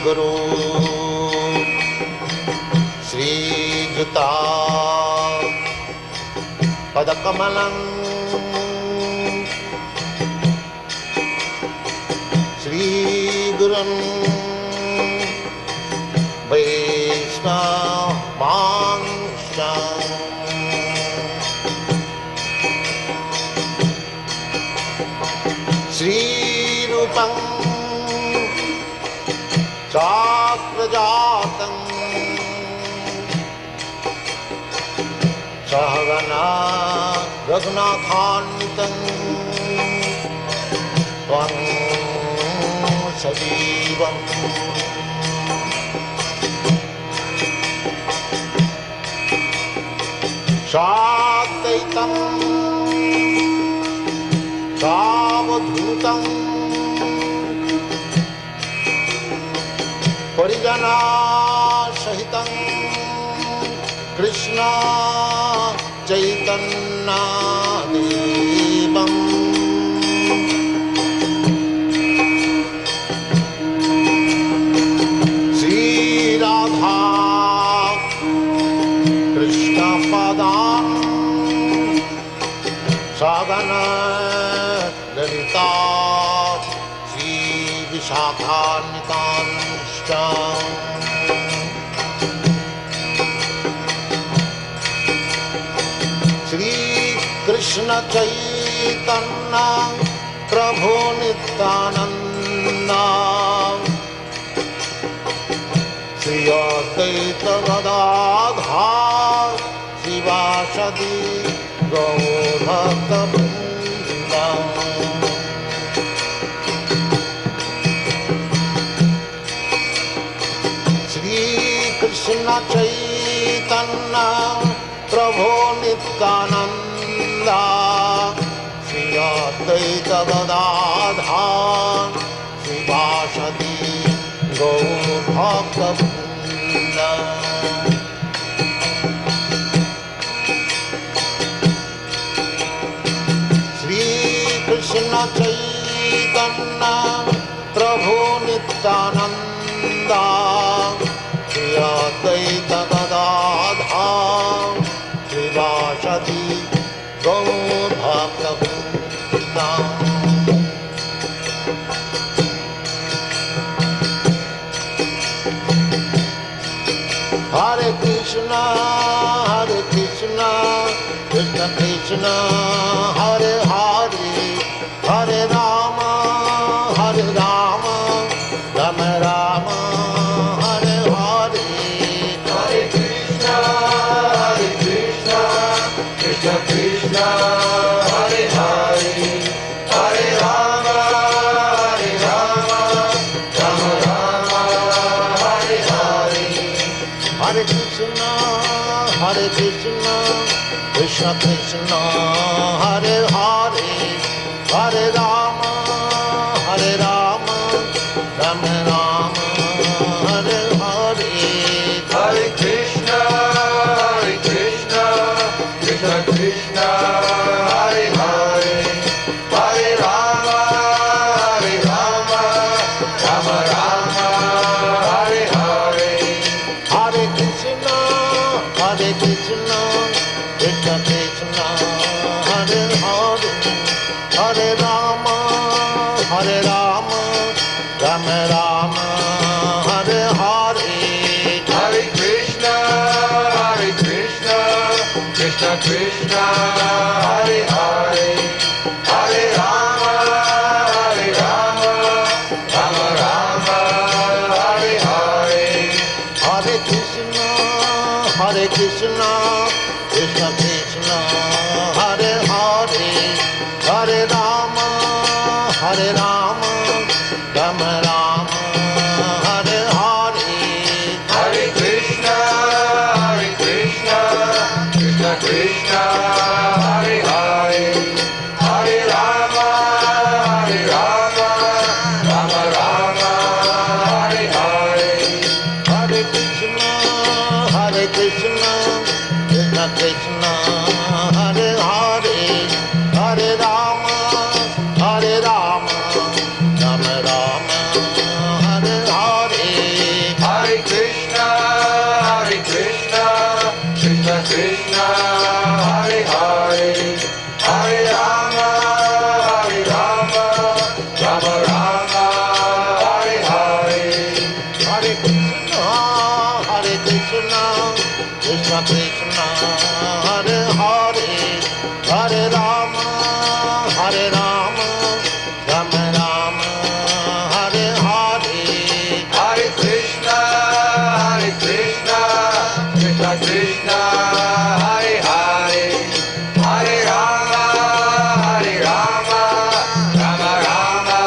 गुरु श्रीयुता पदकमलं श्रीगुरुं वैष्णवांश्च श्रीरूपं चाप्रजातं सहगना रघुनाथान्वितं त्वं सजीवम् साद्वैतं सावधूतं परिजनसहितं कृष्ण चैतन्यदेवम् श्रीराधा कृष्णपदान् सगना ललिता श्रीविशाखान्वितांश्च श्रीकृष्ण चैतन्य प्रभु नित्यानंद श्री अद्वैत गदाधर शिवासदि गौरभक्तवृन्द श्रीकृष्ण चैतन्य प्रभु नित्यानंद श्री अद्वैत गदाधर शिवासदि गौरभक्तवृन्द श्रीकृष्ण चैतन्य प्रभु Nityanand Shri Advaita Gadadhar शिवासदि गौरभक्तवृन्द Hare Krishna, Krishna Krishna, Hare Hare, Hare Rama, Rama Rama, Hare Hare. Hare Krishna, Krishna Krishna, Hare Hare, Hare Rama, Rama Rama, Hare Hare. Hare Krishna, Krishna Krishna, Hare Hare, Hare Rama, Rama Rama, Hare Hare. Hare Krishna, Krishna Krishna, Hare Hare, Hare Rama, Rama Rama, Hare Hare. Hare Krishna, Krishna Krishna, Hare Hare, Hare Rama, Rama Rama, Hare Hare. Hare Krishna, Krishna Krishna, Hare Hare, Hare Rama, Rama Rama, Hare Hare. Hare Krishna, Krishna Krishna, Hare Hare, Hare Rama, Rama Rama, Hare Hare. Hare Krishna, Krishna Krishna, Hare Hare, Hare Rama, Rama Rama, Hare Hare. Hare Krishna, Krishna Krishna, Hare Hare, Hare Rama, Rama Rama, Krishna Krishna Hare Hare Hare Rama Hare Rama Rama Rama Hare Hare Hare Krishna Krishna Krishna Hare Hare Hare Rama Rama Rama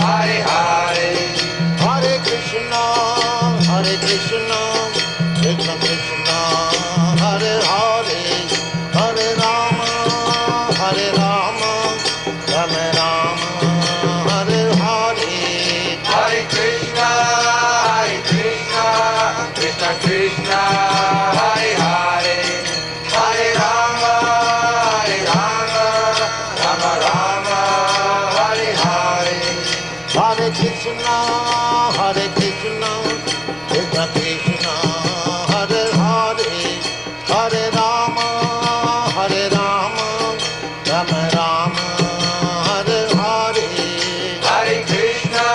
Hare Hare Hare Krishna Krishna Krishna Hare Hare Hare Rama Rama Rama Hare Hare Hare Krishna Krishna Krishna Hare Hare Hare Rama Rama Rama Hare Hare Hare Krishna Krishna Krishna Hare Hare Hare Rama Rama Rama Hare Hare Hare Krishna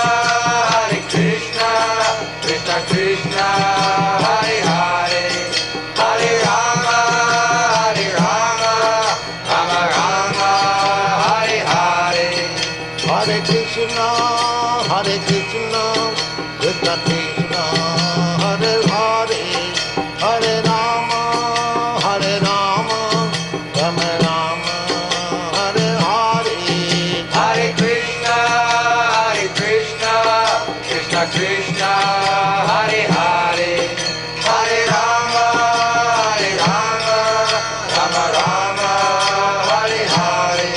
Krishna Krishna Hare Hare Hare Rama Rama Rama Hare Hare Hare Krishna Krishna Krishna Hare Hare Hare Rama Rama Rama Hare Hare Hare Krishna Krishna Hare Hare Hare Rama Rama Rama Hare Hare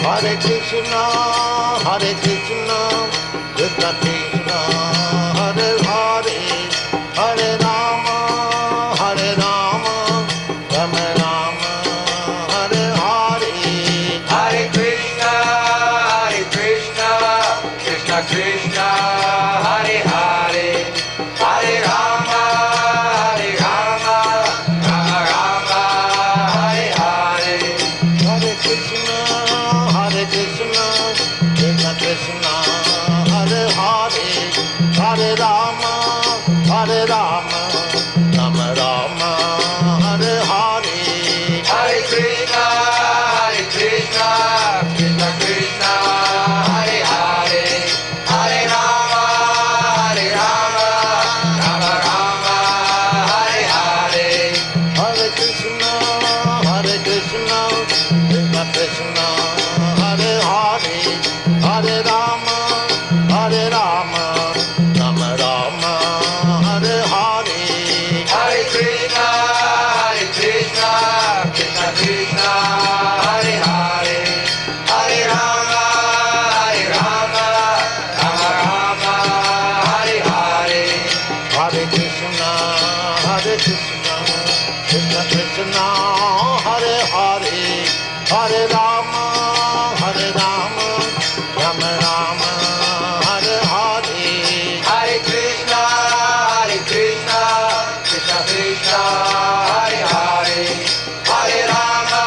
Hare Krishna Krishna Krishna Hare Hare Hare Rama Rama Rama Hare Hare Hare Krishna Krishna Hare Hare Hare Rama Rama Rama Hare Hare Hare Krishna Krishna Krishna Hare Hare Hare Rama Rama Rama Hare Hare Hare Krishna Krishna Hare Hare Hare Rama Rama Rama Hare Hare Hare Krishna Krishna Krishna Hare Hare Hare Rama Rama Rama Hare Hare Hare Krishna Krishna Hare Hare Hare Rama Rama Rama Hare Hare Hare Krishna Krishna Krishna Hare Hare Hare Rama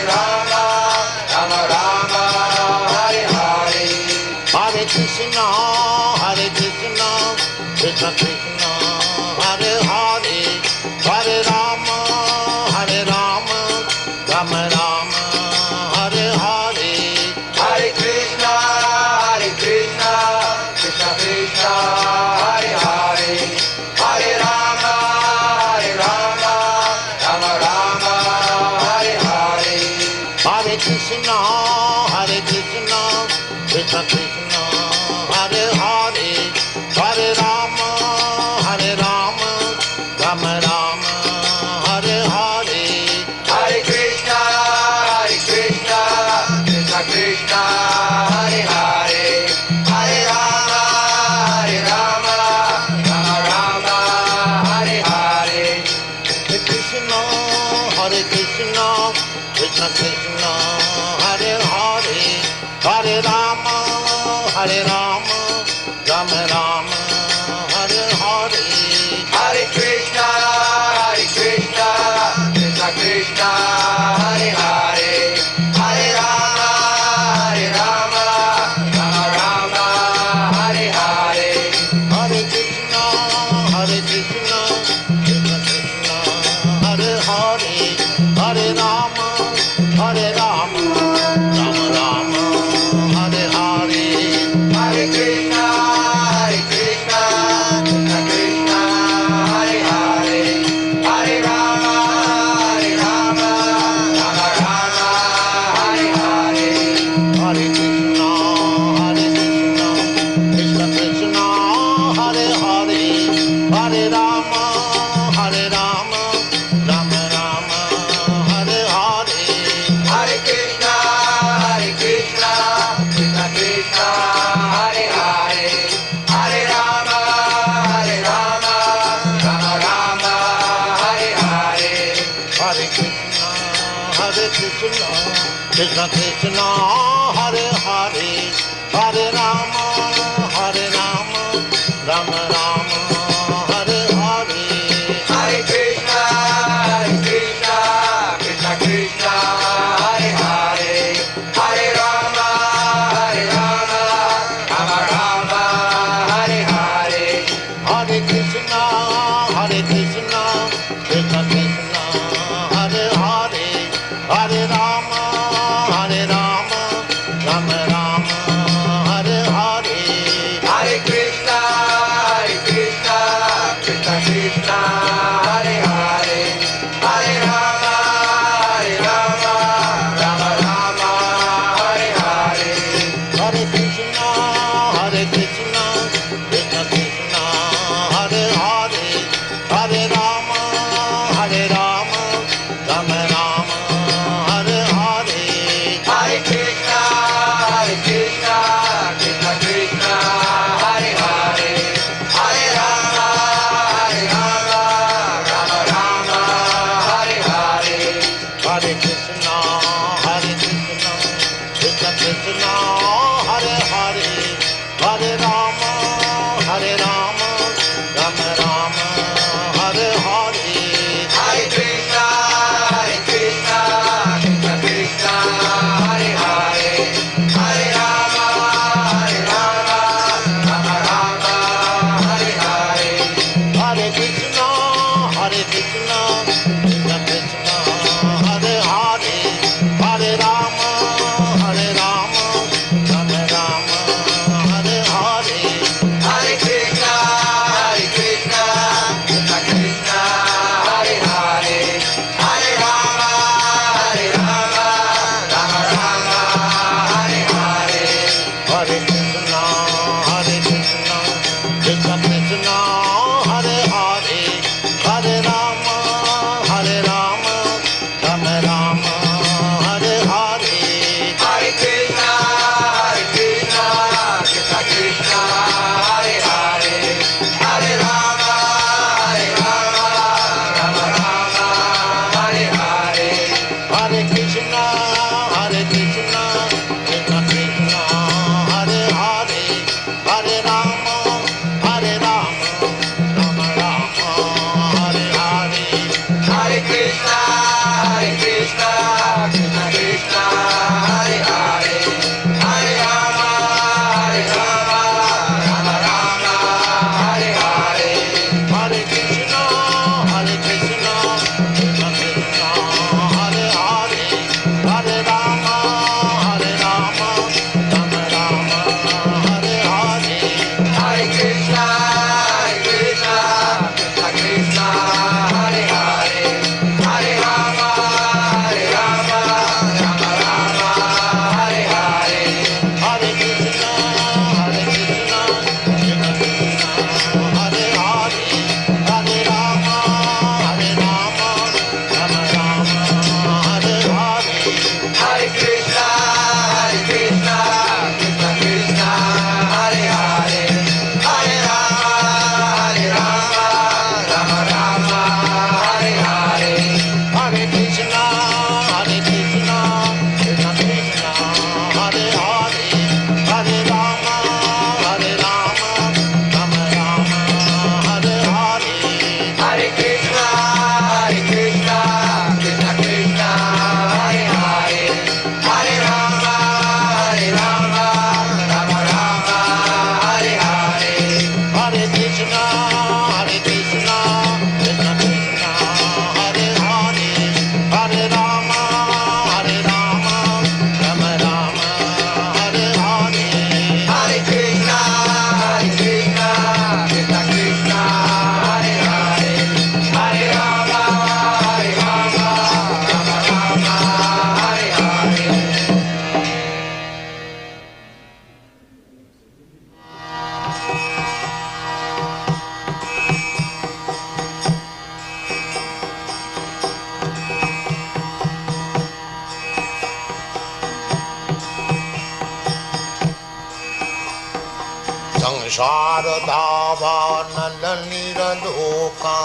Rama Rama Hare Hare Hare Krishna Krishna Hare Hare Hare Rama Rama Rama Hare Hare Hare Krishna Krishna Krishna Hare Hare Hare Rama Rama Rama Hare Hare Hare Krishna Krishna Hare Hare Hare Rama Rama Rama Hare Hare Hare Krishna Krishna Krishna Hare Hare Hare Rama Rama Rama Hare Hare Hare Krishna Krishna Hare Hare Hare Rama Rama Hare Hare Hare Krishna Krishna Krishna Hare Hare Hare Rama Rama Rama Hare Hare Hare Krishna Krishna Hare Hare Hare Rama Rama Hare Hare Hare Krishna Krishna Krishna Krishna, Krishna Krishna, Hare Hare, Hare Rama, Rama Rama, Hare Hare. Hare Krishna, Krishna Krishna, Hare Hare, Hare Rama, Rama Rama, Hare Hare. Hare Krishna, Krishna Krishna, Hare Hare, Hare Rama, Rama Rama, Hare Hare. Hare Krishna, Krishna Krishna, Hare Hare, Hare Rama, Rama Rama, Hare Hare. Hare Krishna, Krishna Krishna, Hare Hare, Hare Rama, Rama Rama, Hare Hare. Hare Krishna, Krishna Krishna, Hare Hare, Hare Rama, Rama Rama, Hare Hare. Hare Krishna, Krishna Krishna, Hare Hare, Hare Rama, Rama Rama, Hare Hare. Hare Krishna, Krishna Krishna, Hare Hare, Hare Rama, Rama Rama, Hare Hare. Hare Krishna, Krishna Krishna, Hare Hare, Hare Rama, Rama Rama, Hare Hare. Hare Krishna, Krishna Krishna, Hare Hare, Hare Rama, Rama Rama, Hare Hare. Hare Krishna, Krishna Krishna, Hare Hare, Hare Rama, Rama Rama, Hare Hare. Hare Krishna, Krishna Krishna, Hare Hare, Hare Rama, Rama Rama, Hare Hare. Hare Krishna, Krishna Krishna, Hare Hare, Hare Rama, Rama Rama, Hare Hare. Hare Krishna, Krishna Krishna, Hare Hare, Hare Rama, Rama Rama, Hare Hare. Hare Krishna, Krishna Krishna, Hare Hare, Hare Rama, Rama Rama, Hare Hare. Hare Krishna, Krishna Krishna, Hare Hare, Hare Rama, Rama Rama, Hare Hare. Hare Krishna, Krishna Krishna, Hare Hare, Hare Rama, Rama Rama, Hare Hare. Hare Krishna, Krishna Krishna, Hare Hare, Hare Rama, Rama Rama, Hare Hare. Hare Krishna, Krishna Krishna, Hare Hare, Hare Rama, Rama Rama, Hare Hare. Hare Krishna, Krishna Krishna, Hare Hare, Hare Rama, Rama Rama, Hare Hare. Hare Krishna, Krishna Krishna, Hare Hare, Hare Rama, Rama Rama, Hare Hare. Hare Krishna, Krishna Krishna, Hare Hare, Hare Rama, Rama Rama, Hare Hare. संसार धावा नल निरलोका,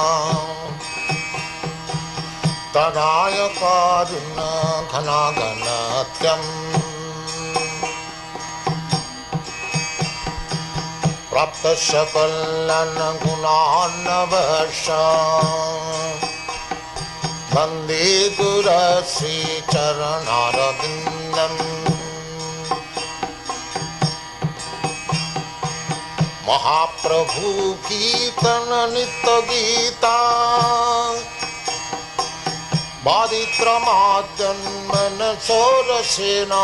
तन प्रदाय कारुण्य घनाघनत्यम् प्राप्त सकलन गुणार्णवश वन्दे गुरश्री चरणारविन्दम् महाप्रभु कीर्तन नित्य गीता बादित्रमाद्यन्मन सोरसेना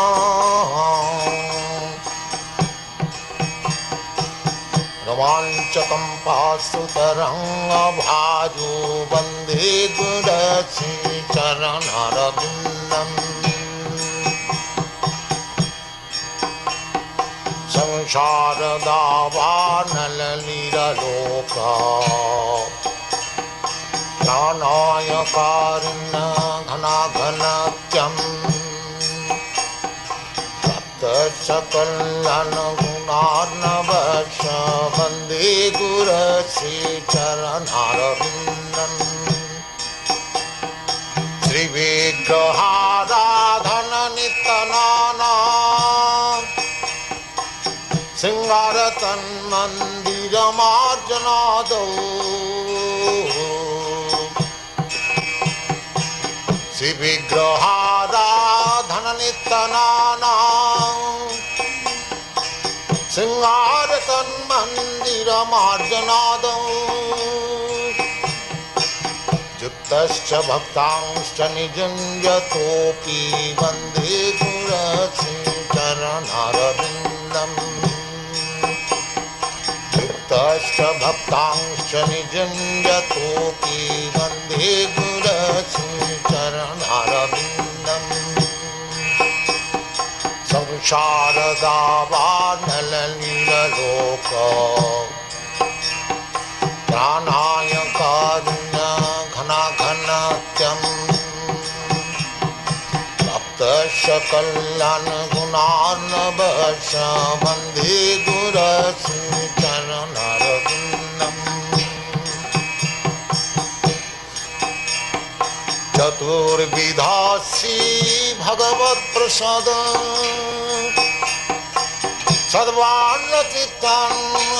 रोमाञ्चकं पाशुतरङ्गभाजो वन्दे गुरश्री चरणारविन्दम् संसारदावानललीललोका प्राणाय कारुण्य घनाघनत्यम् सकलन गुणार्णवश वन्दे गुरश्री चरणारविन्दम् श्रीविग्रहाराधन नित्यनाना सिंगारतन्मन्दिरमार्जनादौ श्रीविग्रहाराधन नित्यनाना सिंगारतन्मन्दिरमार्जनादौ युक्तश्च भक्तांश्च निजुञ्जतोऽपि वन्दे गुरश्री चरणारविन्दम् युक्तश्च भक्तांश्च निजुञ्जतोऽपि वन्दे गुरश्री चरणारविन्दम् संसारदावानललीललोक प्राणाय कारुण्य घनाघनत्यम् प्राप्त सकलन गुणार्णवश वन्दे गुरश्री चरणारविन्दम् चतुर्विधासी भगवत्प्रसाद सद्वान्नचित्तं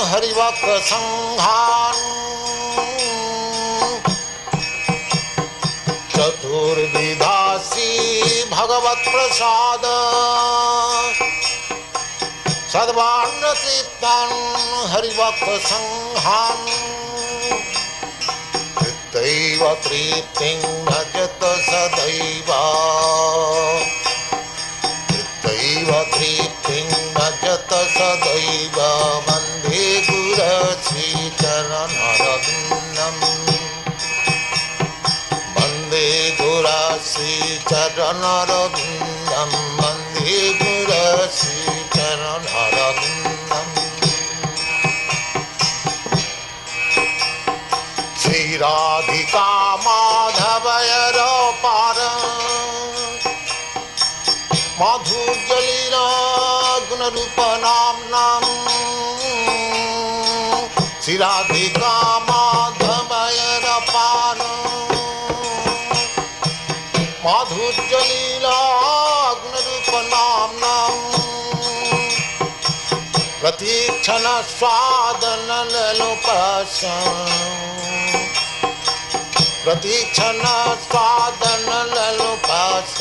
हरिभक्तसङ्घान् चतुर्विधासी भगवत्प्रसाद सद्वान्नचित्तं हरिभक्तसङ्घान् तृप्तैव तृप्तिं भजत सदैव तृप्तैव तृप्तिं भजत सदैव वन्दे गुरश्री चरणारविन्दम् वन्दे गुरश्री चरणारविन्दम् वन्दे गुरश्री चरणारविन्दम् श्रीराधिका माधवयरपार माधुर्यलीला गुणरूपनाम्नाम् श्रीराधिका माधवयरपार माधुर्यलीला गुणरूपनाम्नाम् प्रतीक्षण स्वादन ललोपश प्रतीक्षण स्वादन ललोपश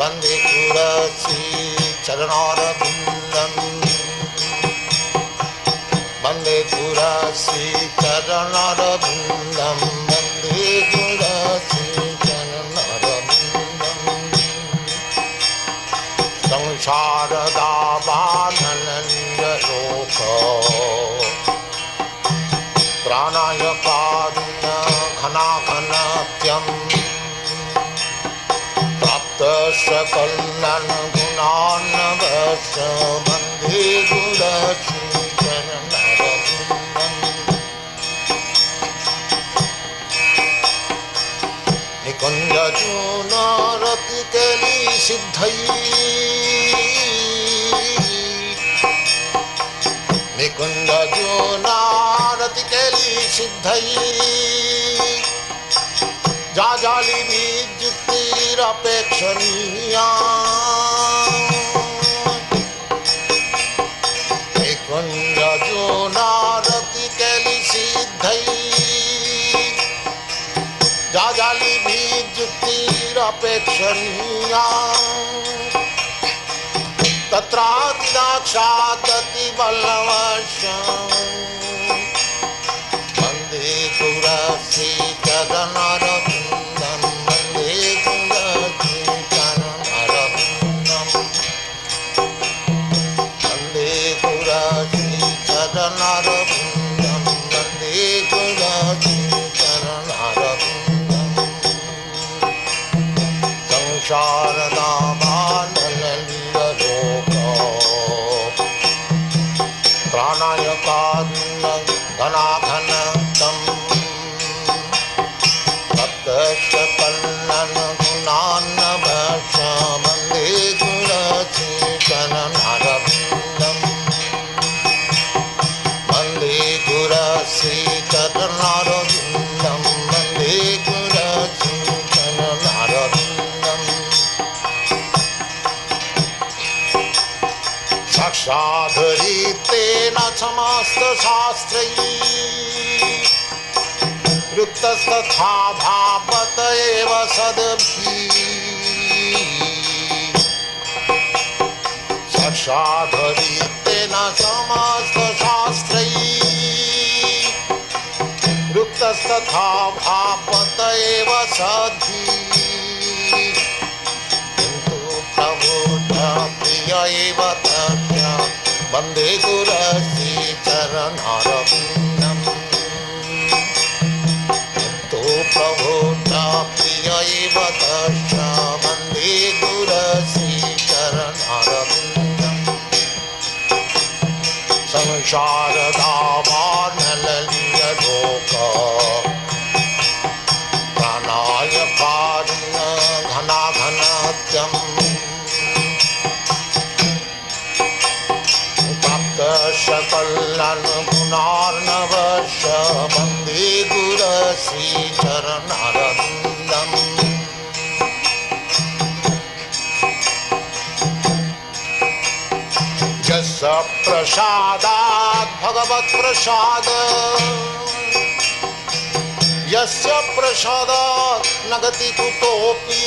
वन्दे गुरश्री चरणारविन्दम् वन्दे गुरश्री चरणारविन्दम् वन्दे गुरश्री चरणारविन्दम् संसारदावानललीललोक प्राणाय कारुण्य घनाघनत्यम् प्राप्त सकलन गुणार्णवश वन्दे गुरश्री चरणारविन्दम् निकुञ्जजूनरतिकेली सिद्धै निकुञ्जजूनरतिकेली सिद्धै जाजाली बीज दृष्टिरपेक्षणीया निकुञ्जो नारति कैलिसिद्धै जाजालिभिर्जुक्तिरपेक्षणीया तत्रातिदाक्षादति बलवशम् वन्दे गुरश्रीचरणरविन्दं वन्दे गुरश्रीचरणरविन्दं वन्दे गुरश्रीचरणरविन्दं वन्दे गुरश्रीचरणरविन्दं संसारदामानललिलोको प्राणायकान्न घनाघनतं तप्तश्चकल्लन गुणान्नभक्ष वन्दे गुरश्रीचरणरविन्दं वन्दे गुरश्रीचरणरविन्दं वन्दे गुरश्रीचरणरविन्दं साक्षाद्धरितेन समस्तशास्त्रैः युक्तस्तथा भावत एव सद्भिः साक्षाद्धरितेन समस्तशास्त्रैः युक्तस्तथा भावत एव सद्भिः प्रिय एव तस्य वन्दे गुरश्रीचरणरविन्दं तो प्रभो प्रिय एव तस्य वन्दे गुरश्रीचरणरविन्दं संसारदावार्णललितलोक प्राणायकार्य घनाघनत्यम् सकलन गुणार्णवश वन्दे गुरश्रीचरणरविन्दं यस्य प्रसादात् भगवत्प्रसाद यस्य प्रसादात् न गति कुतोऽपि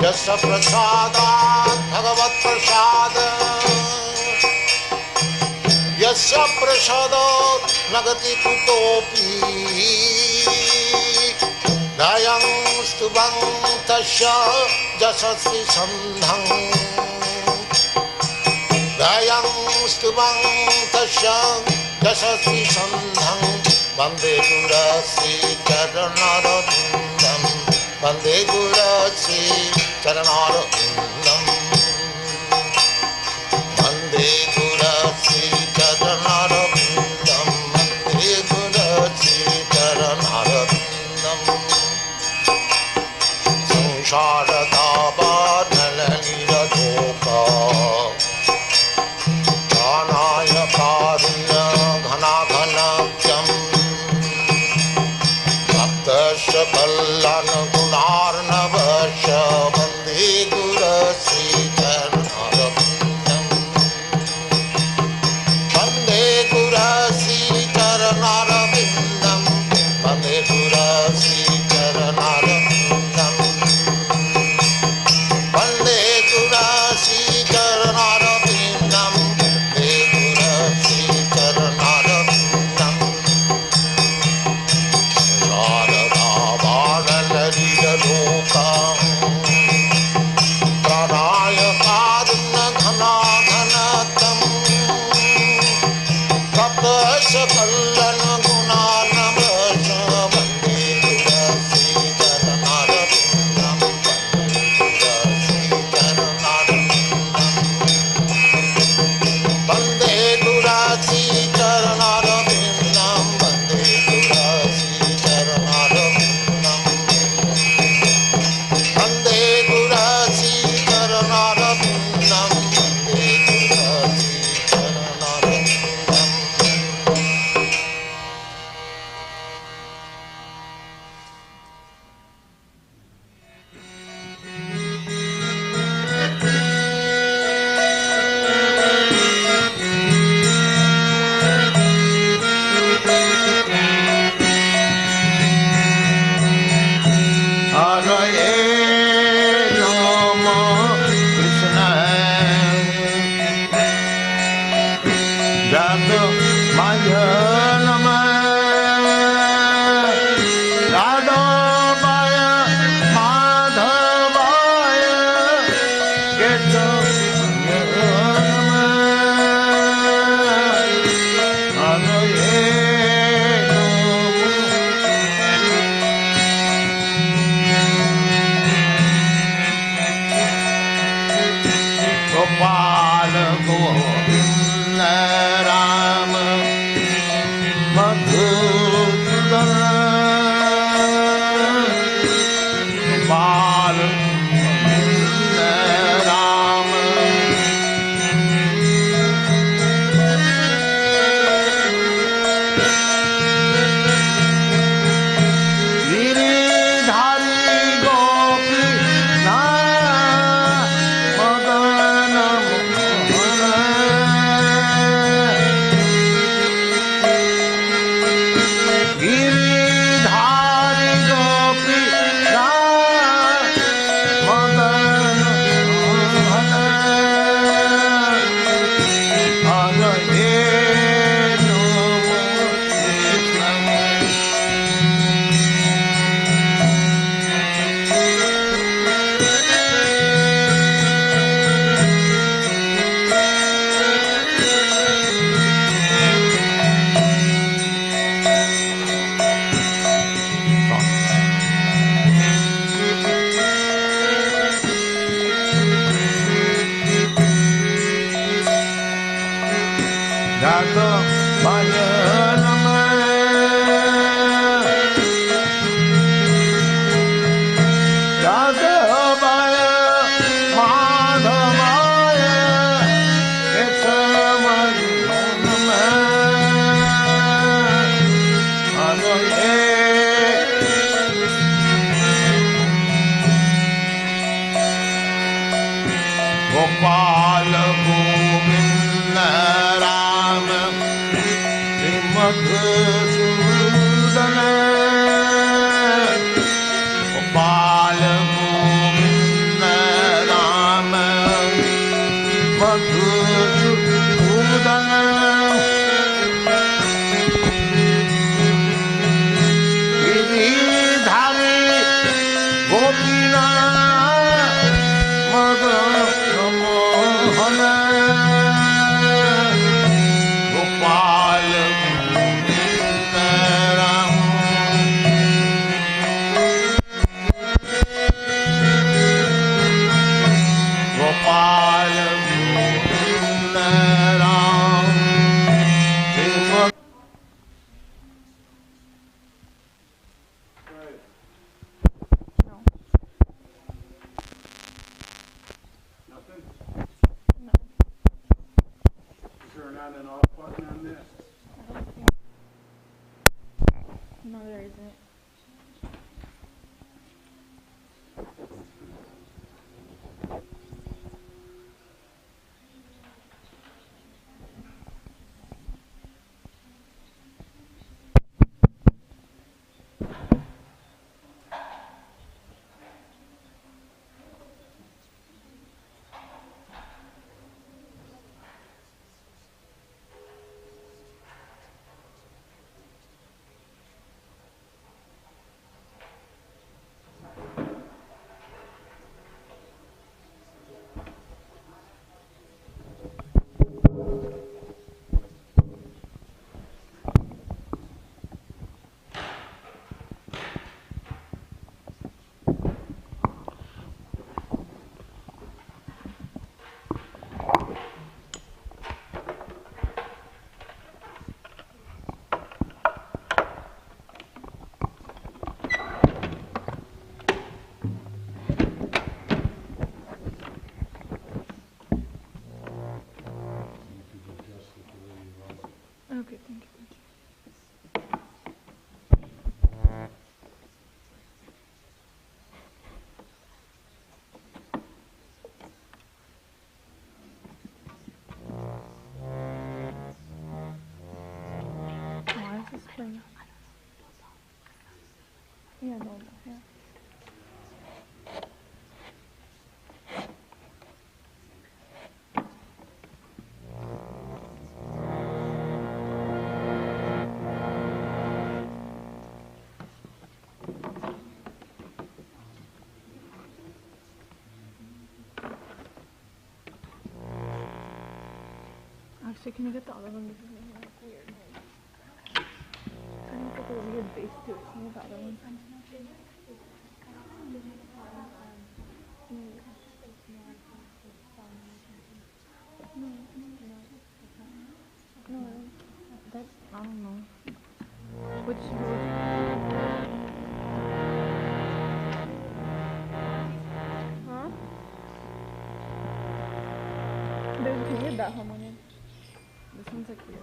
यस्य प्रसादात् भगवत्प्रसाद यस्य प्रसादात् न गति कुतोऽपि दयं स्तुवं तस्य यशस्वी सन्धं दयं स्तुवं तस्य यशस्वी सन्धं वन्दे गुरश्रीचरणरविन्दं वन्दे गुरश्रीचरणरविन्दं वन्दे गुरश्रीचरणरविन्दं वन्दे गुरश्रीचरणरविन्दं संसारदावार्णललितलोक प्राणायकारुण्य घनाघनत्यम् सकलन गुणार्णवश वन्दे गुरश्रीचरणरविन्दं वन्दे गुरश्रीचरणरविन्दं वन्दे गुरश्रीचरणरविन्दं वन्दे गुरश्रीचरणरविन्दं वन्दे गुरश्रीचरणरविन्दं शारदावाणललितलोका प्राणायकारुण्य घनाघनतं तप्तश्चकल्लन गुणार्णवश वन्दे गुरश्रीचरणरविन्दं वन्दे गुरश्रीचरणरविन्दं वन्दे गुरश्रीचरणरविन्दं वन्दे गुरश्रीचरणरविन्दं वन्दे गुरश्रीचरणरविन्दं वन्दे गुरश्रीचरणरविन्दं Can you get the other one? This is making it weird. I need to put a weird bass to it. Can you get the other one? No, that's, I don't know. Which huh? There's, can you get that harmonium? This one's like weird.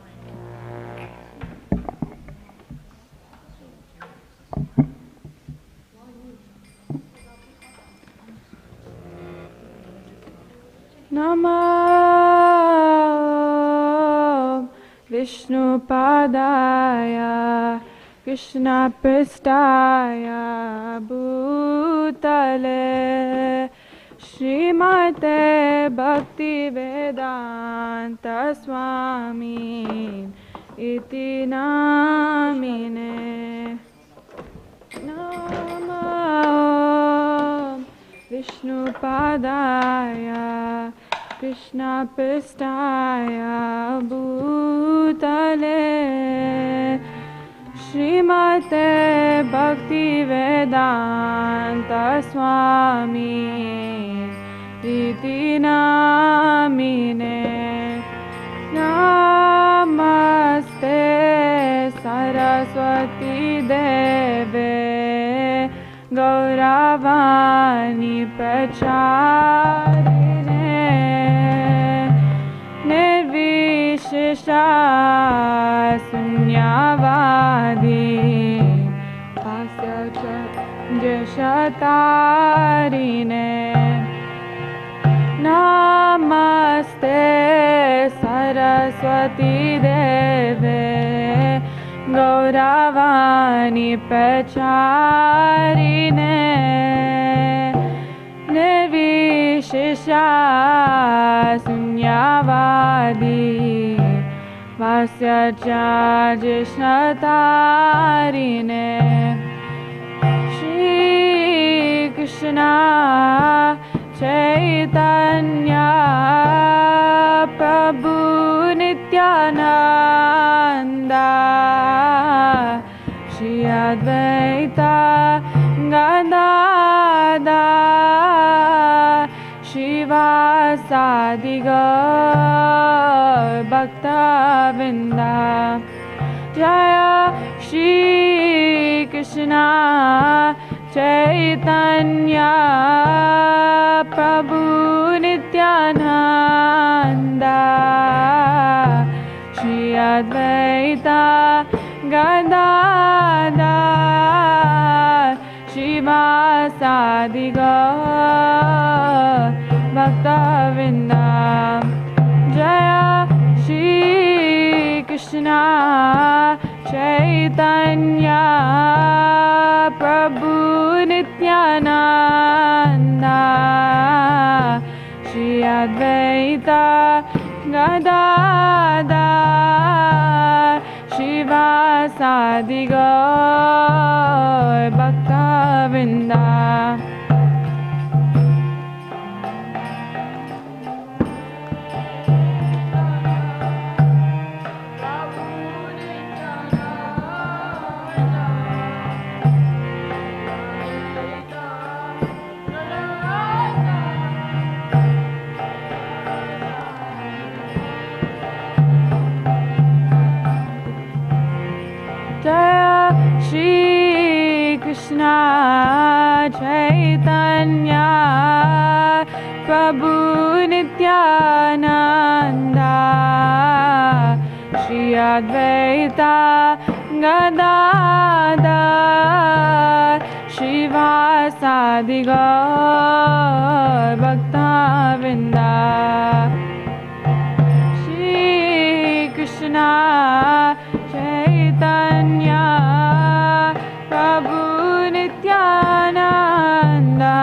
Namah Vishnu Padaya Krishna Pristaya Bhutale Srimate Bhakti Vedanta Swami Iti Namine Namah Vishnu Padaya Krishna Pristaya Bhutale Srimate Bhakti Vedanta Swami Iti Namine Namaste Saraswati Deve Gauravani Pracharine Nirvishesha Sunyavadi Pasya Jashatarine Namaste Saraswati Deve Gauravani Pracharine Nirvishesha Sunyavadi Vasya Jashatarine Shri Krishna Chaitanya Prabhu Nityananda Shri Advaita Gadadhar Shivasadi Gaur Bhaktavinda Jaya Shri Krishna Chaitanya Prabhu Nityananda Shri Advaita Gadadhar Shivasadi Gaur Bhaktavinda Jaya Shri Krishna Chaitanya Prabhu Nityananda Shri Advaita Gadadhar Shivasadi Gaur Bhaktavinda Shri Krishna Chaitanya Prabhu Nityananda Shri Advaita Gadadhar Shivasadi Gaur Bhaktavinda Shri Krishna Chaitanya Prabhu Nityananda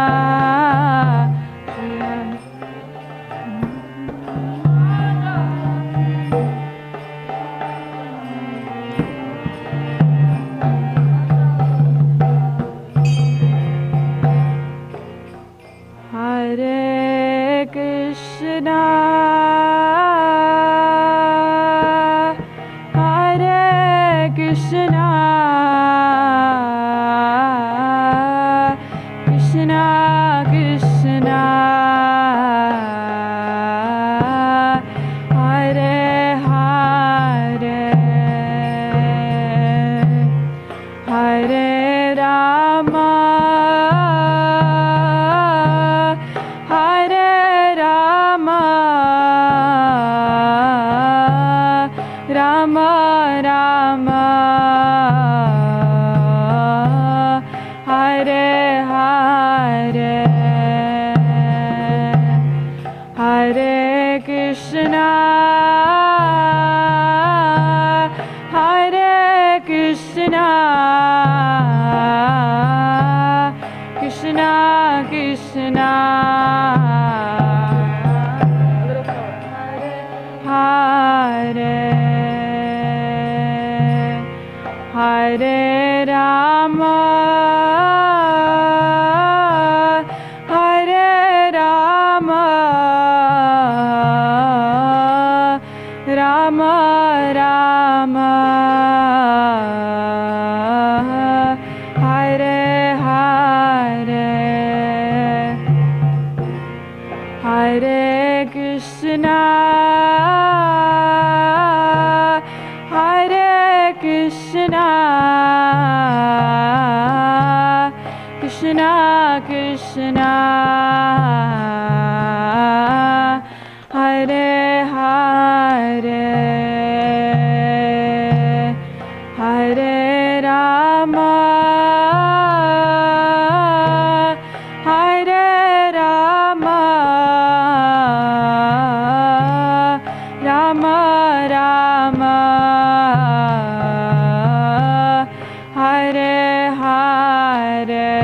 Hare Krishna Rama Rama Hare Hare Hare Krishna Hare Krishna Krishna Krishna Hare Hare Rama Hare Rama Rama Rama Hare Hare Hare Krishna Hare Krishna Krishna Krishna Hare Hare Hare Rama Hare Rama Rama Rama Hare Hare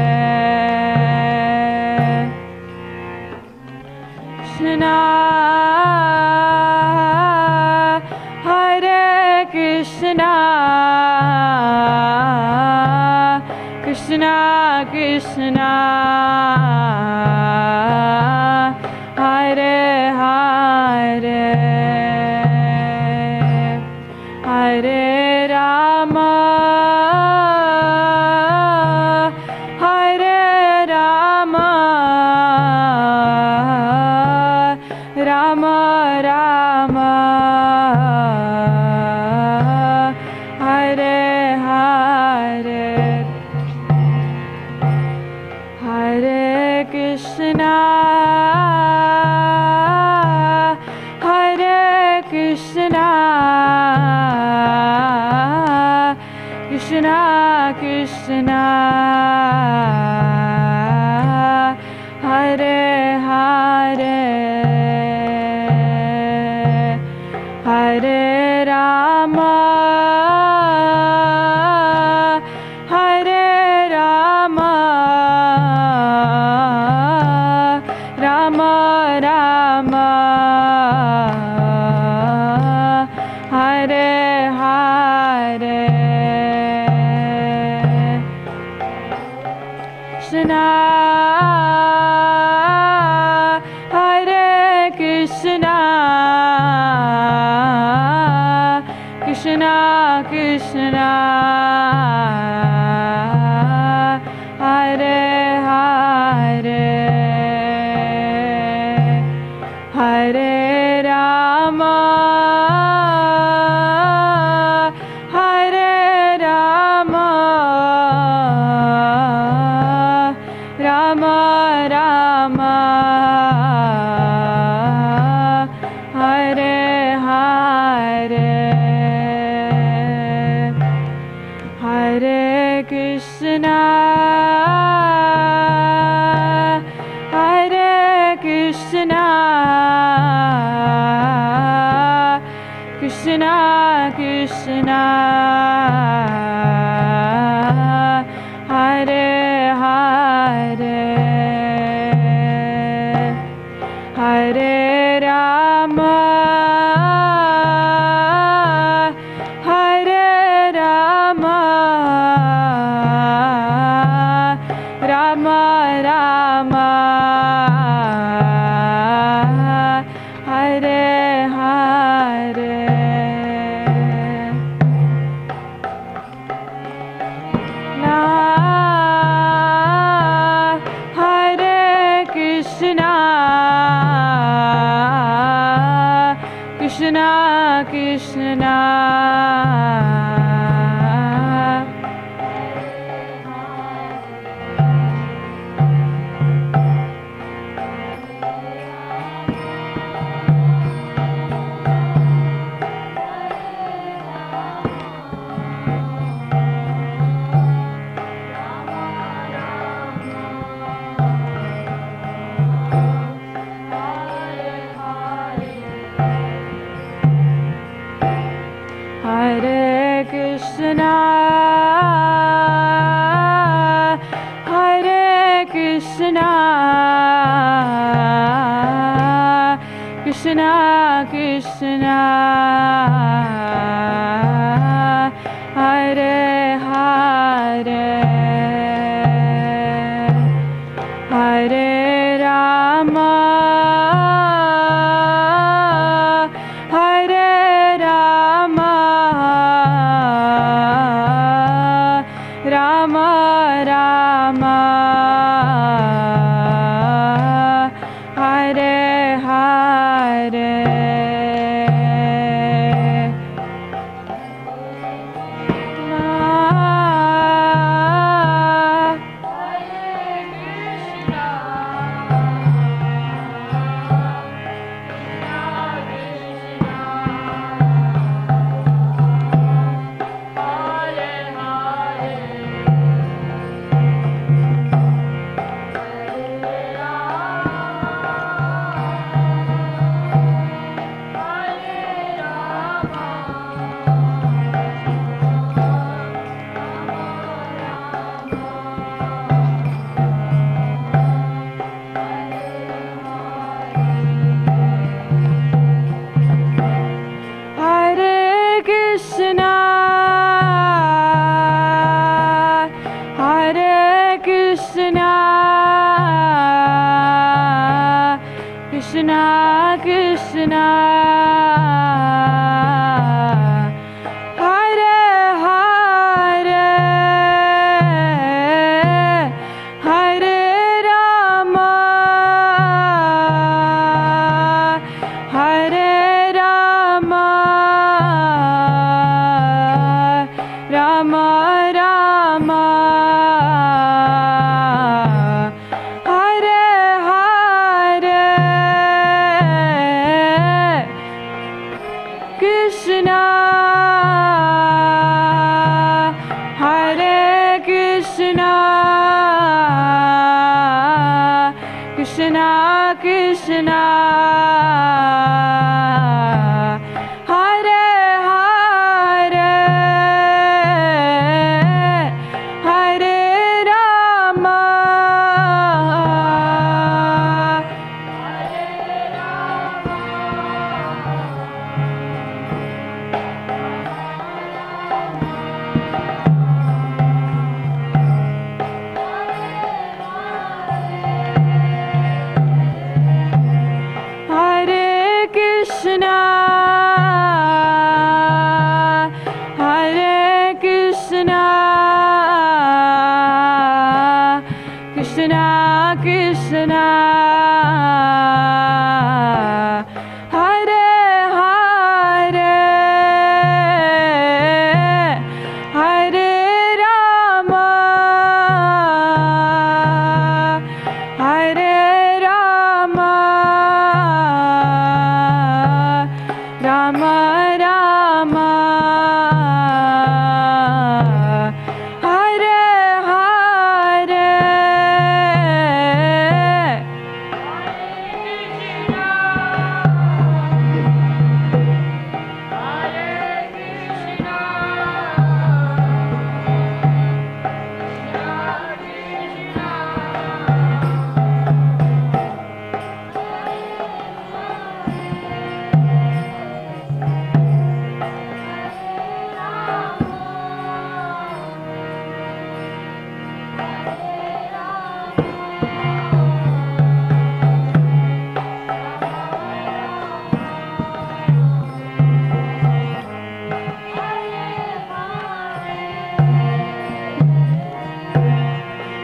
Krishna Hare Krishna Krishna Krishna Hare Hare Hare Rama Hare Rama Rama Rama Hare Hare Hare Krishna Hare Krishna Krishna Krishna Hare Hare Hare Rama Hare Rama Rama Rama Hare Hare Krishna Hare Krishna Krishna Krishna Hare Hare Hare Rama Hare Rama Rama Rama Hare Hare Hare Krishna Hare Krishna Krishna Krishna Hare Hare Hare Rama Hare Rama Rama Rama Hare Hare Hare Krishna Krishna Krishna Krishna, Hare Krishna, Krishna Krishna, Hare Hare, Hare Rama, Hare Rama, Rama Rama, Hare Hare. Krishna Krishna, Hare Hare, Hare Rama, Hare Rama, Rama Rama, Hare Hare, Krishna, Hare Krishna, Krishna Krishna, Hare Hare, Hare Rama, Hare Krishna, Hare Krishna, Krishna Krishna, Hare Hare, Hare Rama, Hare Rama, Rama Rama, Hare Hare,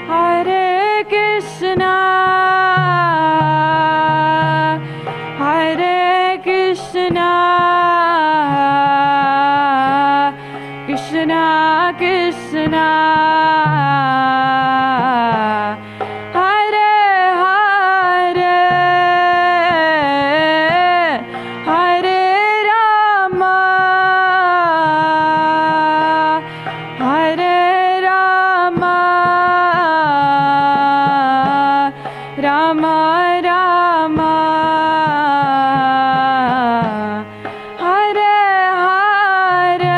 Hare Krishna, Hare Krishna, Krishna Krishna, Hare Hare, Hare Rama, Hare Rama, Rama Rama, Hare Hare,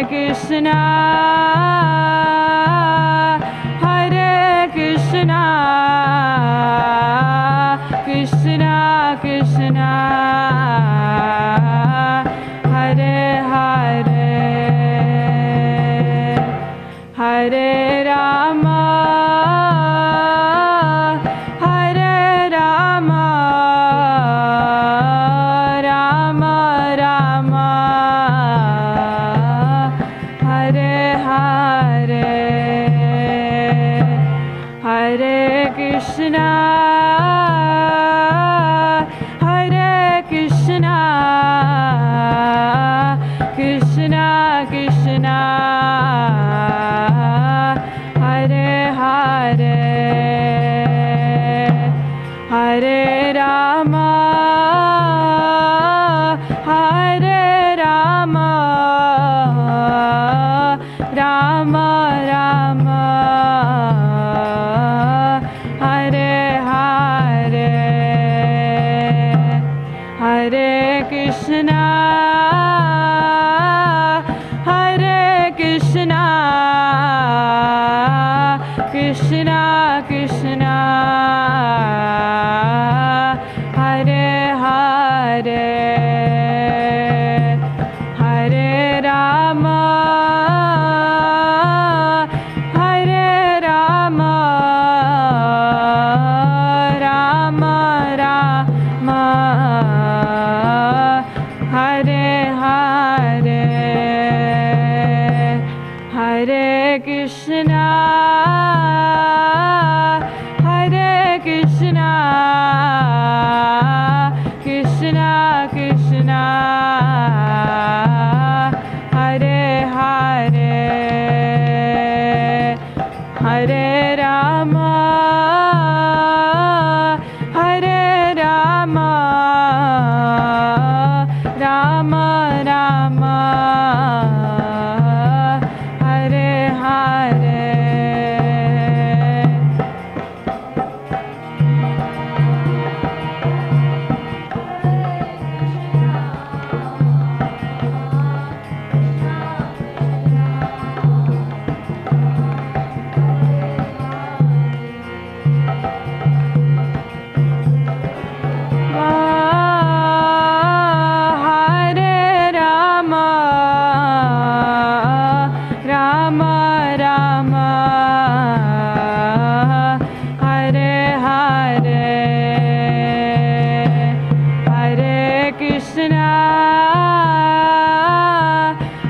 Krishna, Hare Krishna, Krishna Krishna, Hare Hare, Hare Rama, Hare Rama, Rama Rama, Hare Hare, Hare Krishna, Hare Krishna, Krishna Krishna, Hare Hare, Hare Rama, Hare Rama, Rama Rama, Hare Hare, Hare Krishna, Hare Krishna, Krishna Krishna, Hare Hare, Hare Rama, Hare Rama, Rama Rama, Hare Hare, Hare Krishna, Hare Krishna, Krishna Krishna, Hare Hare, Hare Rama, Hare Rama, Rama Rama, Hare Hare, Hare Rama, Rama Rama, Hare Hare, Hare Krishna,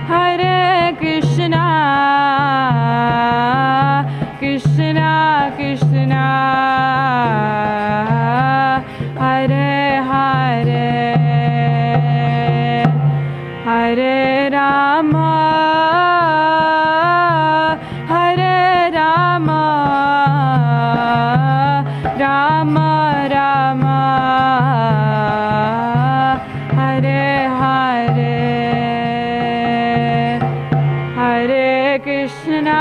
Hare Krishna, Krishna Krishna, Hare Hare, Hare Rama, Hare Rama, Rama Rama, Hare Hare, Hare Krishna,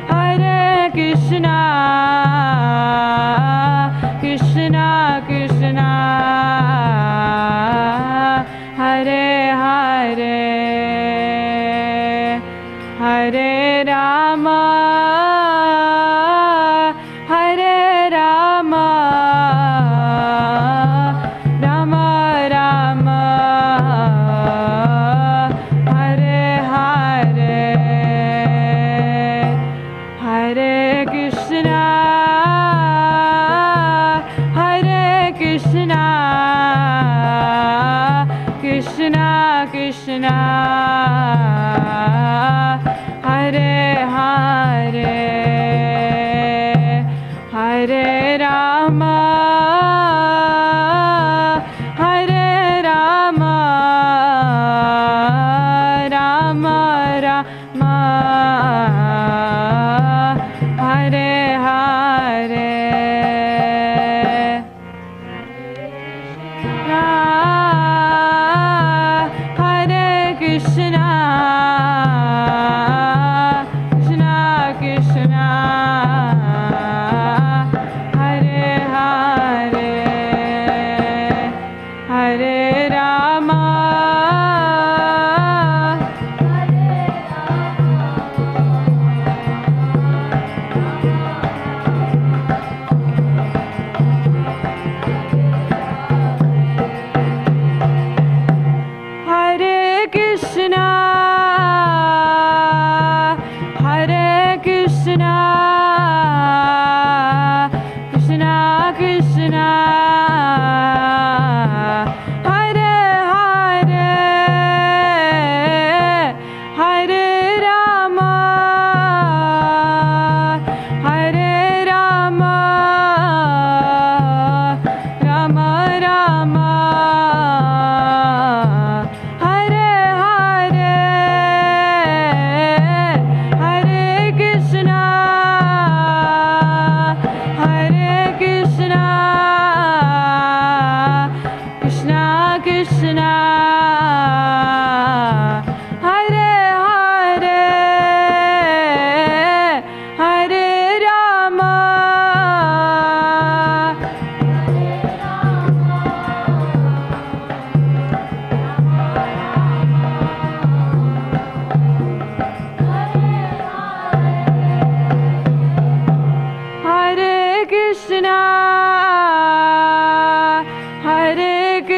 Hare Krishna, Krishna Krishna, Hare Hare, Hare Rama, Hare Rama, Rama Rama, Hare Hare, Hare Krishna, Hare Krishna, Krishna Krishna, Hare Hare, Hare Rama, Hare Rama, Rama Rama, Hare Hare, Hare Krishna, Krishna Krishna, Hare Hare, Hare Rama,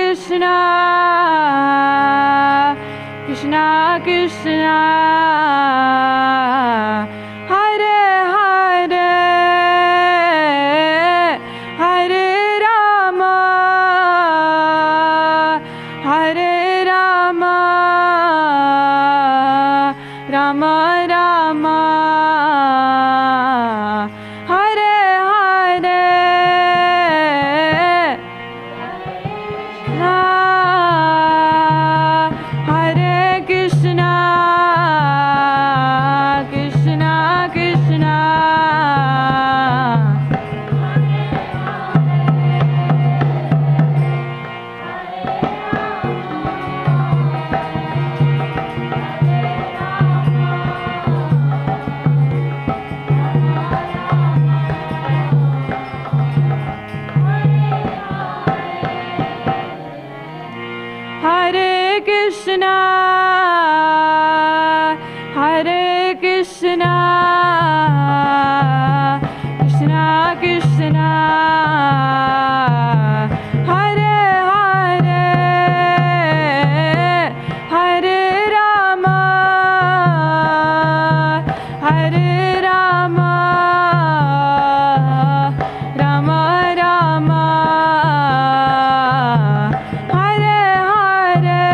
Krishna, Krishna Krishna, Hare Hare, Hare Rama, Hare Rama, Rama Rama, Hare Hare, Hare Krishna, Krishna Krishna, Hare Krishna, Hare Krishna, Krishna Krishna, Hare Hare, Hare Rama, Hare Rama, Rama Rama, Hare Hare,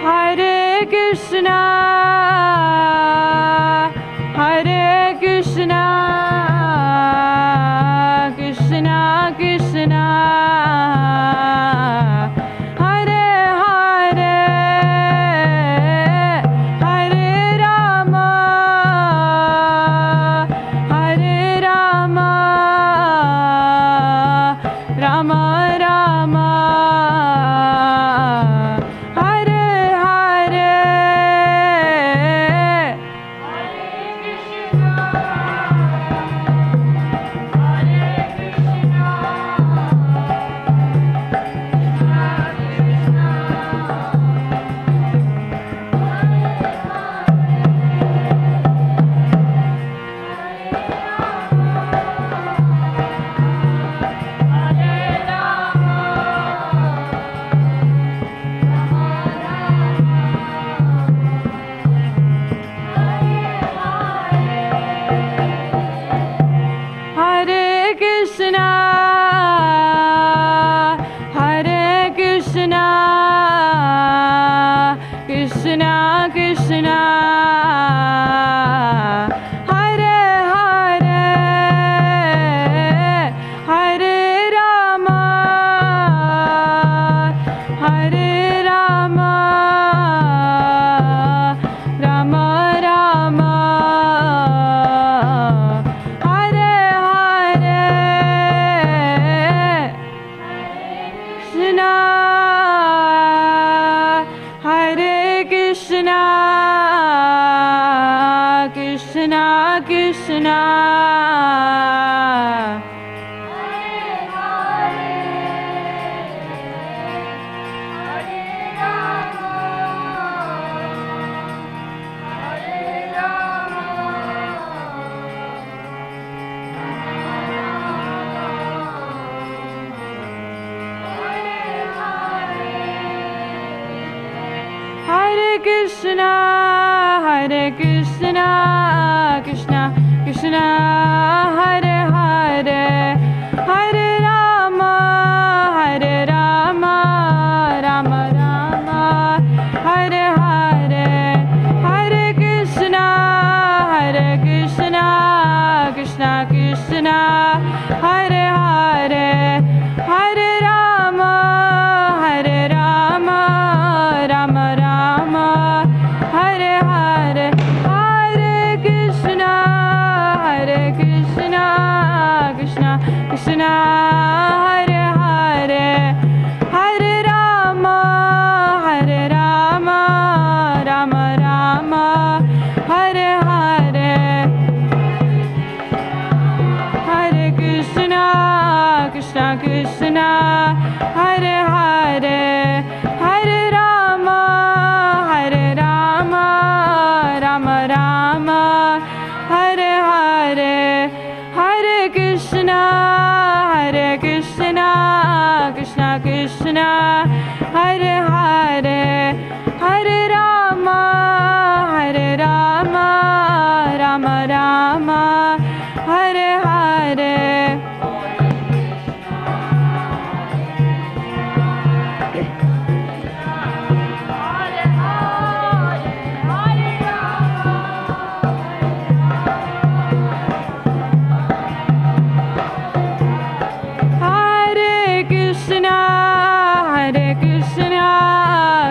Hare Krishna, Hare Krishna, Krishna Krishna, Hare Hare, Hare Rama, Hare Rama, Rama Rama, Hare Hare, Hare Krishna, Hare Krishna, Krishna Krishna, Hare Hare, Hare Rama, Hare Rama, Rama Rama, Hare Hare, Krishna, Hare Krishna, Krishna Krishna, Hare Krishna, Hare Krishna, Krishna Krishna, Hare Hare, Hare Rama, Hare Rama, Rama Rama, Hare Hare, Hare Krishna, Hare Krishna, Krishna Krishna, Hare Hare, Hare Rama, Hare Rama, Rama Rama, Hare Hare, Hare Krishna Krishna Hare Hare Hare Rama Rama Rama Hare Hare Hare Krishna Krishna Krishna Hare Hare Hare Rama Rama Rama Hare Hare Hare Krishna Krishna Krishna Hare Hare Hare Rama Rama Rama Hare Hare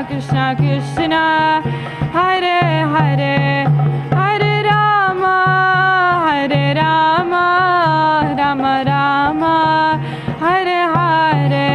Krishna Krishna Hare Hare Hare Rama Rama Rama Hare Hare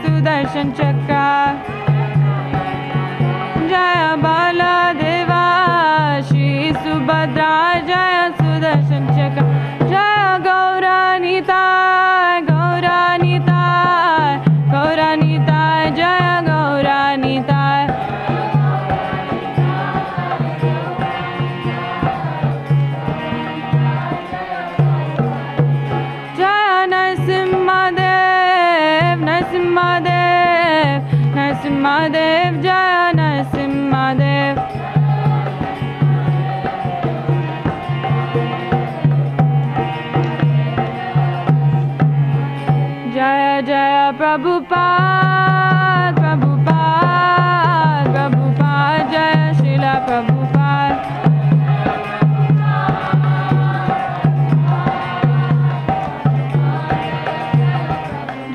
Sudarshan Chakra Jaya Baladeva Shri Subhadra Jaya Sudarshan Chakra Jaya Gauranita Gauranita Gauranita Jaya Gauranita Jaya Narasimhadev Narasimhadev Narasimhadev Jaya Narasimhadev Jaya Jaya Prabhupada Prabhupada Prabhupada Jaya Srila Prabhupada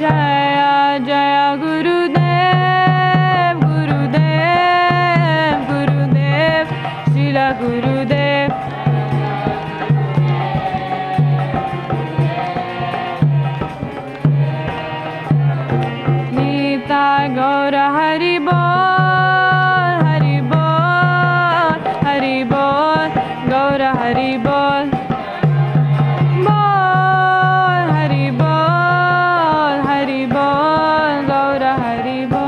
Jaya Jaya Gurudev Gurudev Gurudev Srila Gurudev Nita Gaura Hari Bol Hari Bol Hari Bol Gaura Hari Bol Bol Hari Bol Hari Bol Gaura Hari Bol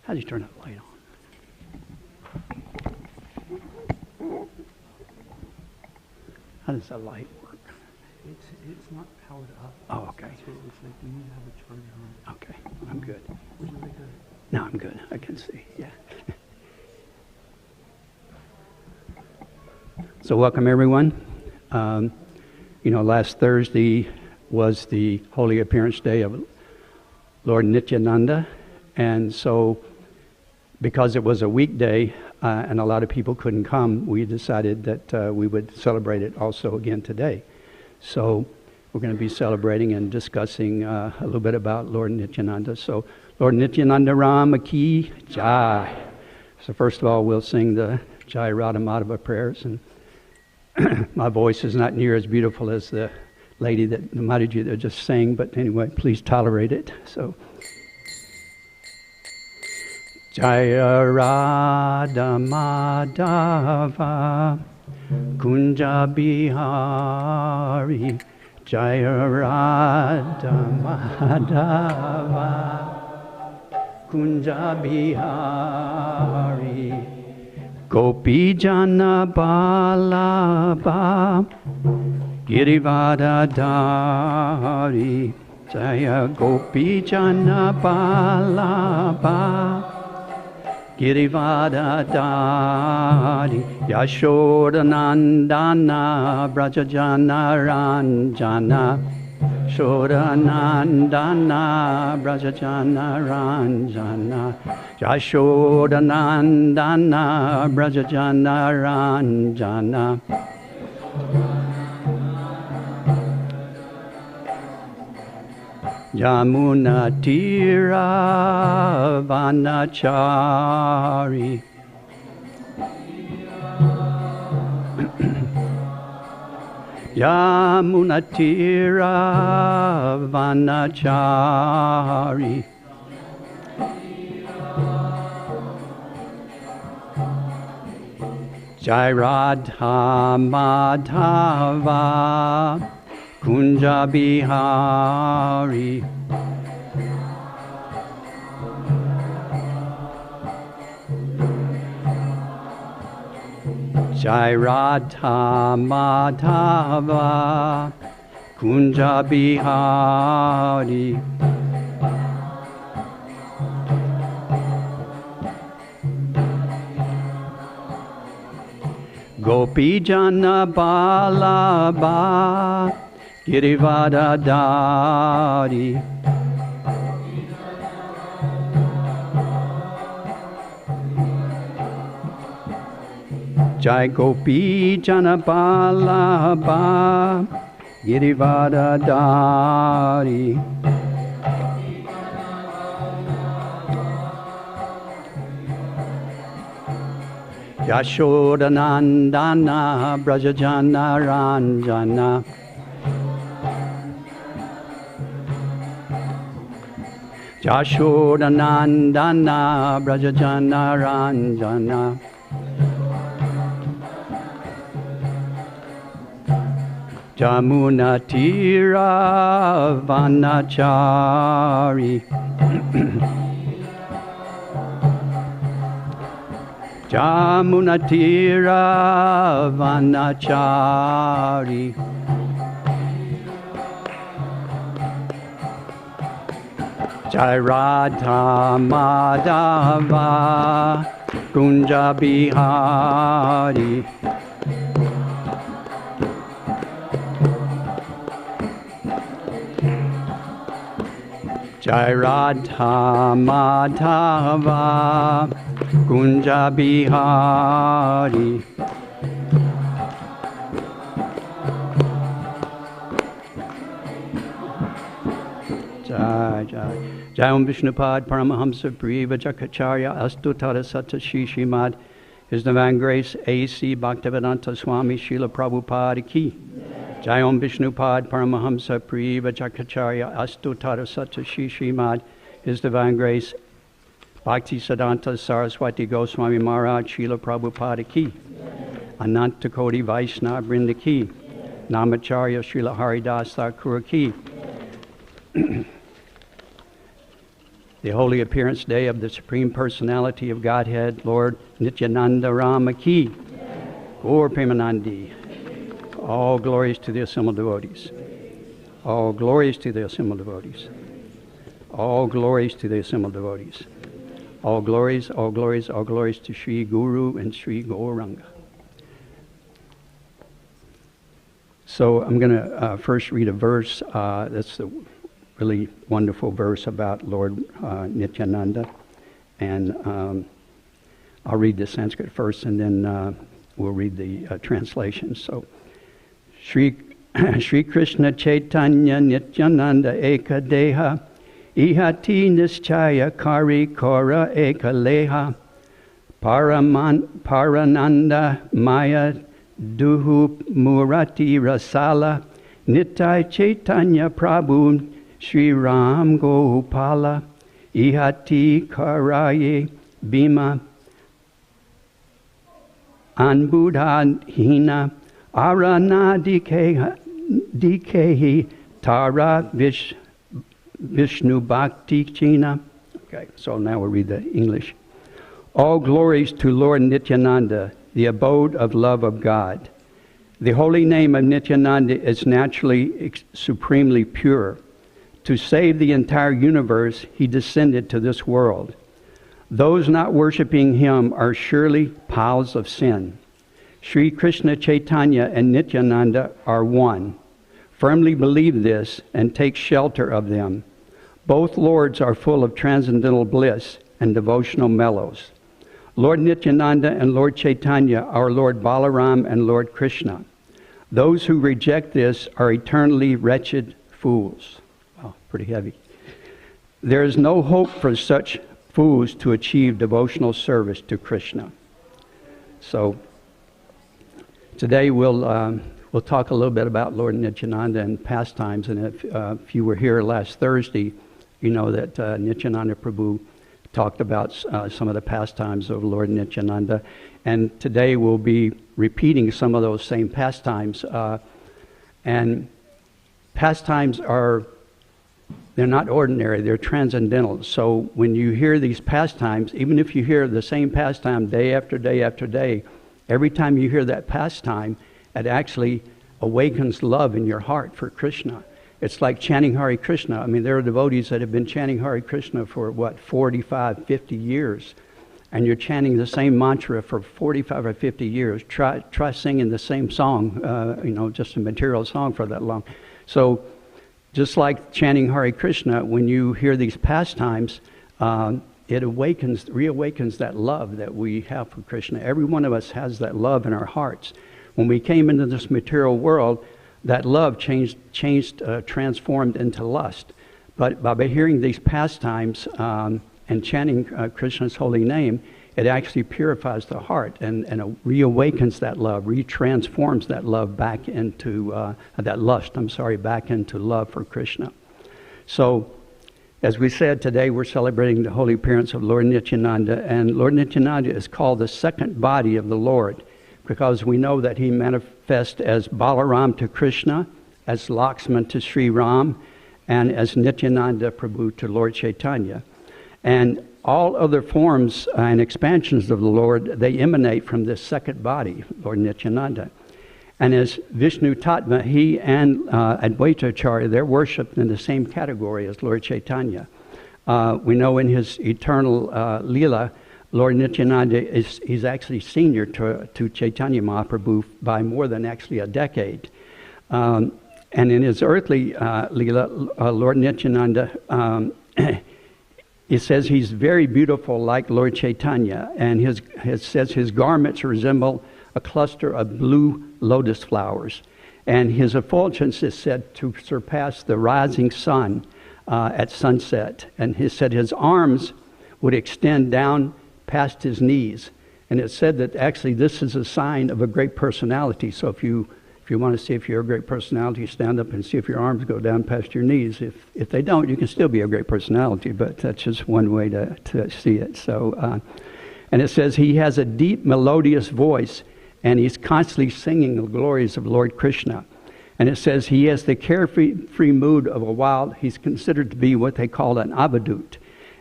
How do you turn that light on? How does that light work? It's not powered up. Oh, okay. So it's like you need to have a charger on. Okay, I'm good. Would you like a... No, I'm good. I can see, yeah. So welcome everyone. You know, last Thursday was the Holy Appearance Day of Lord Nityananda, and so because it was a weekday and a lot of people couldn't come, we decided that we would celebrate it also again today. So we're going to be celebrating and discussing a little bit about Lord Nityananda. So Lord Nityananda Rama Ki Jai. So first of all, we'll sing the Jai Radha Madhava prayers, and my voice is not near as beautiful as the lady that Mataji that just sang, but anyway, please tolerate it. So Jaya Radha Madhava Kunja Bihari Jaya Radha Madhava Kunja Bihari Gopi Jana Balaba Girivada Dari Jaya Gopi Jana Balaba Girivada Dari Yashoda Nandana Brajajana Ranjana Shoda Nandana Brajajana Ranjana Yashoda Nandana Brajajana Ranjana Yamuna Tira Vanachari Yamuna Tira Vanachari Jai Radha Madhava Kunja Bihari Jai Radha Madhava Kunja Bihari Gopi Jana Balaba Girivada Dari Jai Gopi Jana Balaba Girivada Dari Yashoda Nandana Brajajana Ranjana Yashoda Nandana Brajajana Ranjana Jamuna Tira Vanachari Jamuna Tira Vanachari Jai Radha Madhava Kunja Bihari Jai Radha Madhava Kunja Bihari Jai Jai Jai Om Vishnupad Paramahamsa Priva Jakacharya Astutara Sata Shishimad His Divine Grace A.C. Bhaktivedanta Swami Srila Prabhupada Ki Jai Om Vishnupad Paramahamsa Priva Jakacharya Astutara Sata Shishimad His Divine Grace Bhakti Siddhanta Saraswati Goswami Maharaj Srila Prabhupada Ki Ananta Koti Vaishnava Vrinda Ki Namacharya Srila Haridas Thakur Ki The Holy Appearance Day of the Supreme Personality of Godhead, Lord Nityananda Rama Ki Gaur Premanandi. All glories to the assembled devotees. All glories to the assembled devotees. All glories to the assembled devotees. All glories, all glories, all glories to Sri Guru and Sri Gauranga. So I'm going to first read a verse. That's a really wonderful verse about Lord Nityananda. And I'll read the Sanskrit first, and then we'll read the translation. So, Shri Krishna Chaitanya Nityananda Eka Deha Ihati Nischaya Kari Kora Eka Leha Parananda Maya Duhu Murati Rasala Nitai Chaitanya Prabhu Shri Ram Gopala Ihati Karaye Bhima Anbudha Hina Arana Dikehi Tara Vishnu Bhakti China. Okay, so now we'll read the English. All glories to Lord Nityananda, the abode of love of God. The holy name of Nityananda is naturally supremely pure. To save the entire universe, he descended to this world. Those not worshipping him are surely piles of sin. Sri Krishna Chaitanya and Nityananda are one. Firmly believe this and take shelter of them. Both lords are full of transcendental bliss and devotional mellows. Lord Nityananda and Lord Chaitanya are Lord Balaram and Lord Krishna. Those who reject this are eternally wretched fools. Wow, pretty heavy. There is no hope for such fools to achieve devotional service to Krishna. So today we'll talk a little bit about Lord Nityananda and pastimes. And if you were here last Thursday, you know that Nityananda Prabhu talked about some of the pastimes of Lord Nityananda. And today we'll be repeating some of those same pastimes. And pastimes they're not ordinary, they're transcendental. So when you hear these pastimes, even if you hear the same pastime day after day after day, every time you hear that pastime, it actually awakens love in your heart for Krishna. It's like chanting Hare Krishna. I mean, there are devotees that have been chanting Hare Krishna for, 45, 50 years. And you're chanting the same mantra for 45 or 50 years. Try singing the same song, just a material song for that long. So just like chanting Hare Krishna, when you hear these pastimes, it reawakens that love that we have for Krishna. Every one of us has that love in our hearts. When we came into this material world, that love transformed into lust. But by hearing these pastimes and chanting Krishna's holy name, it actually purifies the heart and it reawakens that love, retransforms that love back into, back into love for Krishna. So, as we said, today we're celebrating the holy appearance of Lord Nityananda, and Lord Nityananda is called the second body of the Lord, because we know that he manifests as Balaram to Krishna, as Lakshman to Sri Ram, and as Nityananda Prabhu to Lord Chaitanya. And all other forms and expansions of the Lord, they emanate from this second body, Lord Nityananda. And as Vishnu Tattva, he and Advaita Acharya, they're worshipped in the same category as Lord Chaitanya. We know in his eternal Leela, Lord Nityananda he's actually senior to Chaitanya Mahaprabhu by more than actually a decade. And in his earthly Leela, Lord Nityananda, it says he's very beautiful like Lord Chaitanya, and it says his garments resemble a cluster of blue lotus flowers. And his effulgence is said to surpass the rising sun at sunset. And he said his arms would extend down past his knees. And it said that actually this is a sign of a great personality. So if you want to see if you're a great personality, stand up and see if your arms go down past your knees. If they don't, you can still be a great personality, but that's just one way to see it. So, and it says he has a deep melodious voice, and he's constantly singing the glories of Lord Krishna. And it says he has the carefree mood of a wild. He's considered to be what they call an avadut.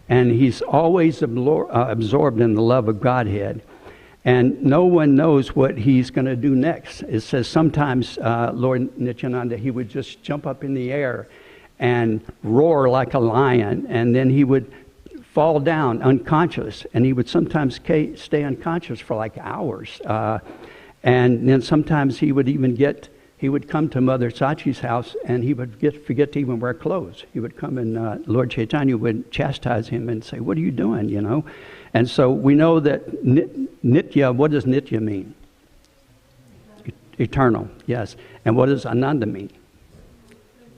And he's always absorbed in the love of Godhead. And no one knows what he's going to do next. It says sometimes Lord Nityananda, he would just jump up in the air and roar like a lion. And then he would fall down unconscious. And he would sometimes stay unconscious for like hours. And then sometimes he would even get he would come to Mother Sachi's house, and he would forget to even wear clothes. He would come, and Lord Chaitanya would chastise him and say, "What are you doing?" You know, and so we know that Nitya. What does Nitya mean? Eternal, yes. And what does Ananda mean?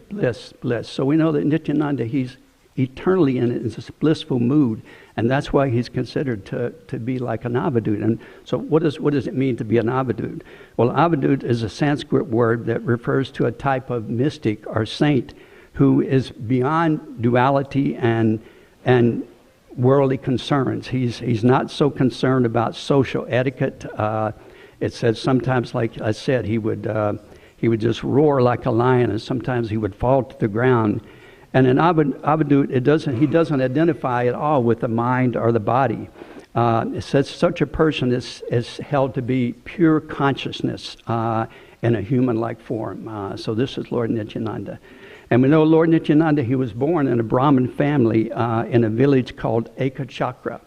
Bliss, bliss. So we know that Nityananda, he's eternally in this blissful mood, and that's why he's considered to be like an avadut. And so what does it mean to be an avadut? Well, avadut is a Sanskrit word that refers to a type of mystic or saint who is beyond duality and worldly concerns. He's not so concerned about social etiquette. It says sometimes, like I said, he would just roar like a lion, and sometimes he would fall to the ground. And an avadut, he doesn't identify at all with the mind or the body. It says such a person is held to be pure consciousness in a human-like form. So this is Lord Nityananda. And we know Lord Nityananda, he was born in a Brahmin family in a village called ISKCON.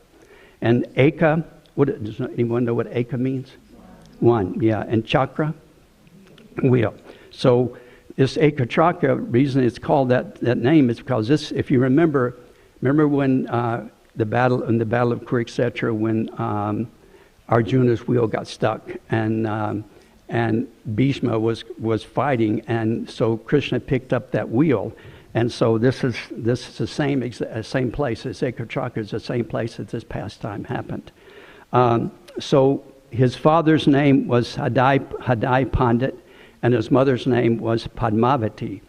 And Eka, does anyone know what Eka means? One, yeah. And chakra? Wheel. So this ISKCON, reason it's called that name is because this, if you remember when in the battle of Kurukshetra, when Arjuna's wheel got stuck, and Bhishma was fighting, and so Krishna picked up that wheel, and so this is the same place. This ISKCON is the same place that this pastime happened. So his father's name was Hadai Pandit, and his mother's name was Padmavati.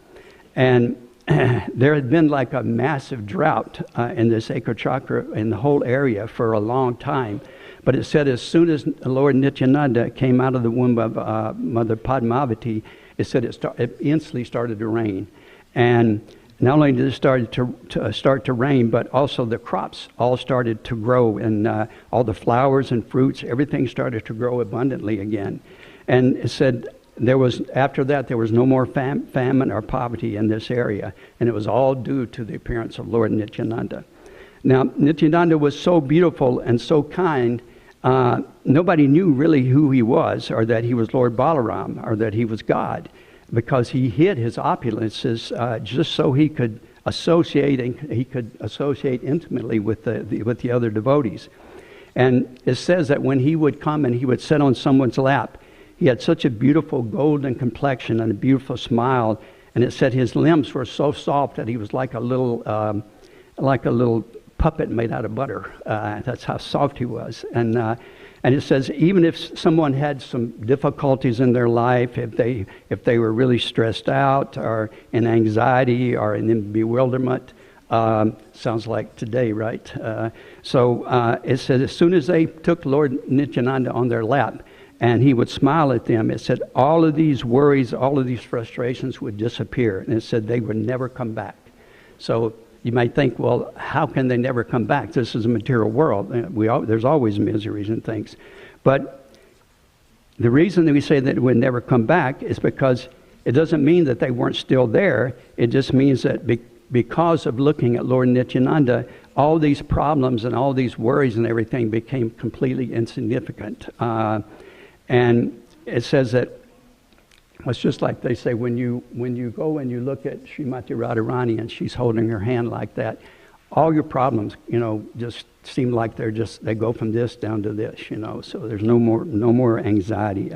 And there had been like a massive drought in this ISKCON in the whole area for a long time. But it said as soon as Lord Nityananda came out of the womb of Mother Padmavati, it said it instantly started to rain. And not only did it start to rain, but also the crops all started to grow, and all the flowers and fruits, everything started to grow abundantly again. And it said after that there was no more famine or poverty in this area, and it was all due to the appearance of Lord Nityananda. Now, Nityananda was so beautiful and so kind, nobody knew really who he was, or that he was Lord Balaram, or that he was God, because he hid his opulences just so he could associate intimately with the other devotees. And it says that when he would come and he would sit on someone's lap, he had such a beautiful golden complexion and a beautiful smile, and it said his limbs were so soft that he was like a little puppet made out of butter. That's how soft he was. And it says even if someone had some difficulties in their life, if they were really stressed out or in anxiety or in bewilderment, sounds like today, right? So it says as soon as they took Lord Nityananda on their lap, and he would smile at them, it said all of these worries, all of these frustrations would disappear. And it said they would never come back. So you might think, well, how can they never come back? This is a material world. There's always miseries and things. But the reason that we say that it would never come back is because it doesn't mean that they weren't still there. It just means that because of looking at Lord Nityananda, all these problems and all these worries and everything became completely insignificant. And it says that it's just like they say when you go and you look at Srimati Radharani and she's holding her hand like that, all your problems, just seem like they go from this down to this, So there's no more anxiety.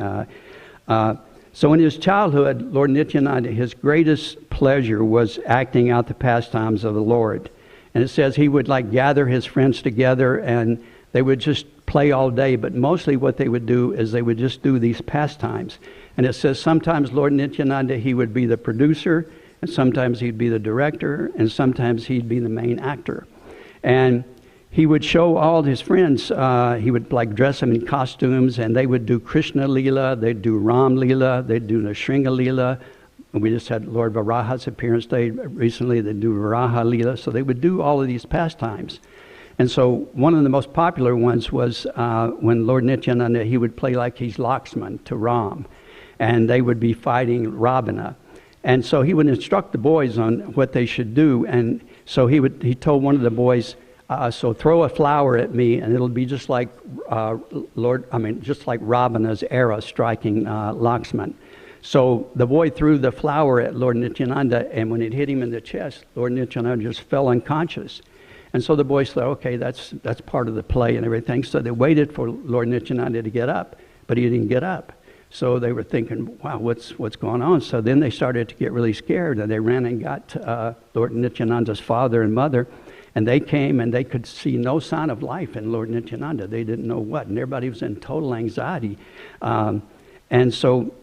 So in his childhood, Lord Nityananda, his greatest pleasure was acting out the pastimes of the Lord. And it says he would gather his friends together and they would just play all day, but mostly what they would do is they would just do these pastimes. And it says sometimes Lord Nityananda, he would be the producer, and sometimes he'd be the director, and sometimes he'd be the main actor. And he would show all his friends, he would dress them in costumes, and they would do Krishna Leela, they'd do Ram Leela, they'd do Nrsimha Leela. And we just had Lord Varaha's appearance day recently, they'd do Varaha Leela. So they would do all of these pastimes. And so one of the most popular ones was when Lord Nityananda, he would play like he's Lakshman to Ram, and they would be fighting Ravana. And so he would instruct the boys on what they should do. And so he told one of the boys, so throw a flower at me, and it'll be just like just like Ravana's arrow striking Lakshman. So the boy threw the flower at Lord Nityananda, and when it hit him in the chest, Lord Nityananda just fell unconscious. And so the boys thought, okay, that's part of the play and everything. So they waited for Lord Nityananda to get up, but he didn't get up. So they were thinking, wow, what's going on? So then they started to get really scared, and they ran and got Lord Nityananda's father and mother, and they came, and they could see no sign of life in Lord Nityananda. They didn't know what, and everybody was in total anxiety. And so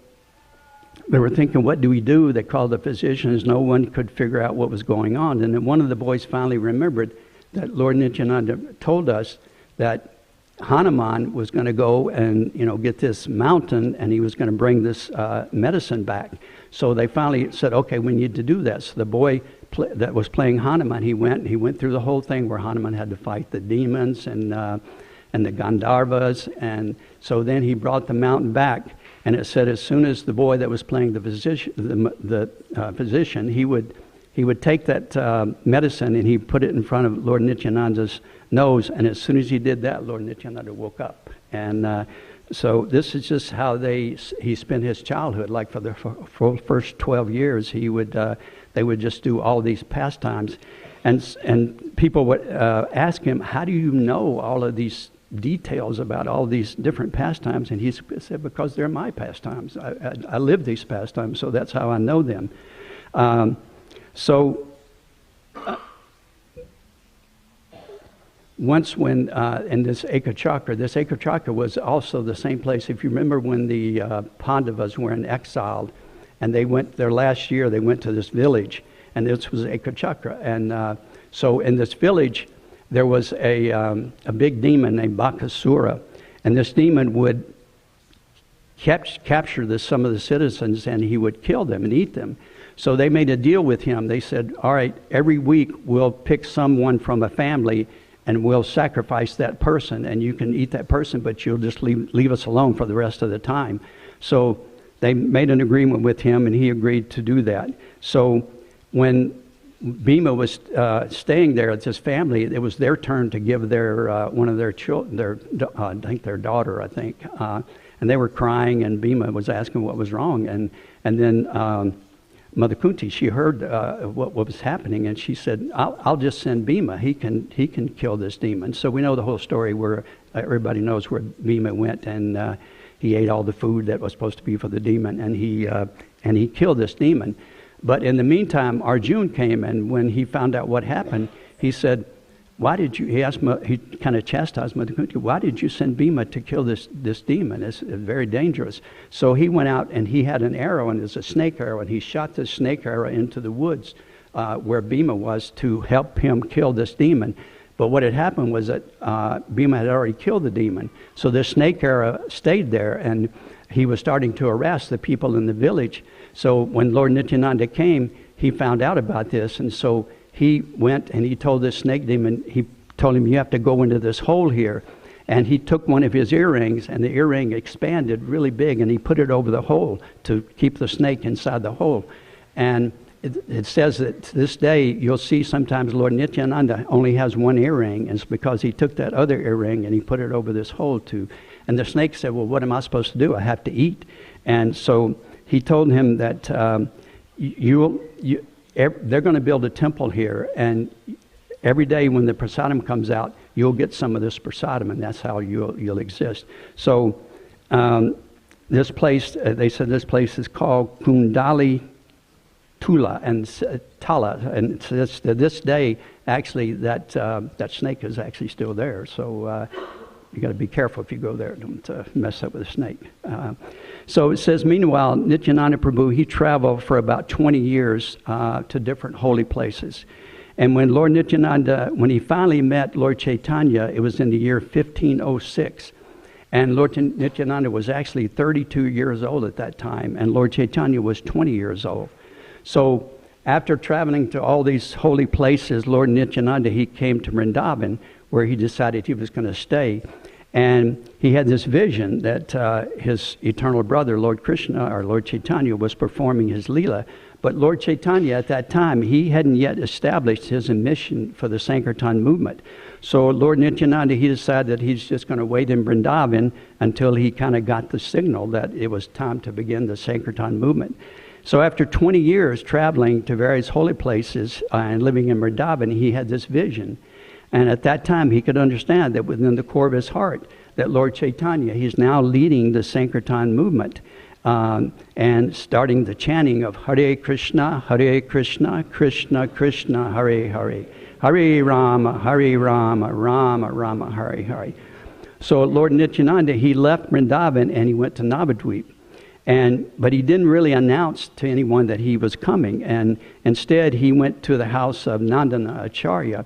they were thinking, what do we do? They called the physicians. No one could figure out what was going on. And then one of the boys finally remembered that Lord Nityananda told us that Hanuman was going to go and get this mountain, and he was going to bring this medicine back. So they finally said, okay, we need to do that. So the boy that was playing Hanuman, he went through the whole thing where Hanuman had to fight the demons and the Gandharvas, and so then he brought the mountain back. And it said as soon as the boy that was playing the physician, he would take that medicine and he put it in front of Lord Nityananda's nose, and as soon as he did that, Lord Nityananda woke up. And so this is just how he spent his childhood. Like for the first 12 years, they would just do all these pastimes, and people would ask him, how do you know all of these details about all these different pastimes? And he said, because they're my pastimes. I live these pastimes, so that's how I know them. Once when, in this Ekachakra was also the same place. If you remember when the Pandavas were in exile, and they went, their last year, they went to this village, and this was Ekachakra. And so in this village, there was a big demon named Bakasura, and this demon would capture some of the citizens, and he would kill them and eat them. So they made a deal with him. They said, all right, every week we'll pick someone from a family and we'll sacrifice that person, and you can eat that person, but you'll just leave us alone for the rest of the time. So they made an agreement with him, and he agreed to do that. So when Bhima was staying there at this family, it was their turn to give their one of their children, I think their daughter, and they were crying, and Bhima was asking what was wrong, and then Mother Kunti, she heard what was happening, and she said, I'll just send Bhima. He can kill this demon. So we know the whole story where everybody knows where Bhima went, and he ate all the food that was supposed to be for the demon, and he killed this demon. But in the meantime, Arjun came, and when he found out what happened, he said, he kind of chastised Mother Kunti, why did you send Bhima to kill this demon? It's very dangerous. So he went out, and he had an arrow, and it's a snake arrow, and he shot this snake arrow into the woods where Bhima was to help him kill this demon. But what had happened was that Bhima had already killed the demon. So this snake arrow stayed there, and he was starting to harass the people in the village. So when Lord Nityananda came, he found out about this, and so he went and he told this snake demon, he told him, you have to go into this hole here. And he took one of his earrings, and the earring expanded really big, and he put it over the hole to keep the snake inside the hole. And it says that to this day, you'll see sometimes Lord Nityananda only has one earring, and it's because he took that other earring and he put it over this hole too. And the snake said, well, what am I supposed to do? I have to eat. And so he told him that they're going to build a temple here, and every day when the prasadam comes out, you'll get some of this prasadam, and that's how you'll exist. So this place, they said this place is called Kundali Tula and Tala, and to this day, actually, that snake is actually still there. So you got to be careful if you go there, don't mess up with a snake. So it says, meanwhile, Nityananda Prabhu, he traveled for about 20 years to different holy places. And when Lord Nityananda, when he finally met Lord Chaitanya, it was in the year 1506. And Lord Nityananda was actually 32 years old at that time, and Lord Chaitanya was 20 years old. So after traveling to all these holy places, Lord Nityananda, he came to Vrindavan, where he decided he was going to stay. And he had this vision that his eternal brother, Lord Krishna, or Lord Chaitanya, was performing his Leela. But Lord Chaitanya at that time, he hadn't yet established his mission for the Sankirtan movement. So Lord Nityananda, he decided that he's just going to wait in Vrindavan until he kind of got the signal that it was time to begin the Sankirtan movement. So after 20 years traveling to various holy places and living in Vrindavan, he had this vision. And at that time, he could understand that within the core of his heart, that Lord Chaitanya, he's now leading the Sankirtan movement and starting the chanting of Hare Krishna, Krishna Krishna, Hare Hare. Hare Rama, Rama Rama, Hare Hare. So Lord Nityananda, he left Vrindavan and he went to Navadvip. But he didn't really announce to anyone that he was coming. And instead, he went to the house of Nandana Acharya.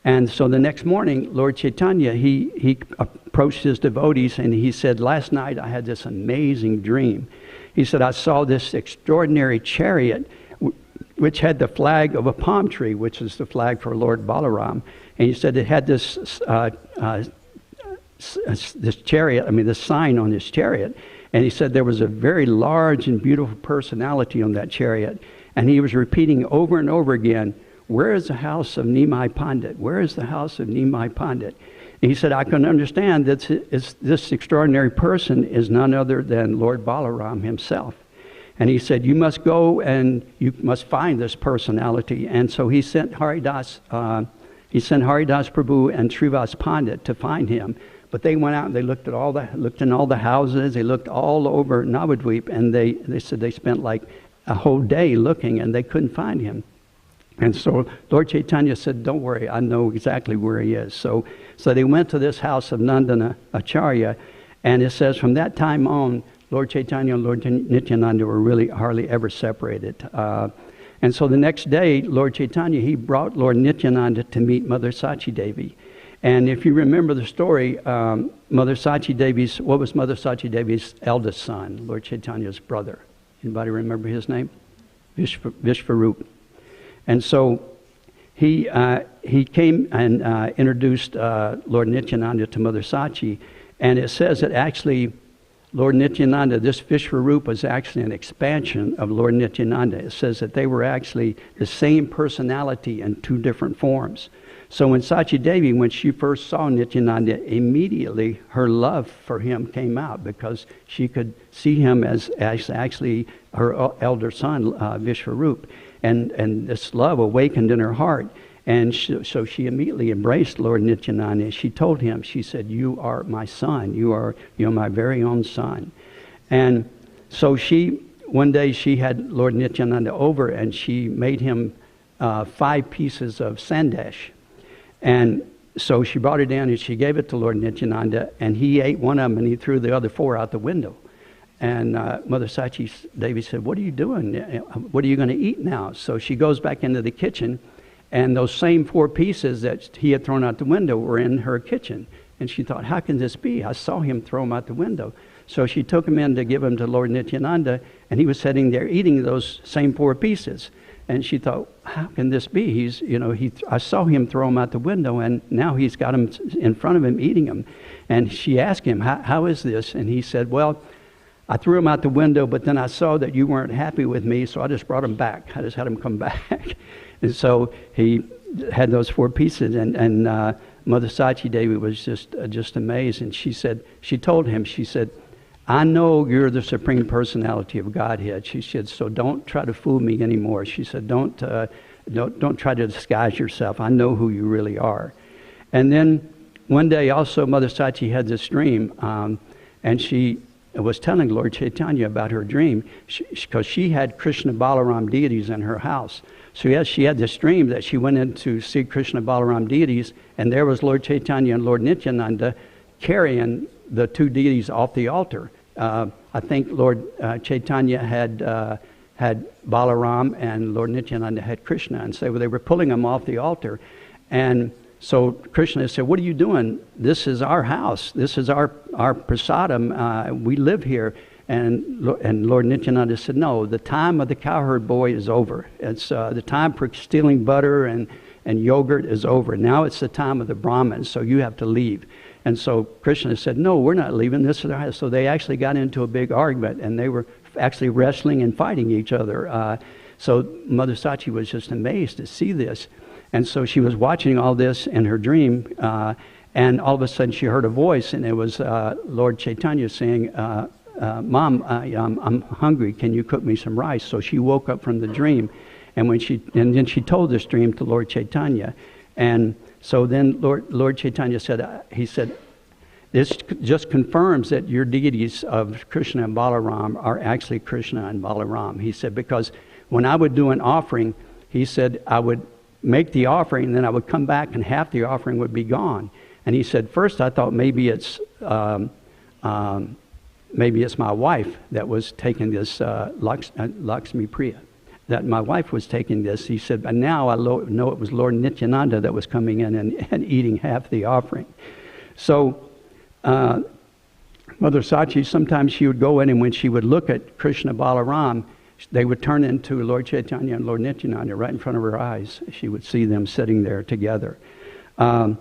And so the next morning, Lord Chaitanya, he approached his devotees and he said, last night I had this amazing dream. He said, I saw this extraordinary chariot which had the flag of a palm tree, which is the flag for Lord Balaram. And he said it had this chariot, this sign on this chariot. And he said there was a very large and beautiful personality on that chariot. And he was repeating over and over again, where is the house of Nimai Pandit? Where is the house of Nimai Pandit? And he said, I can understand that this extraordinary person is none other than Lord Balaram himself. And he said, you must go and you must find this personality. And so he sent Haridas Prabhu and Srivas Pandit to find him. But they went out and they looked in all the houses, they looked all over Navadvip, and they said they spent like a whole day looking and they couldn't find him. And so Lord Chaitanya said, don't worry, I know exactly where he is. So they went to this house of Nandana Acharya, and it says from that time on, Lord Chaitanya and Lord Nityananda were really hardly ever separated. And so the next day, Lord Chaitanya, he brought Lord Nityananda to meet Mother Sachi Devi. And if you remember the story, what was Mother Sachi Devi's eldest son, Lord Chaitanya's brother? Anybody remember his name? Vishvarup. And so he came and introduced Lord Nityananda to Mother Sachi. And it says that actually Lord Nityananda, this Vishvarup was actually an expansion of Lord Nityananda. It says that they were actually the same personality in two different forms. So when Sachi Devi, when she first saw Nityananda, immediately her love for him came out because she could see him as actually her elder son, Vishvarup. And this love awakened in her heart. And so she immediately embraced Lord Nityananda. She told him, she said, you are my son. You are my very own son. And so one day she had Lord Nityananda over and she made him 5 pieces of sandesh. And so she brought it down and she gave it to Lord Nityananda, and he ate one of them and he threw the other 4 out the window. And Mother Sachi Devi said, what are you doing? What are you going to eat now? So she goes back into the kitchen, and those same 4 pieces that he had thrown out the window were in her kitchen. And she thought, how can this be? I saw him throw them out the window. So she took him in to give him to Lord Nityananda, and he was sitting there eating those same 4 pieces. And she thought, how can this be? I saw him throw them out the window, and now he's got them in front of him eating them. And she asked him, how is this? And he said, well, I threw them out the window, but then I saw that you weren't happy with me, so I just brought them back. I just had them come back. And so he had those 4 pieces, and Mother Sachi Devi was just amazed. And she told him, I know you're the Supreme Personality of Godhead. She said, so don't try to fool me anymore. She said, don't try to disguise yourself. I know who you really are. And then one day also Mother Sachi had this dream, and she was telling Lord Chaitanya about her dream because she had Krishna Balaram deities in her house. So yes, she had this dream that she went in to see Krishna Balaram deities, and there was Lord Chaitanya and Lord Nityananda carrying the 2 deities off the altar. I think Lord Chaitanya had Balaram and Lord Nityananda had Krishna, and so they were pulling them off the altar. And so Krishna said, what are you doing? This is our house. This is our prasadam. We live here. And Lord Nityananda said, no, the time of the cowherd boy is over. It's the time for stealing butter and yogurt is over. Now it's the time of the Brahmins, so you have to leave. And so Krishna said, no, we're not leaving. This is our house. So they actually got into a big argument, and they were actually wrestling and fighting each other. So Mother Sachi was just amazed to see this. And so she was watching all this in her dream, and all of a sudden she heard a voice, and it was Lord Chaitanya saying, Mom, I'm hungry. Can you cook me some rice? So she woke up from the dream, and then she told this dream to Lord Chaitanya. And so then Lord Chaitanya said, he said, this just confirms that your deities of Krishna and Balaram are actually Krishna and Balaram. He said, because when I would do an offering, he said, I would make the offering, and then I would come back and half the offering would be gone. And he said, first I thought maybe it's my wife that was taking this, Lakshmi Priya, that my wife was taking this. He said, but now I know it was Lord Nityananda that was coming in and eating half the offering. So Mother Sachi, sometimes she would go in, and when she would look at Krishna Balaram, they would turn into Lord Chaitanya and Lord Nityananda right in front of her eyes. She would see them sitting there together. And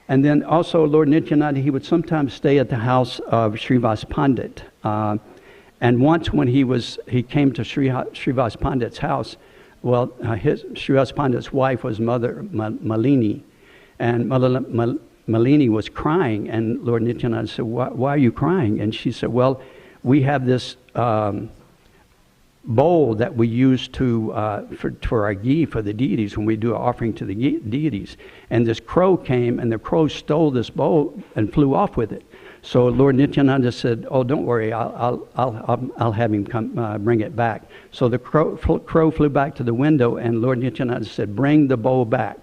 then also Lord Nityananda, he would sometimes stay at the house of Srivas Pandit. And once when he came to Srivas Pandit's house, well, Srivas Pandit's wife was Mother Malini. And Malini was crying, and Lord Nityananda said, why are you crying? And she said, well, we have this bowl that we use for our ghee for the deities when we do an offering to the deities. And this crow came, and the crow stole this bowl and flew off with it. So Lord Nityananda said, oh, don't worry, I'll have him come bring it back. So the crow flew back to the window, and Lord Nityananda said, bring the bowl back.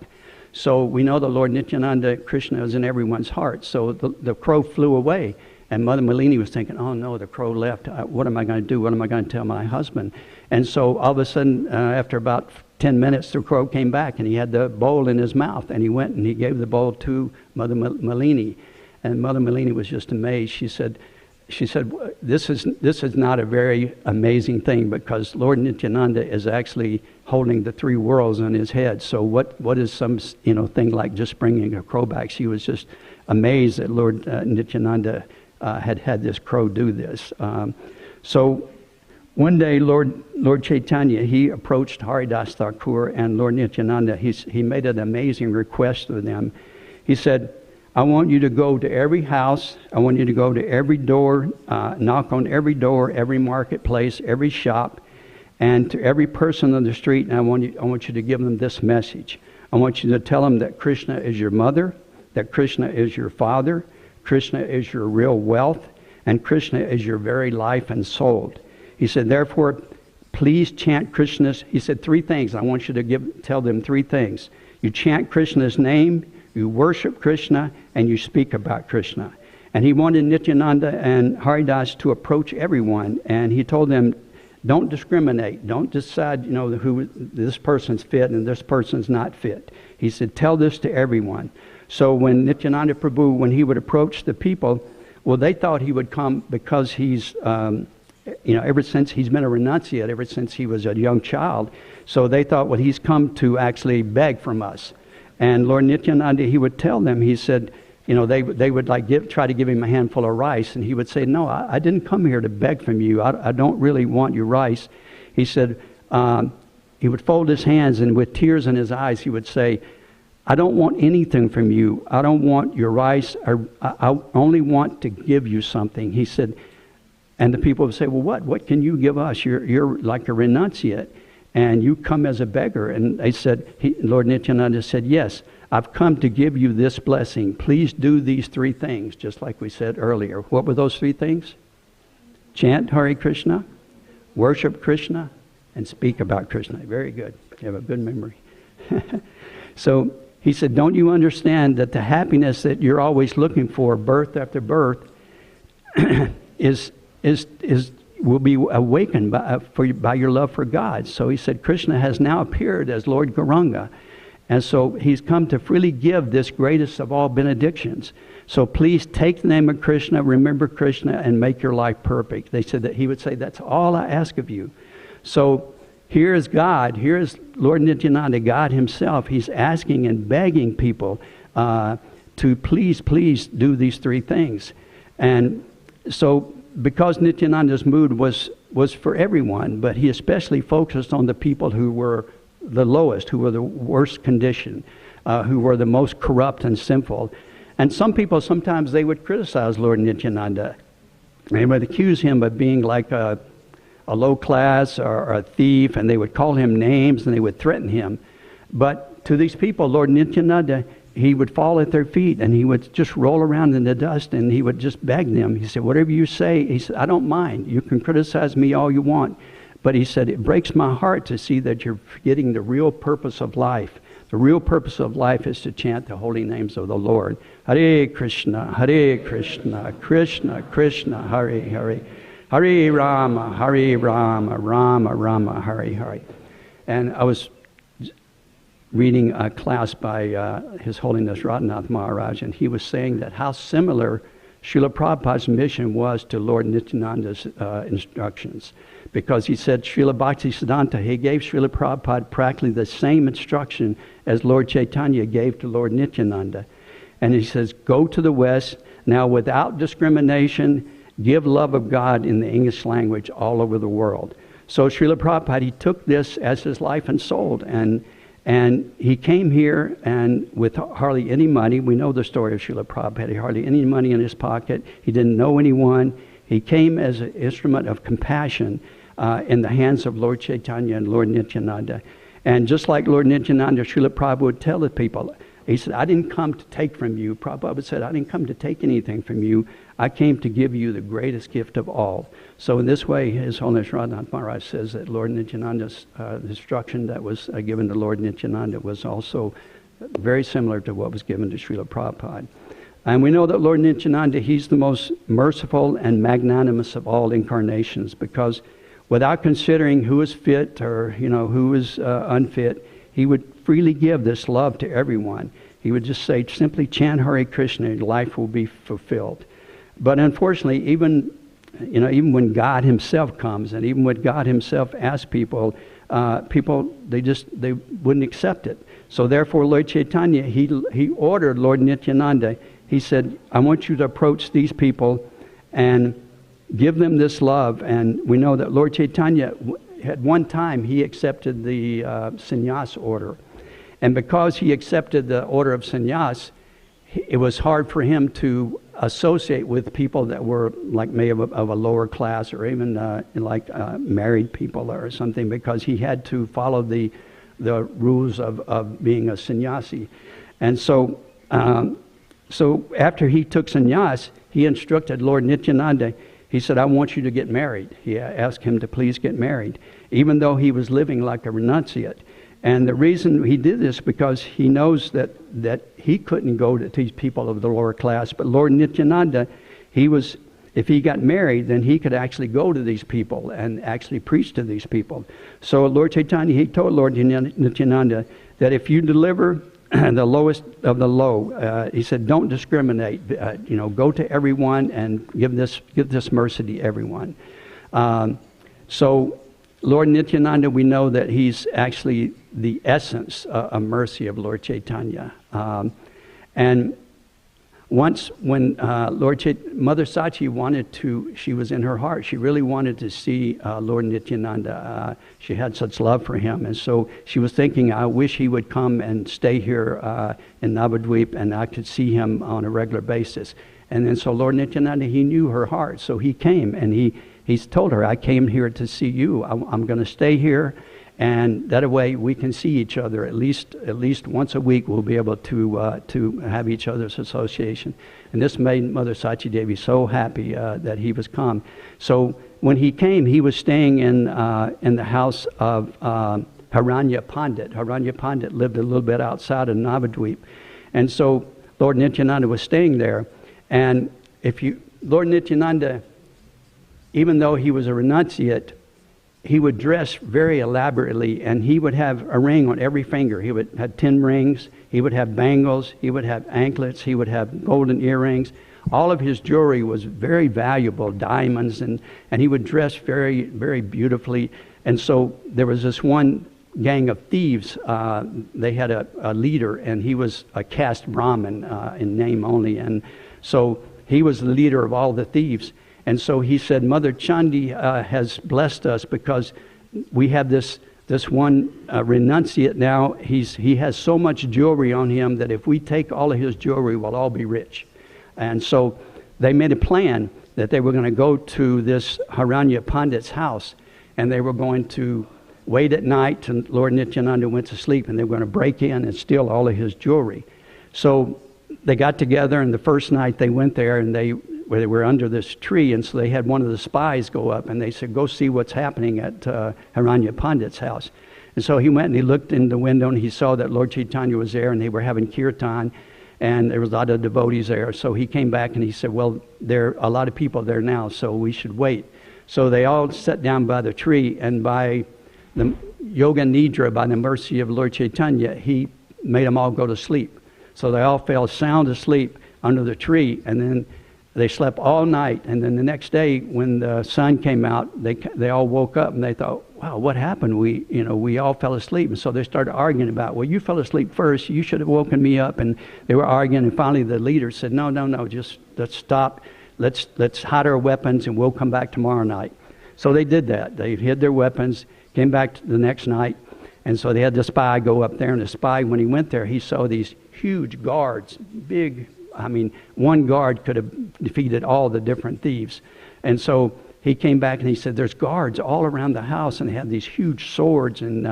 So we know the Lord Nityananda, Krishna, is in everyone's heart. So the crow flew away. And Mother Malini was thinking, oh no, the crow left. What am I going to do? What am I going to tell my husband? And so all of a sudden, after about 10 minutes, the crow came back, and he had the bowl in his mouth. And he went and he gave the bowl to Mother Malini. And Mother Malini was just amazed. She said, this is not a very amazing thing, because Lord Nityananda is actually holding the three worlds on his head. So what is some thing like just bringing a crow back? She was just amazed that Lord Nityananda had this crow do this. So one day Lord Chaitanya, he approached Haridas Thakur and Lord Nityananda. He made an amazing request of them. He said, I want you to go to every house. I want you to go to every door, knock on every door, every marketplace, every shop, and to every person on the street. And I want you to give them this message. I want you to tell them that Krishna is your mother, that Krishna is your father, Krishna is your real wealth, and Krishna is your very life and soul. He said, therefore, please chant Krishna's. He said three things. I want you to tell them three things. You chant Krishna's name, you worship Krishna, and you speak about Krishna. And he wanted Nityananda and Haridas to approach everyone, and he told them, don't discriminate. Don't decide, who this person's fit and this person's not fit. He said, tell this to everyone. So when Nityananda Prabhu, when he would approach the people, well, they thought he would come because he's, ever since he's been a renunciate, ever since he was a young child. So they thought, well, he's come to actually beg from us. And Lord Nityananda, he would tell them, he said, they would try to give him a handful of rice. And he would say, no, I didn't come here to beg from you. I don't really want your rice. He said, he would fold his hands, and with tears in his eyes, he would say, I don't want anything from you. I don't want your rice. I only want to give you something. He said, and the people would say, well, what can you give us? You're like a renunciate, and you come as a beggar. And they said, Lord Nityananda said, yes, I've come to give you this blessing. Please do these three things, just like we said earlier. What were those three things? Chant Hare Krishna, worship Krishna, and speak about Krishna. Very good. You have a good memory. So he said, don't you understand that the happiness that you're always looking for, birth after birth, will be awakened by your love for God. So he said, Krishna has now appeared as Lord Gauranga. And so he's come to freely give this greatest of all benedictions. So please take the name of Krishna, remember Krishna, and make your life perfect. They said that he would say, that's all I ask of you. So here is God, here is Lord Nityananda, God himself. He's asking and begging people to please do these three things. And so because Nityananda's mood was was for everyone, but he especially focused on the people who were the lowest, who were the worst condition, who were the most corrupt and sinful. And some people, sometimes they would criticize Lord Nityananda. They would accuse him of being like a low class or a thief, and they would call him names and they would threaten him. But to these people, Lord Nityananda, he would fall at their feet and he would just roll around in the dust and he would just beg them. He said, whatever you say, he said, I don't mind. You can criticize me all you want. But he said, it breaks my heart to see that you're forgetting the real purpose of life. The real purpose of life is to chant the holy names of the Lord. Hare Krishna, Krishna Krishna, Hare Hare. Hare Rama, Rama Rama, Hare Hare. And I was reading a class by His Holiness Radhanath Maharaj, and he was saying that how similar Srila Prabhupada's mission was to Lord Nityananda's instructions. Because he said Srila Bhaktisiddhanta, he gave Srila Prabhupada practically the same instruction as Lord Chaitanya gave to Lord Nityananda. And he says, go to the West, now without discrimination, give love of God in the English language all over the world. So Srila Prabhupada, he took this as his life and soul, and he came here and with hardly any money. We know the story of Srila Prabhupada. He hardly any money in his pocket. He didn't know anyone. He came as an instrument of compassion in the hands of Lord Chaitanya and Lord Nityananda. And just like Lord Nityananda, Srila Prabhupada would tell the people, he said, I didn't come to take from you. Prabhupada said, I didn't come to take anything from you. I came to give you the greatest gift of all. So in this way, His Holiness Radhanath Maharaj says that Lord Nityananda's instruction that was given to Lord Nityananda was also very similar to what was given to Srila Prabhupada. And we know that Lord Nityananda, he's the most merciful and magnanimous of all incarnations, because without considering who is fit or who is unfit, he would freely give this love to everyone. He would just say, simply chant Hare Krishna, and life will be fulfilled. But unfortunately, even when God Himself comes, and even when God Himself asks people, they wouldn't accept it. So therefore, Lord Chaitanya, he ordered Lord Nityananda. He said, I want you to approach these people and give them this love. And we know that Lord Chaitanya, at one time, he accepted the sannyas order. And because he accepted the order of sannyas, it was hard for him to associate with people that were like maybe of a lower class, or even married people or something, because he had to follow the rules of being a sannyasi. And so after he took sannyas, he instructed Lord Nityananda. He said, I want you to get married. He asked him to please get married, even though he was living like a renunciate. And the reason he did this, because he knows that he couldn't go to these people of the lower class. But Lord Nityananda, if he got married, then he could actually go to these people and actually preach to these people. So Lord Chaitanya, he told Lord Nityananda that if you deliver the lowest of the low, he said, don't discriminate. Go to everyone and give this mercy to everyone. So Lord Nityananda, we know that he's actually the essence of mercy of Lord Chaitanya. And once when Mother Sachi she was in her heart, she really wanted to see Lord Nityananda. She had such love for him. And so she was thinking, I wish he would come and stay here in Navadvip and I could see him on a regular basis. And then so Lord Nityananda, he knew her heart. So he came and he's told her, I came here to see you. I'm going to stay here. And that way we can see each other at least once a week. We'll be able to have each other's association. And this made Mother Sachi Devi so happy that he was come. So when he came, he was staying in the house of Haranya Pandit. Haranya Pandit lived a little bit outside of Navadvip. And so Lord Nityananda was staying there. And Lord Nityananda, even though he was a renunciate, he would dress very elaborately, and he would have a ring on every finger. He would have 10 rings. He would have bangles. He would have anklets. He would have golden earrings. All of his jewelry was very valuable, diamonds, and he would dress very, very beautifully. And so there was this one gang of thieves. They had a leader, and he was a caste Brahmin in name only. And so he was the leader of all the thieves. And so he said, Mother Chandi has blessed us because we have this one renunciate now. He has so much jewelry on him that if we take all of his jewelry, we'll all be rich. And so they made a plan that they were going to go to this Haranya Pandit's house, and they were going to wait at night till Lord Nityananda went to sleep, and they were going to break in and steal all of his jewelry. So they got together, and the first night they went there, and they were under this tree, and so they had one of the spies go up, and they said, go see what's happening at Haranya Pandit's house. And so he went and he looked in the window, and he saw that Lord Chaitanya was there, and they were having kirtan, and there was a lot of devotees there. So he came back and he said, well, there are a lot of people there now, so we should wait. So they all sat down by the tree, and by the Yoga Nidra, by the mercy of Lord Chaitanya, he made them all go to sleep. So they all fell sound asleep under the tree, and then they slept all night. And then the next day, when the sun came out, they all woke up and they thought, wow, what happened? We all fell asleep. And so they started arguing about, well, you fell asleep first. You should have woken me up. And they were arguing. And finally, the leader said, no, just let's stop. Let's hide our weapons, and we'll come back tomorrow night. So they did that. They hid their weapons, came back the next night. And so they had the spy go up there. And the spy, when he went there, he saw these huge guards, big. I mean, one guard could have defeated all the different thieves. And so he came back and he said, there's guards all around the house, and they had these huge swords. And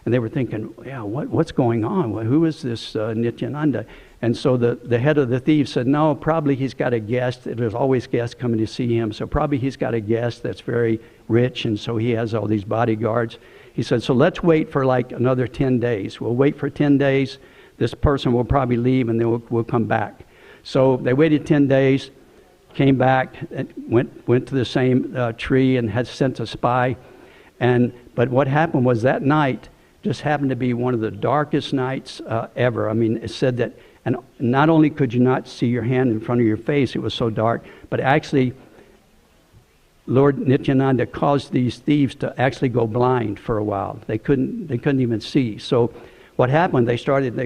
they were thinking, yeah, what's going on? Well, who is this Nityananda? And so the head of the thieves said, no, probably he's got a guest. There's always guests coming to see him. So probably he's got a guest that's very rich, and so he has all these bodyguards. He said, so let's wait for like another 10 days. We'll wait for 10 days. This person will probably leave, and then we'll come back. So they waited 10 days, came back, and went to the same tree and had sent a spy. But what happened was that night just happened to be one of the darkest nights ever. I mean, it said that, and not only could you not see your hand in front of your face, it was so dark, but actually Lord Nityananda caused these thieves to actually go blind for a while. They couldn't even see. So what happened, they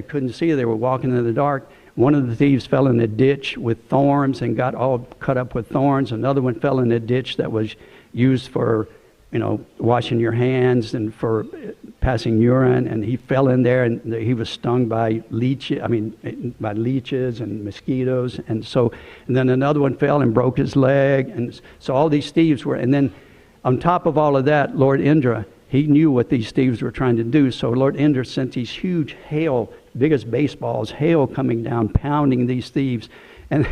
couldn't see, they were walking in the dark. One of the thieves fell in a ditch with thorns and got all cut up with thorns. Another one fell in a ditch that was used for, washing your hands and for passing urine. And he fell in there, and he was stung by leeches and mosquitoes. And then another one fell and broke his leg. And so all these thieves were, and then on top of all of that, Lord Indra, he knew what these thieves were trying to do. So Lord Indra sent these huge hail, big as baseballs, hail coming down, pounding these thieves. And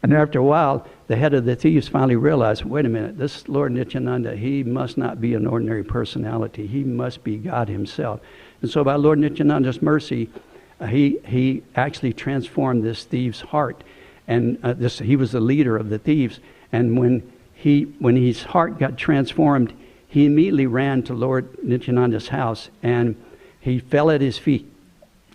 after a while, the head of the thieves finally realized, wait a minute, this Lord Nityananda, he must not be an ordinary personality. He must be God himself. And so by Lord Nityananda's mercy, he actually transformed this thief's heart. And he was the leader of the thieves. And when his heart got transformed, he immediately ran to Lord Nityananda's house, and he fell at his feet.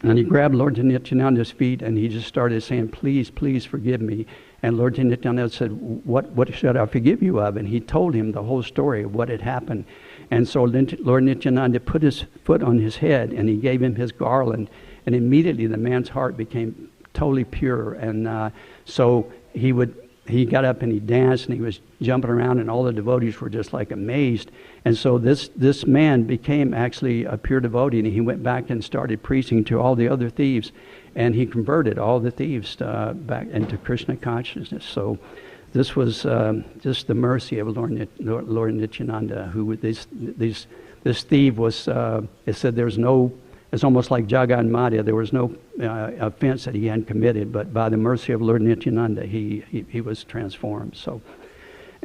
And he grabbed Lord Nityananda's feet, and he just started saying, please, please forgive me. And Lord Nityananda said, what should I forgive you of? And he told him the whole story of what had happened. And so Lord Nityananda put his foot on his head, and he gave him his garland. And immediately the man's heart became totally pure. And so he got up and he danced, and he was jumping around, and all the devotees were just like amazed. And so this man became actually a pure devotee, and he went back and started preaching to all the other thieves, and he converted all the thieves back into Krishna consciousness. So this was just the mercy of Lord Nityananda, who this thief was, it said it's almost like Jaga and Madhya. There was no offense that he hadn't committed, but by the mercy of Lord Nityananda, he was transformed. So,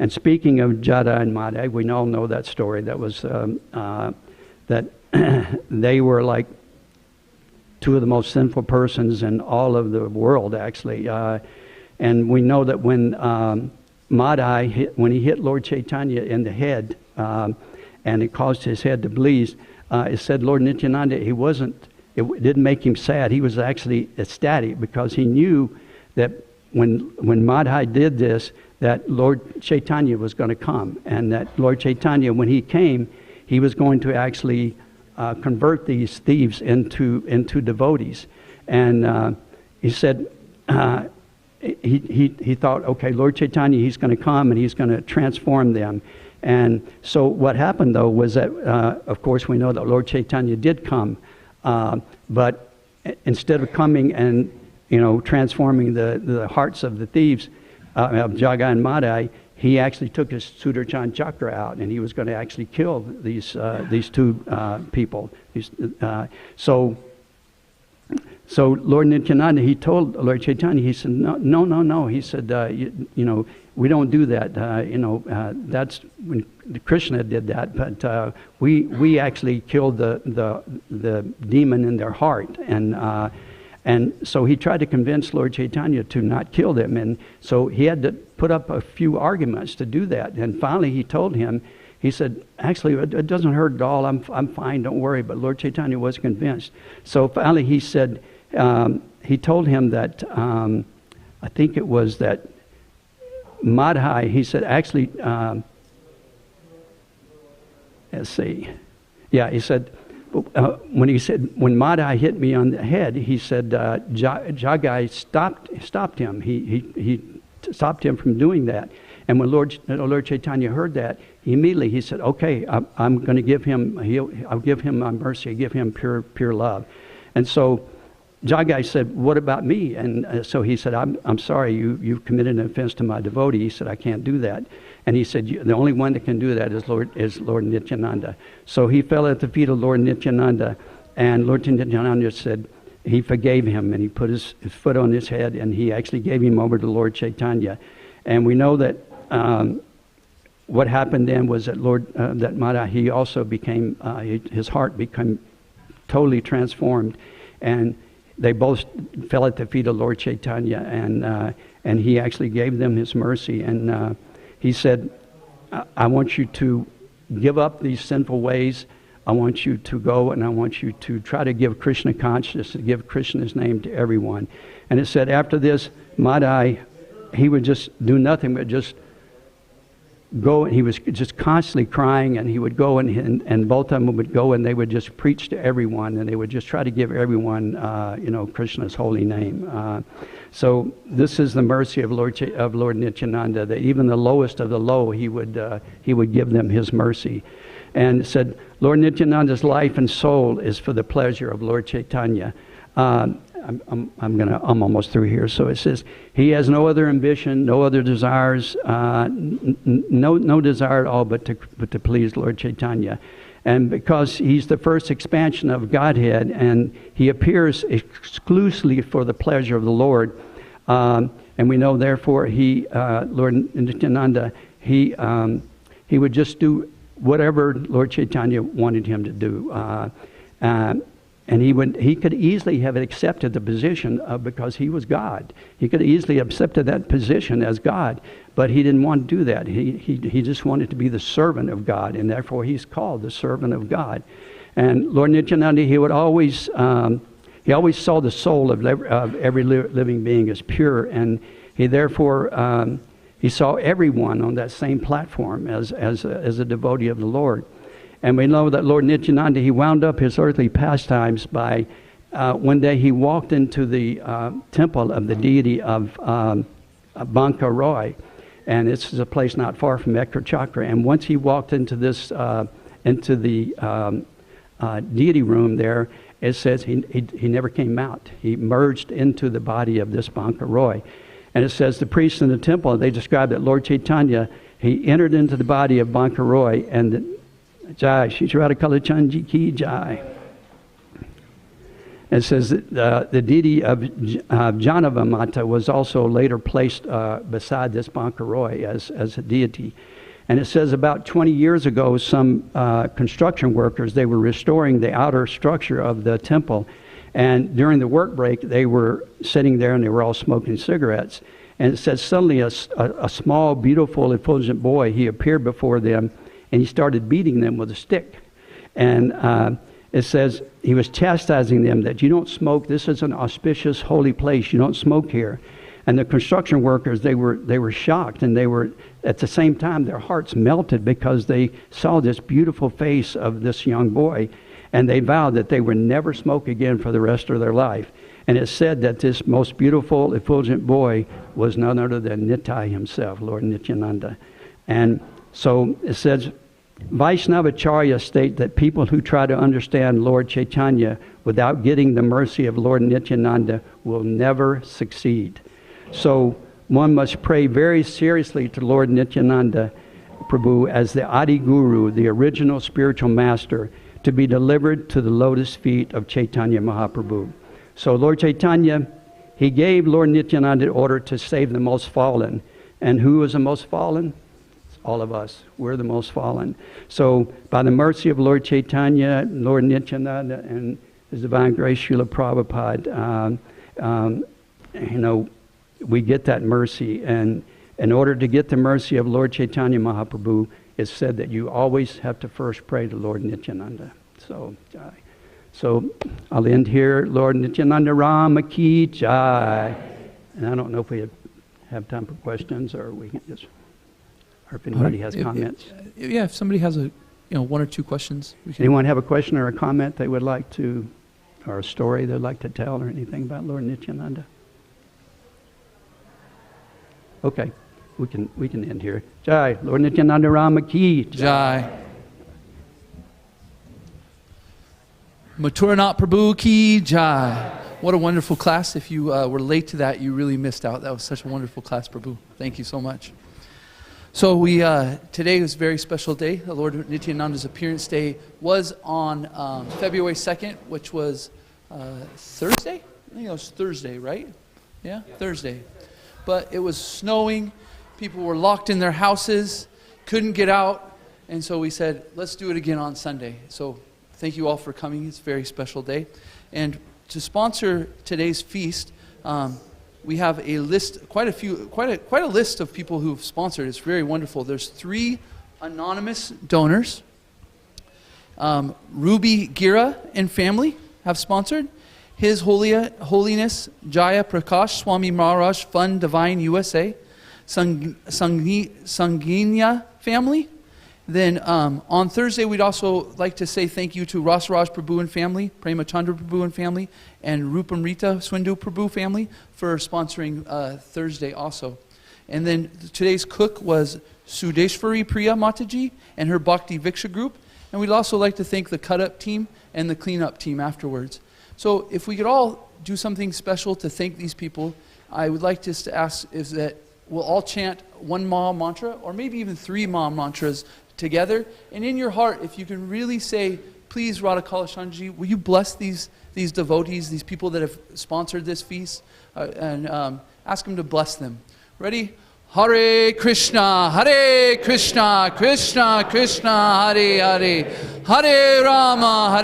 and speaking of Jada and Madhya, we all know that story. That was that they were like two of the most sinful persons in all of the world, actually. And we know that when Madhya when he hit Lord Chaitanya in the head, and it caused his head to bleed. It said Lord Nityananda, it didn't make him sad. He was actually ecstatic, because he knew that when Madhya did this, that Lord Chaitanya was going to come. And that Lord Chaitanya, when he came, he was going to actually convert these thieves into devotees. And he said, he thought, okay, Lord Chaitanya, he's going to come and he's going to transform them. And so what happened, though, was that, of course, we know that Lord Chaitanya did come. But instead of coming and, transforming the hearts of the thieves, of Jagai and Madai, he actually took his Sudarshan Chakra out, and he was going to actually kill these two people. So Lord Nityananda, he told Lord Chaitanya, he said, no. He said, we don't do that. That's when Krishna did that, but we actually killed the demon in their heart, and so he tried to convince Lord Chaitanya to not kill them, and so he had to put up a few arguments to do that. And finally, he told him, he said, actually, it doesn't hurt at all. I'm fine. Don't worry. But Lord Chaitanya was convinced. So finally, he said, he told him that I think it was that Madhai. He said, actually, let's see. Yeah, he said, when Madhai hit me on the head, he said, Jagai stopped him. He stopped him from doing that. And when Lord Chaitanya heard that, immediately he said, okay, I'm going to give him, I'll give him my mercy, give him pure love. And so Jagai said, what about me? And so he said, I'm sorry, you've committed an offense to my devotee. He said, I can't do that. And he said, the only one that can do that is Lord Nityananda. So he fell at the feet of Lord Nityananda, and Lord Nityananda said, he forgave him, and he put his foot on his head, and he actually gave him over to Lord Chaitanya. And we know that what happened then was that that Madhai, he also became, his heart became totally transformed, and they both fell at the feet of Lord Chaitanya, and he actually gave them his mercy. And he said, I want you to give up these sinful ways. I want you to go, and I want you to try to give Krishna consciousness, to give Krishna's name to everyone. And it said after this, Madhai, he would just do nothing but just go, and he was just constantly crying, and he would go, and both of them would go, and they would just preach to everyone, and they would just try to give everyone, Krishna's holy name. So this is the mercy of Lord Nityananda, that even the lowest of the low, he would give them his mercy. And it said, Lord Nityananda's life and soul is for the pleasure of Lord Chaitanya. I'm almost through here. So it says, he has no other ambition, no other desires, no desire at all but to please Lord Chaitanya. And because he's the first expansion of Godhead, and he appears exclusively for the pleasure of the Lord, and we know therefore Lord Nityananda, he would just do whatever Lord Chaitanya wanted him to do. And he could easily have accepted the position because he was God. He could easily have accepted that position as God, but he didn't want to do that. He just wanted to be the servant of God, and therefore he's called the servant of God. And Lord Nityananda, he always saw the soul of every living being as pure, and he therefore he saw everyone on that same platform as a devotee of the Lord. And we know that Lord Nityananda, he wound up his earthly pastimes by, one day he walked into the temple of the deity of Banka Roy. And this is a place not far from Ekachakra. And once he walked into this, into the deity room there, it says he never came out. He merged into the body of this Banka Roy. And it says the priests in the temple, they described that Lord Chaitanya, he entered into the body of Banka Roy, and Jai, Shri Radhakala Chanji Ki Jai. It says that the deity of Janava Mata was also later placed beside this Banka Roy as a deity. And it says about 20 years ago, some construction workers, they were restoring the outer structure of the temple. And during the work break, they were sitting there and they were all smoking cigarettes. And it says suddenly a small, beautiful, effulgent boy, he appeared before them, and he started beating them with a stick. And it says he was chastising them that you don't smoke. This is an auspicious, holy place. You don't smoke here. And the construction workers, they were shocked, and they were, at the same time, their hearts melted because they saw this beautiful face of this young boy, and they vowed that they would never smoke again for the rest of their life. And it said that this most beautiful, effulgent boy was none other than Nitai himself, Lord Nityananda. And so it says, Vaishnavacharya state that people who try to understand Lord Chaitanya without getting the mercy of Lord Nityananda will never succeed. So one must pray very seriously to Lord Nityananda Prabhu as the Adi Guru, the original spiritual master, to be delivered to the lotus feet of Chaitanya Mahaprabhu. So Lord Chaitanya, he gave Lord Nityananda order to save the most fallen. And who is the most fallen? It's all of us. We're the most fallen. So by the mercy of Lord Chaitanya, Lord Nityananda, and His Divine Grace Srila Prabhupada, we get that mercy. And in order to get the mercy of Lord Chaitanya Mahaprabhu, it's said that you always have to first pray to Lord Nityananda. So I'll end here. Lord Nityananda Rama Ki Jai. And I don't know if we have time for questions, or we can just, or if anybody has comments. If somebody has one or two questions. Anyone have a question or a comment they would like to, or a story they'd like to tell, or anything about Lord Nityananda? Okay, we can end here. Jai, Lord Nityananda Rama Ki Jai. Mathuranath Prabhu Ki Jai. What a wonderful class. If you were late to that, you really missed out. That was such a wonderful class, Prabhu. Thank you so much. So today is a very special day. The Lord Nityananda's appearance day was on February 2nd, which was Thursday? I think it was Thursday, right? Yeah, Thursday. But it was snowing. People were locked in their houses, couldn't get out. And so we said, let's do it again on Sunday. So thank you all for coming. It's a very special day. And to sponsor today's feast, we have a list, quite a list of people who've sponsored. It's very wonderful. There's 3 anonymous donors. Ruby Gira and family have sponsored. His Holiness Jaya Prakash Swami Maharaj Fund Divine USA. Sanginya family. Then on Thursday, we'd also like to say thank you to Rasaraj Prabhu and family, Premachandra Prabhu and family, and Rupamrita Swindu Prabhu family for sponsoring Thursday also. And then today's cook was Sudeshwari Priya Mataji and her Bhakti Viksha group. And we'd also like to thank the cut-up team and the clean-up team afterwards. So if we could all do something special to thank these people, I would like just to ask is that we'll all chant one Maha mantra, or maybe even 3 Maha mantras together. And in your heart, if you can really say, please, Radha Kalashanji, will you bless these devotees, these people that have sponsored this feast, and ask them to bless them. Ready? Hare Krishna, Krishna Krishna, Hare Hare, Hare Rama,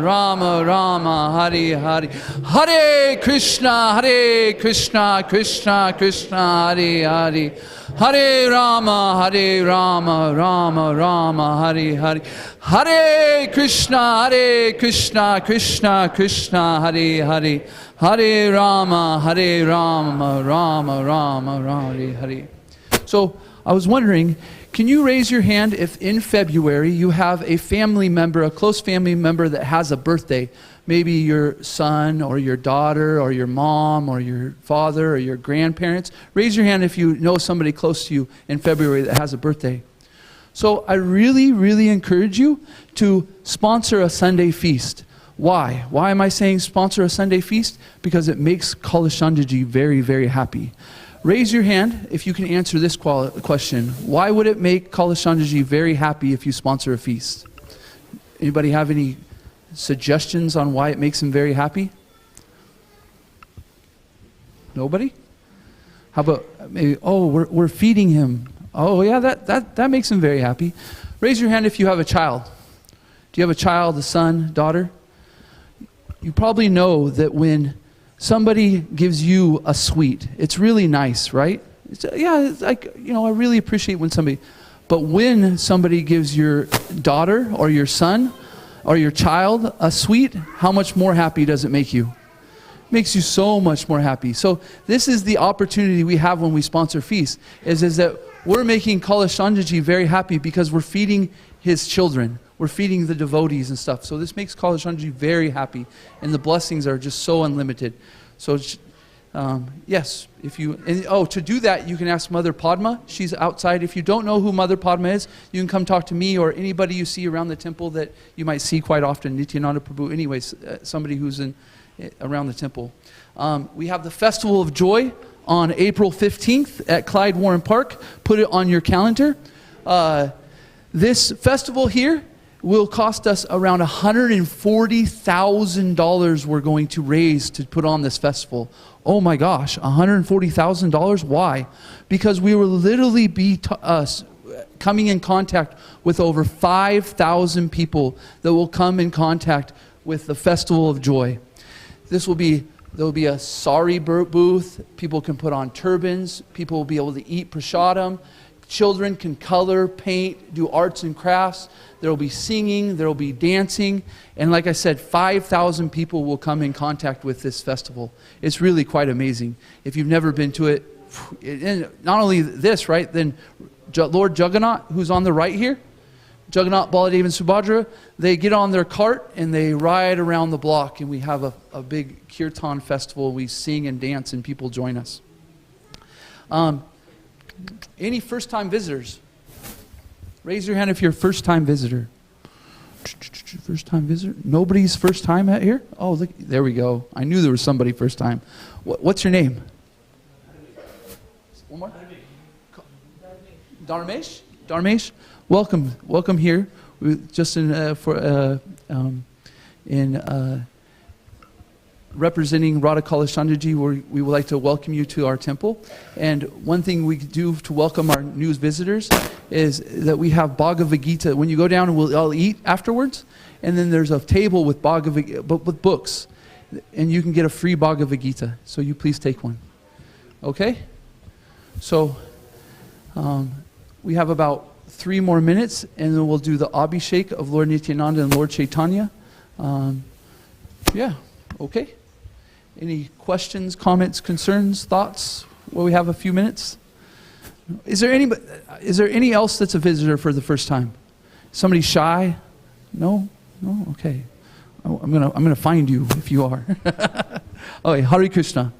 Rama Rama, Hare Hare, Hare Krishna, Krishna Krishna, Hare Hare, Hare Rama, Rama Rama, Hare Hare, Hare Krishna, Krishna Krishna, Hare Hare, Hare Rama, Rama Rama, Hare Hare. So I was wondering, can you raise your hand if in February you have a family member, a close family member that has a birthday? Maybe your son or your daughter or your mom or your father or your grandparents. Raise your hand if you know somebody close to you in February that has a birthday. So I really, really encourage you to sponsor a Sunday feast. Why? Why am I saying sponsor a Sunday feast? Because it makes Kalashandaji very, very happy. Raise your hand if you can answer this question. Why would it make Kalashandaji very happy if you sponsor a feast? Anybody have any suggestions on why it makes him very happy? Nobody? How about maybe, we're feeding him. Oh yeah, that makes him very happy. Raise your hand if you have a child. Do you have a child, a son, daughter? You probably know that when somebody gives you a sweet, it's really nice, right? It's like, I really appreciate when somebody, but when somebody gives your daughter or your son or your child a sweet, how much more happy does it make you? It makes you so much more happy. So this is the opportunity we have when we sponsor feasts, is that we're making Kalashandaji very happy because we're feeding his children. we're feeding the devotees and stuff. So this makes Kalachandji very happy, and the blessings are just so unlimited. So yes, to do that, you can ask Mother Padma. She's outside. If you don't know who Mother Padma is, you can come talk to me or anybody you see around the temple that you might see quite often. Nityananda Prabhu, anyways, somebody who's around the temple. We have the Festival of Joy on April 15th at Clyde Warren Park. Put it on your calendar. This festival here will cost us around $140,000 we're going to raise to put on this festival. Oh my gosh, $140,000? Why? Because we will literally be coming in contact with over 5,000 people that will come in contact with the Festival of Joy. There will be a sari booth. People can put on turbans. People will be able to eat prasadam. Children can color, paint, do arts and crafts. There will be singing, there will be dancing, and like I said, 5,000 people will come in contact with this festival. It's really quite amazing. If you've never been to it, and not only this, right, then Lord Jagannath, who's on the right here, Jagannath, Baladev, and Subhadra, they get on their cart and they ride around the block, and we have a big kirtan festival. We sing and dance and people join us. Any first-time visitors? Raise your hand if you're a first-time visitor. First-time visitor? Nobody's first time out here? Oh, look, there we go. I knew there was somebody first time. What's your name? One more? Dharmesh? Dharmesh? Welcome here. Just representing Radha Kalachandji, we would like to welcome you to our temple. And one thing we do to welcome our new visitors is that we have Bhagavad Gita. When you go down, we'll all eat afterwards, and then there's a table with with books, and you can get a free Bhagavad Gita. So you please take one. Okay? So we have about 3 more minutes, and then we'll do the Abhishek of Lord Nityananda and Lord Chaitanya. Okay. Any questions, comments, concerns, thoughts? Well, we have a few minutes. Is there any else that's a visitor for the first time? Somebody shy? No? Okay. I'm gonna find you if you are. Okay, Hare Krishna.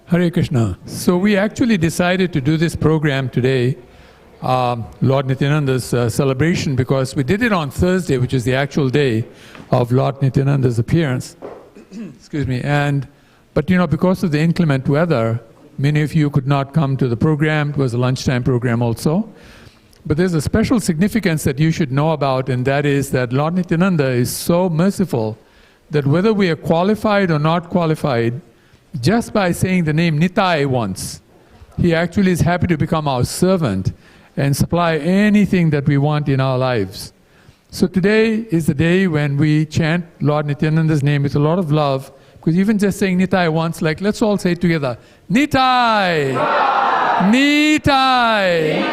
Hare Krishna. So we actually decided to do this program today, Lord Nityananda's celebration, because we did it on Thursday, which is the actual day of Lord Nityananda's appearance. Excuse me. But because of the inclement weather, many of you could not come to the program. It was a lunchtime program also. But there's a special significance that you should know about, and that is that Lord Nityananda is so merciful that whether we are qualified or not qualified, just by saying the name Nitai once, he actually is happy to become our servant and supply anything that we want in our lives. So today is the day when we chant Lord Nityananda's name with a lot of love, because even just saying Nitai once, like let's all say it together, Nitai! Nitai!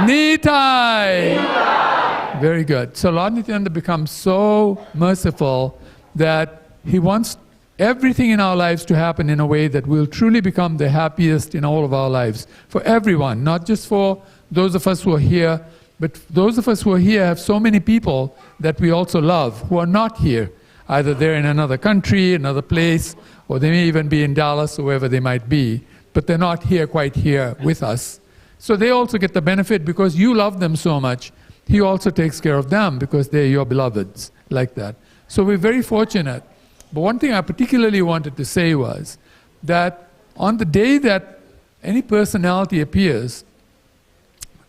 Nitai! Nitai! Very good. So Lord Nityananda becomes so merciful that he wants everything in our lives to happen in a way that we'll truly become the happiest in all of our lives. For everyone, not just for those of us who are here, but those of us who are here have so many people that we also love who are not here. Either they're in another country, another place, or they may even be in Dallas or wherever they might be, but they're not here, quite here with us. So they also get the benefit because you love them so much. He also takes care of them because they're your beloveds, like that. So we're very fortunate. But one thing I particularly wanted to say was that on the day that any personality appears,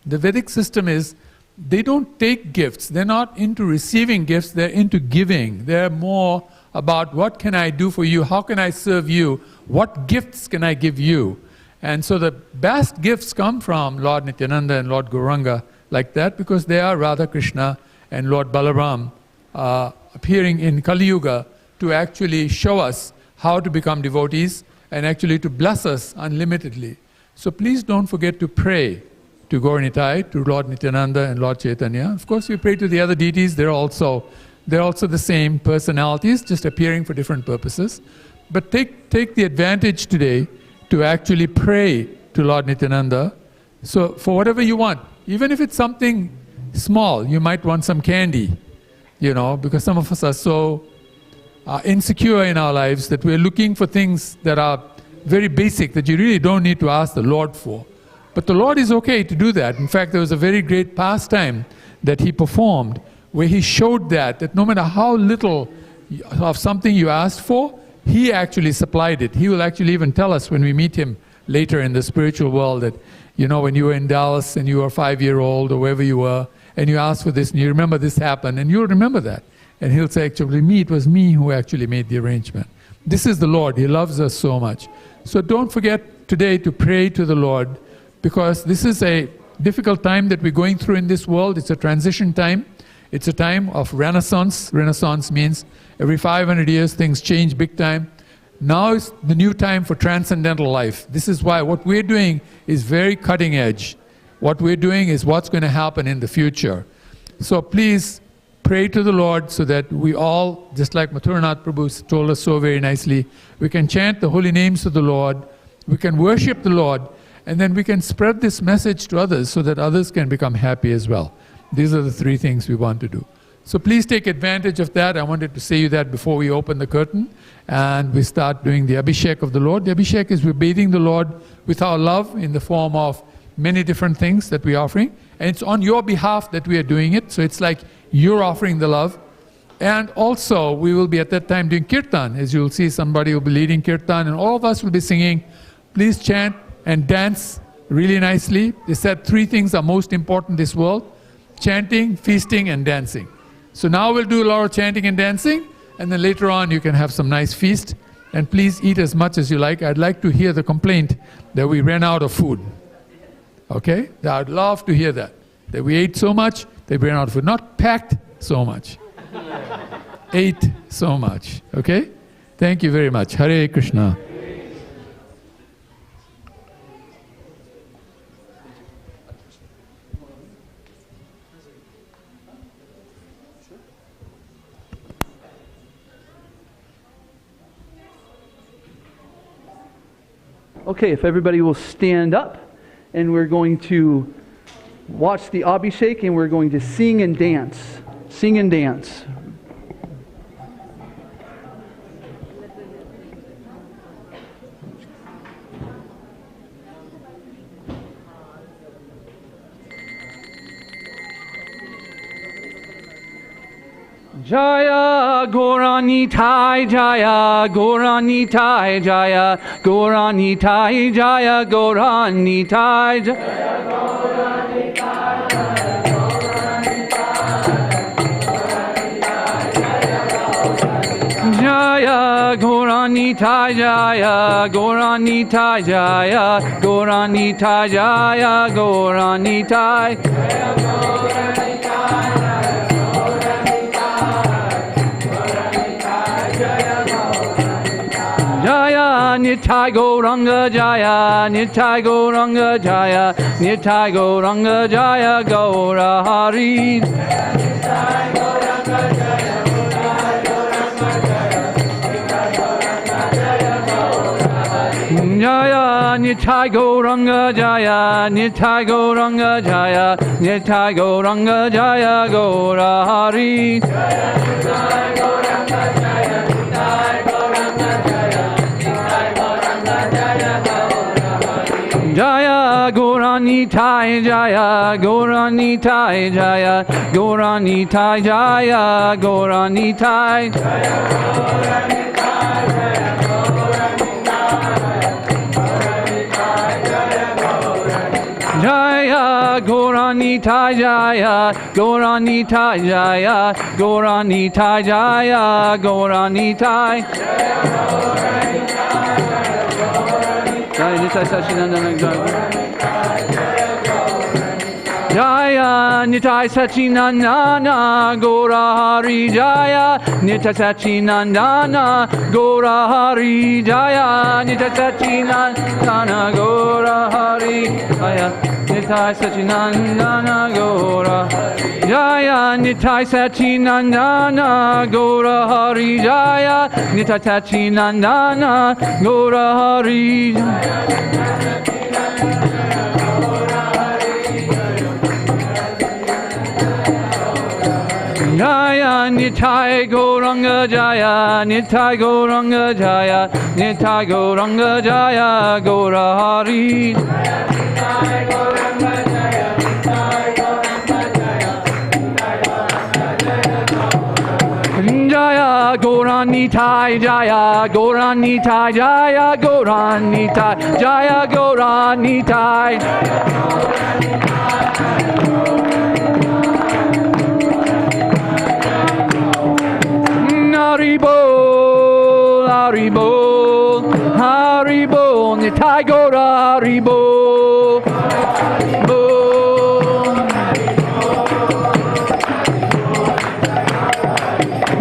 the Vedic system is they don't take gifts. They're not into receiving gifts, they're into giving. They're more about what can I do for you, how can I serve you, what gifts can I give you. And so the best gifts come from Lord Nityananda and Lord Gauranga like that, because they are Radha Krishna and Lord Balaram appearing in Kali Yuga to actually show us how to become devotees and actually to bless us unlimitedly. So please don't forget to pray to Gaur Nitai, to Lord Nityananda and Lord Chaitanya. Of course, we pray to the other deities. They're also the same personalities, just appearing for different purposes. But take the advantage today to actually pray to Lord Nityananda. So for whatever you want, even if it's something small, you might want some candy, because some of us are so insecure in our lives that we're looking for things that are very basic, that you really don't need to ask the Lord for. But the Lord is okay to do that. In fact, there was a very great pastime that he performed where he showed that no matter how little of something you asked for, he actually supplied it. He will actually even tell us when we meet him later in the spiritual world that, when you were in Dallas and you were 5-year-old or wherever you were, and you asked for this and you remember this happened, and you'll remember that. And he'll say, actually, it was me who actually made the arrangement. This is the Lord. He loves us so much. So don't forget today to pray to the Lord, because this is a difficult time that we're going through in this world. It's a transition time. It's a time of renaissance. Renaissance means every 500 years things change big time. Now is the new time for transcendental life. This is why what we're doing is very cutting edge. What we're doing is what's going to happen in the future. So please pray to the Lord so that we all, just like Mathuranath Prabhu told us so very nicely, we can chant the holy names of the Lord, we can worship the Lord, and then we can spread this message to others so that others can become happy as well. These are the 3 things we want to do. So please take advantage of that. I wanted to say you that before we open the curtain and we start doing the Abhishek of the Lord. The Abhishek is we're bathing the Lord with our love in the form of many different things that we're offering. And it's on your behalf that we are doing it. So it's like you're offering the love. And also we will be at that time doing kirtan. As you'll see, somebody will be leading kirtan and all of us will be singing. Please chant and dance really nicely. They said 3 things are most important in this world: chanting, feasting, and dancing. So now we'll do a lot of chanting and dancing, and then later on you can have some nice feast. And please eat as much as you like. I'd like to hear the complaint that we ran out of food. Okay? I'd love to hear that we ate so much that we ran out of food. Not packed so much. Ate so much. Okay? Thank you very much. Hare Krishna. Okay, if everybody will stand up, and we're going to watch the Abhishek, and we're going to sing and dance. Sing and dance. Jaya Gauranitai Jaya Gauranitai Jaya Gauranitai Jaya Gauranitai Jaya Gauranitai Jaya Gauranitai Jaya Gauranitai Jaya Gauranitai Jaya Nitai Gauranga Jaya Nitai Gauranga Jaya Nitai Gauranga Jaya Gaura Hari Jaya Nitai Gauranga Jaya Nitai Gauranga Jaya Nitai Gauranga Jaya Gaura Hari Jaya Gauranitai Jaya Gauranitai Jaya Gauranitai Jaya Gauranitai Jaya Gauranitai Jaya Gauranitai Jaya Gauranitai Jaya Gauranitai Jaya Nitai Sachinandana Jaya Nitai Sachinandana Gora Hari Jaya Nitai Sachinandana Gora Hari Jaya Nitai Sachinandana Gora Hari Jaya Nitai Sachinandana Gora Jaya Nitai Sachinandana Gora Hari Jaya Nitai Sachinandana Gora Hari Jaya Nitai Gauranga Jaya Nitai Gauranga Jaya Nitai Gauranga Jaya Gaura Hari Jaya Gauranitai Jaya Gauranitai Jaya Gauranitai Jaya Gauranitai Haribol, Haribol, Haribol, Nitai Gaura Haribol,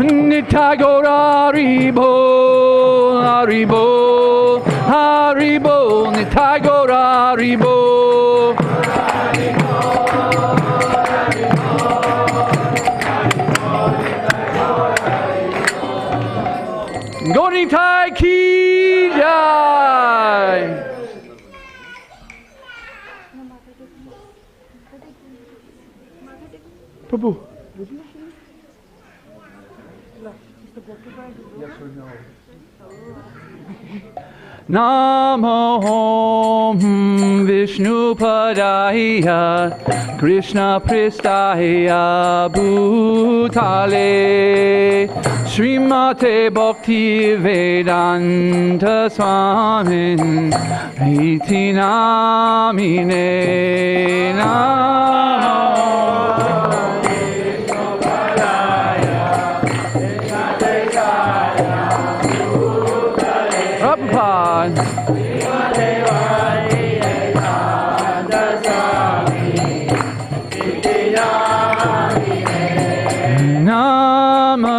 Nitai Gaura Haribol, Haribol, Haribol, Nitai Gaura Haribol. Gonitai Ki Jai. Prabhu. Yes or no? Namo Vishnu Padaya Krishna Pristaya Bhutale Srimate Bhakti Vedanta Swamin Iti Namine Namo Prabhupada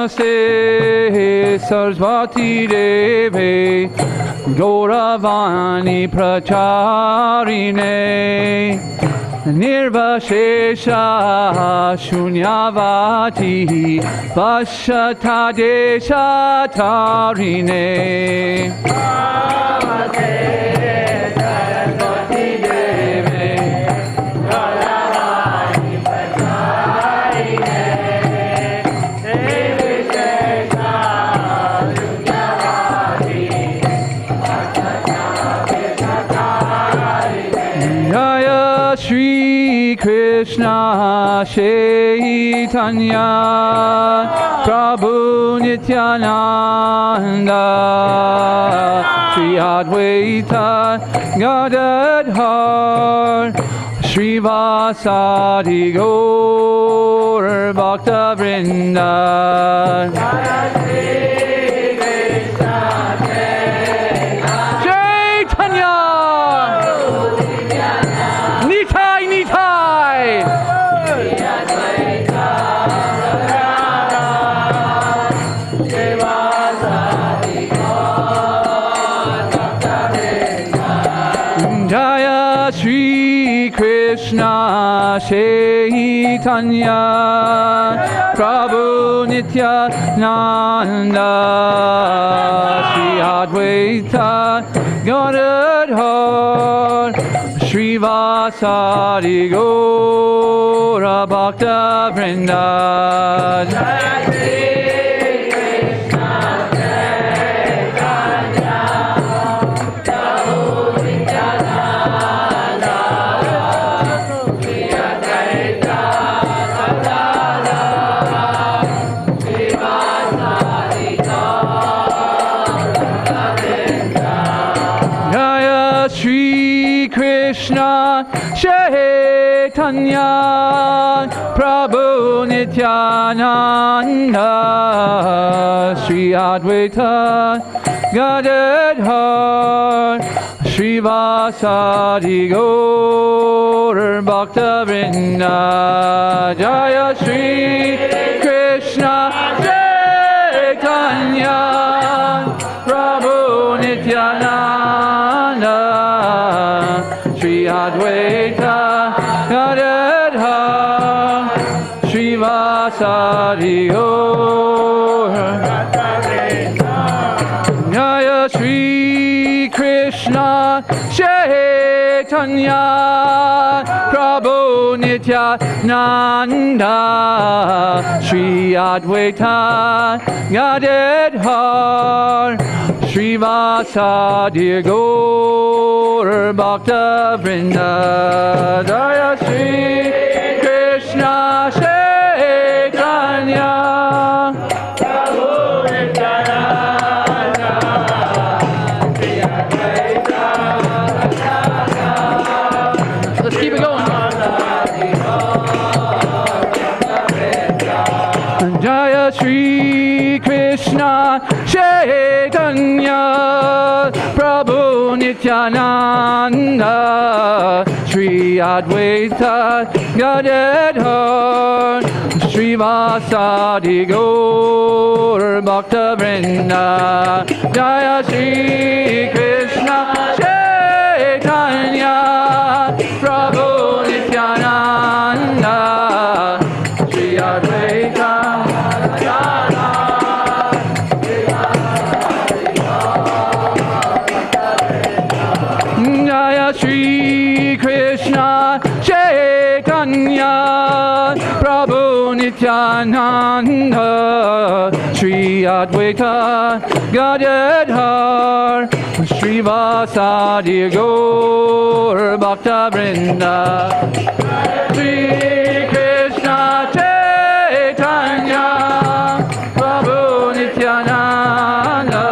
Namaste Saraswati Deve Gauravani Pracharine Nirvashesha Shunyavati Pashatadesha Tarine Shri Krishna Chaitanya Prabhu Nityananda Shri Advaita Gadadhar Shri Vasadi Gaur Bhakta Vrinda Krishna Chaitanya Prabhu Nityananda Shri Advaita Gadadhar Shri Vasadi Gaura Bhakta Vrinda Krishna Chaitanya Prabhu Nityananda Shri Advaita Gadadhar Shri Vasadi Gaur Gaur Bhakta Vrinda. Jaya Shri Krishna Chaitanya Prabhu Nityananda Shri Advaita Gadadhar Srivasadi Gaur. Jaya Shri Krishna Chaitanya Prabhu Nityananda Shri Advaita Gadadhar Srivasadi Gaur Bhakta Vrinda. Jaya Shri Krishna Chaitanya Prabhu Nityananda Shri Advaita. Let's keep it going. Jaya Shri Krishna Chaitanya Prabhu Nityananda Shri Advaita Gadadhar Srivasadi Gaur Bhakta Vrinda. Jaya Shri Krishna Chaitanya Prabhu Nityananda Shri Advaita Jaya Shri Krishna Chaitanya Prabhu Nityananda Shri Advaita Gadadhar Srivasadi Gaur Bhakta Vrinda. Shri Krishna Chaitanya Prabhu Nityananda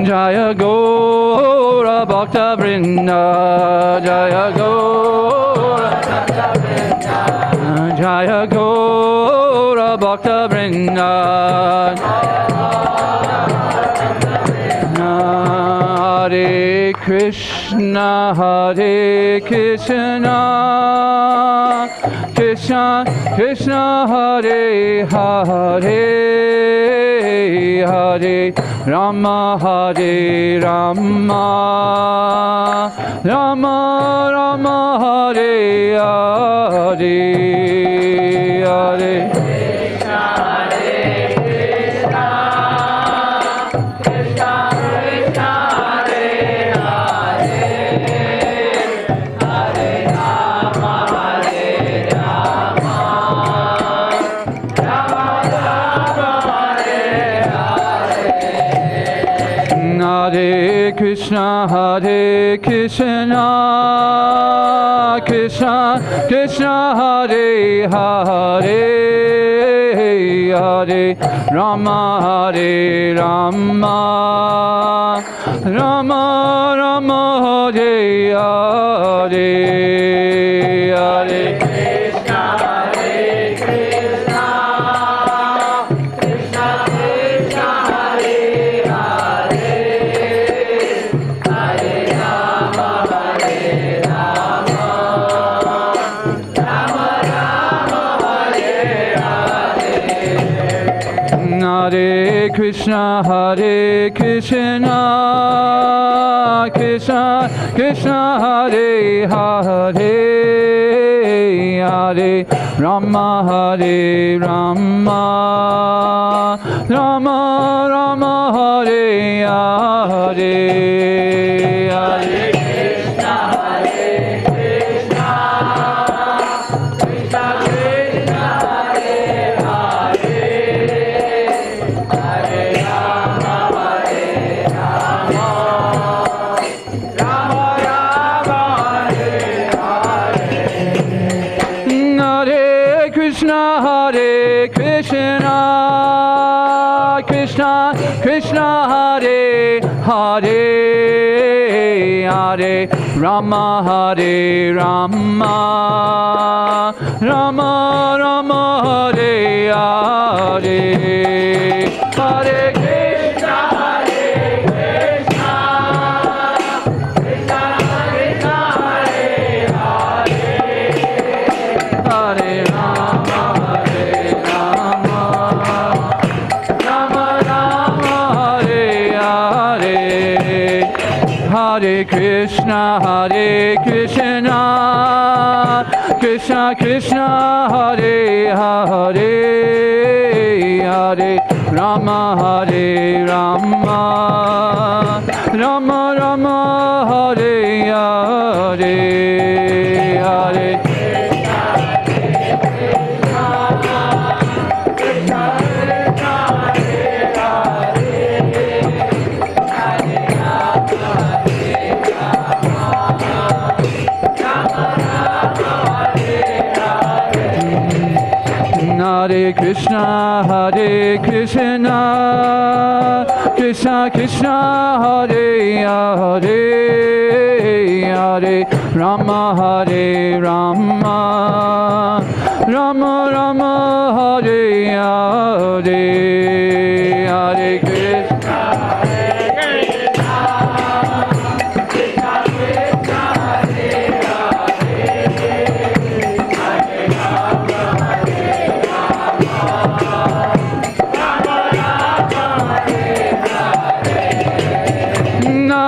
Jaya Gaura Bhakta Vrinda. Jaya Gaura Bhakta Vrinda. Jaya Gaura Bhakta Vrinda. Hare Krishna Hare Krishna Krishna Krishna Hare Hare Hare Rama Hare Rama Rama Rama Hare Hare Hare Krishna Hare Krishna Krishna Krishna Hare Hare Hare Rama Hare Rama Rama Rama Hare Hare Krishna Hare Krishna Krishna Krishna Hare Hare Hare Rama Hare Rama Rama Rama Hare Hare Hare Krishna Hare Krishna Krishna Krishna Hare Hare Hare Rama Hare Rama Rama Rama Hare Hare Hare Krishna Hare Krishna Krishna Krishna Hare Hare Hare Rama Hare Rama Rama Rama Hare Hare Hare Krishna Hare Krishna Krishna Krishna Hare Hare Hare Rama Hare Rama Rama Rama Hare Hare Hare Krishna Hare Krishna Krishna Krishna Hare Hare Hare Rama Hare Rama Rama Rama Hare Hare Krishna, Hare Krishna, Krishna Krishna, Hare Hare, Hare Rama, Hare Rama, Rama Rama, Hare Hare, Hare Hare Krishna, Hare Krishna, Krishna Krishna, Hare Hare, Hare Rama, Hare Rama, Rama Rama, Hare Hare, Hare Krishna.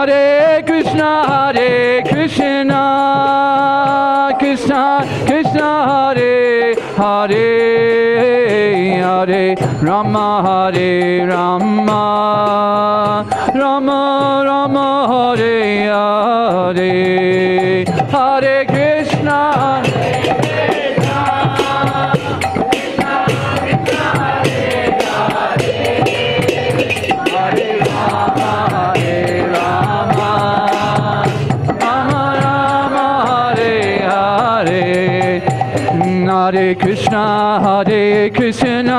Hare Krishna, Hare Krishna, Krishna Krishna, Hare Hare, Hare Rama, Hare Rama, Rama Rama, Hare Hare, Hare Krishna. Hare Krishna, Hare Krishna,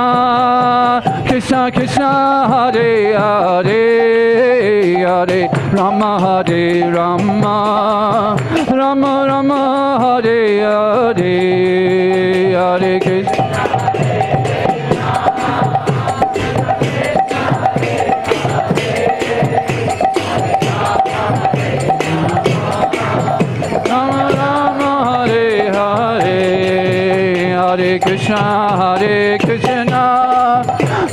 Krishna Krishna, Hare Hare, Hare Rama, Hare Rama, Rama Rama, Hare Hare, Hare Krishna. Hare Krishna, Hare Krishna,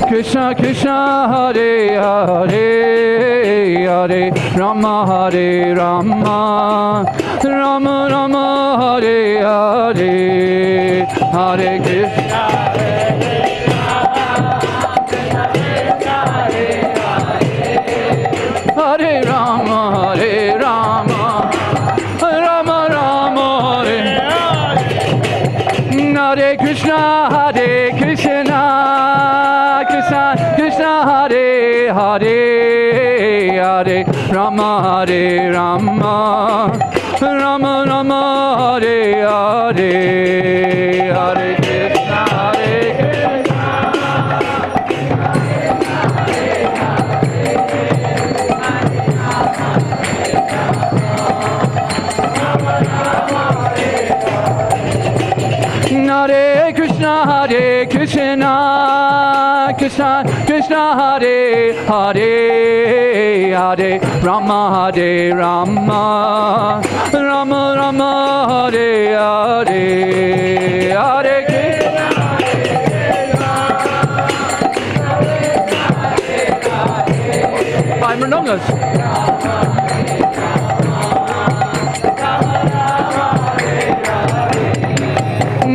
Krishna Krishna, Hare Hare, Hare Rama, Hare Rama, Rama Rama, Hare Hare, Hare Krishna. Hare Rama, Hare Rama, Rama Rama, Hare Hare Krishna, Hare Krishna, Krishna Krishna, Hare Hare, Hare Rama, Hare Rama, Rama Rama, Hare Hare, Hare Krishna, Hare Krishna. Hare Krishna, Hare Krishna, Krishna Krishna, Hare Hare, Hare Rama, Hare Rama, Rama Rama, Hare Hare, Hare Krishna. Five Mridangos.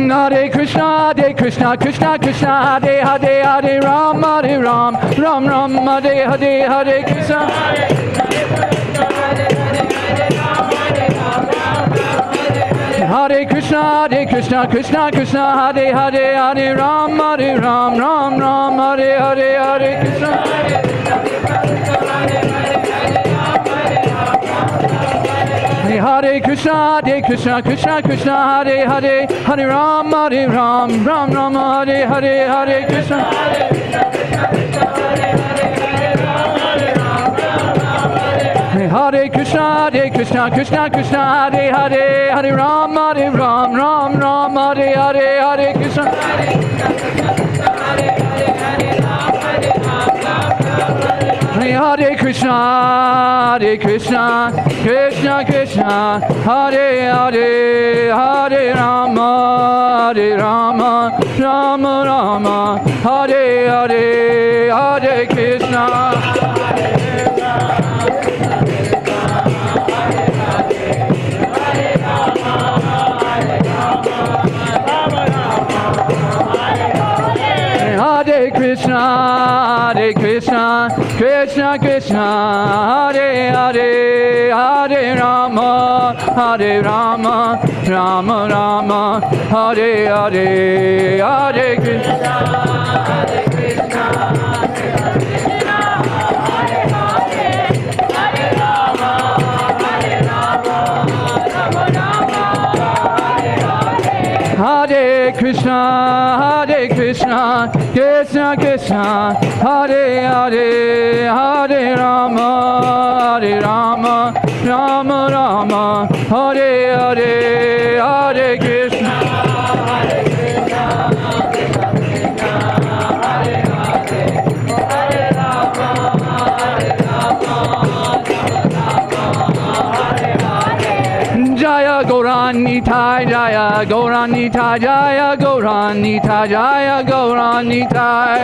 Hare Krishna, Hare Krishna, Krishna Krishna, Hare Hare, Hare Ram, Hare Ram, Ram Ram, Hare Hare, Hare Krishna. Hare Krishna, Hare Krishna, Krishna Krishna, Hare Hare, Hare Ram, Hare Ram, Ram Ram, Hare Hare, Hare Krishna. Hare Krishna, Hare Krishna, Krishna Krishna, Hare Hare, Hare Ram, Hare Ram, Ram Ram, Hare Hare, Hare Krishna. Hare Krishna, Hare Krishna, Krishna Krishna, Hare Hare, Hare Ram, Hare Ram, Ram Ram, Hare Hare, Hare Krishna. Hare Krishna, Hare Krishna, Krishna Krishna, Hare Hare, Hare Rama, Hare Rama, Rama Rama, Hare Hare, Hare Krishna. Krishna, Krishna Krishna, Hare Hare, Hare Rama, Rama Rama, Hare Hare, Hare Krishna, Krishna, Hare Hare, Hare Rama, Rama Rama, Hare Hare. Hare Krishna, Krishna Krishna, Hare Hare, Hare Rama, Rama Rama, Hare Hare, Hare Krishna, Krishna, Hare Hare, Hare Rama, Hare Hare. Jaya Gauranitai, Jaya Gauranitai, Jaya Gauranitai, Jaya Gauranitai.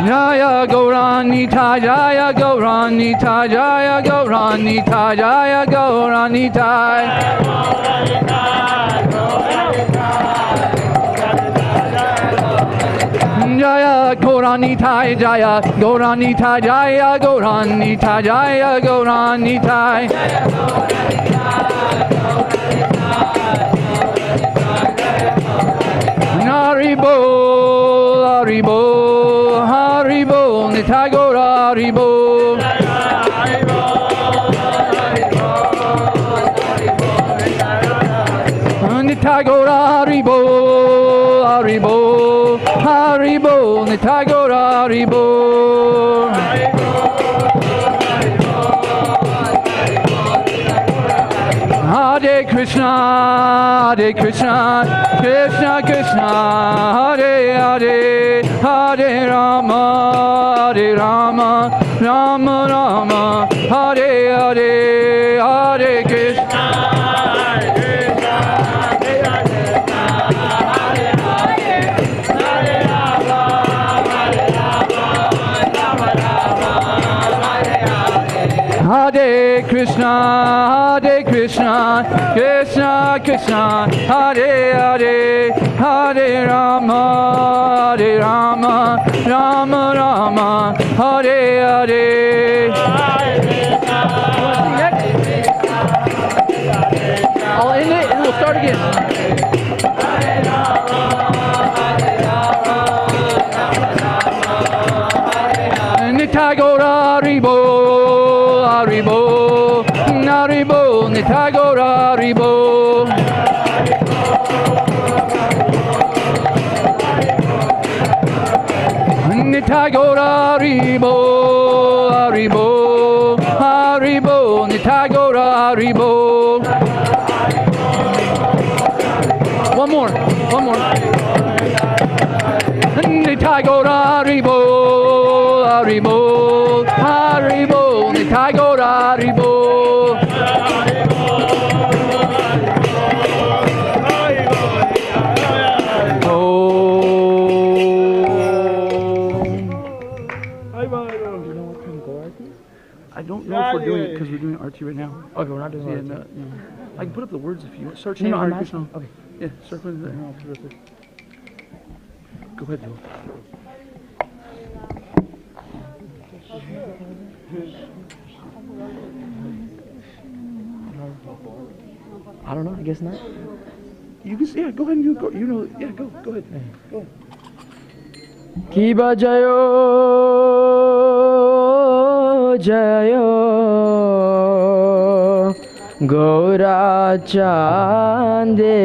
Jaya Gauranitai, Jaya Gauranitai, Jaya Gauranitai, Jaya Gauranitai. Jaya Gauranitai, Jaya Gauranitai, Jaya Gauranitai, Jaya Gauranitai. Haribo, Haribo, Haribo, Nitai Gaur Haribo. Nitai Gaur Haribo, Haribo, Haribo, Nitai Gaur Haribo. Hare Krishna, Krishna Krishna, Hare Hare, Hare Rama, Rama Rama, Hare Hare, Hare Krishna. Hare Krishna, Krishna Krishna, Hare Hare, Hare Rama, Rama Rama, Hare Hare. I'll end it and we'll start again. Nitai Gaur Haribo, Haribo, Haribo, Nitai Gaur Haribo. Nitai Gaur Haribo, Haribo, Haribo, Nitai Gaur Haribo. One more. Nitai Gaur Haribo, Haribo, Haribo, Nitai Gaur Haribo. I don't know if we're doing it because we're doing RT right now. Okay, we're not doing Yeah, it. no. I can put up the words if you want. Start No, saying no, Hare I'm Krishna. asking. Okay. Yeah, start putting it there. Go ahead, Bill. I don't know. I guess not. You can, yeah, go ahead and you go. You know, yeah, go ahead. Go ahead. Kiba Jayo, Jayo, Gaura Chande,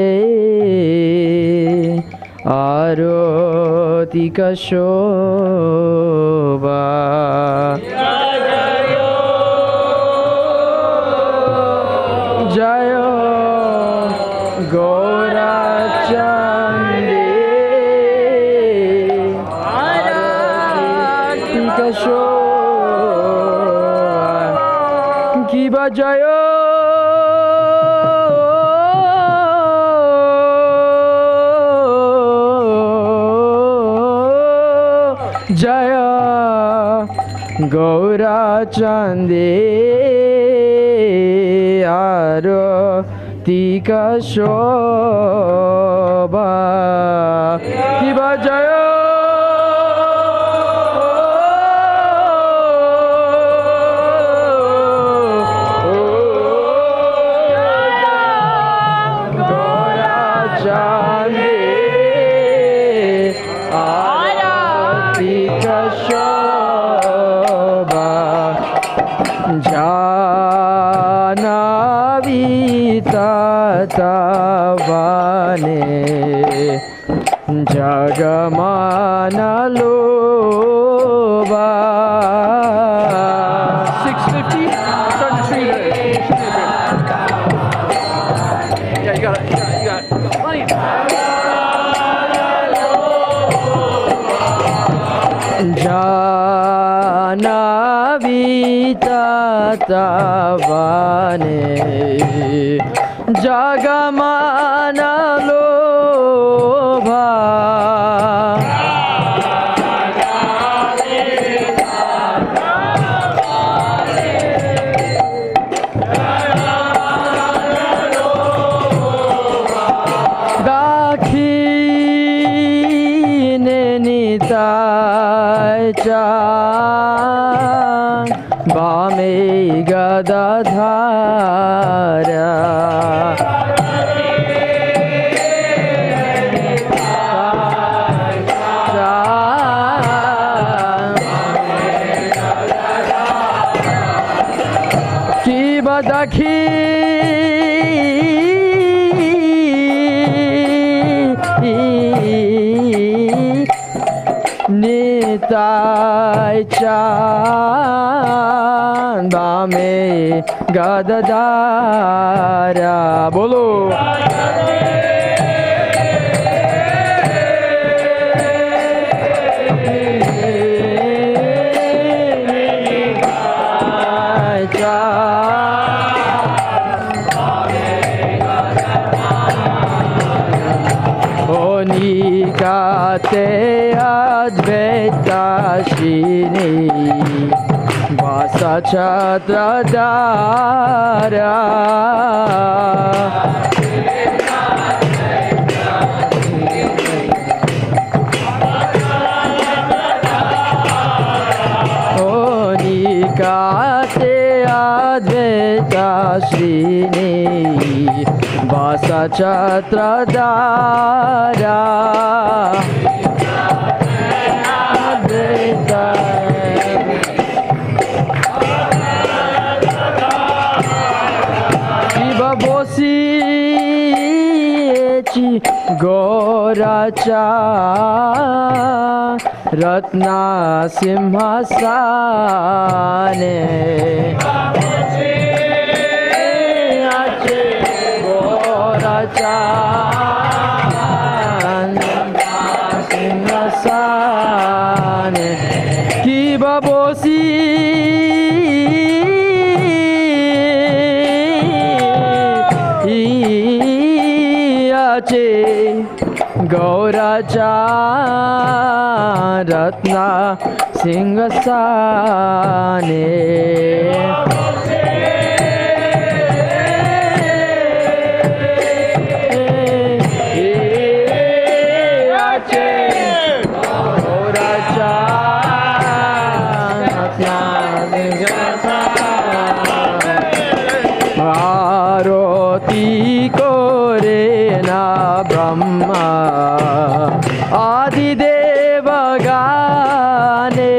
Aroti Kashoba. Jayo, Gaura Chande, Aroti Kashoba. Kiba Jayo. Jaya Gaura Chande Aro tika shobha kiba jayo Tavane Jagamana Loba 650. Starting to treat it. Yeah, you got plenty. Janavita Tavane Jagamana Lobha Dakhine Nitai Chan Bame Gadadhara Dakhi Nitai Chan Bame Gadadara Bolo Nikate Advaitashini Vasa Chatradara Nikate Advaitashini Vasa Chatradara Shiva Bosi Echi Goracha Ratna Simhasane Simhasane Kiba Bosi Iache Gauracha Ratna Singhasane Aroti kore na Brahma Adi Deva gane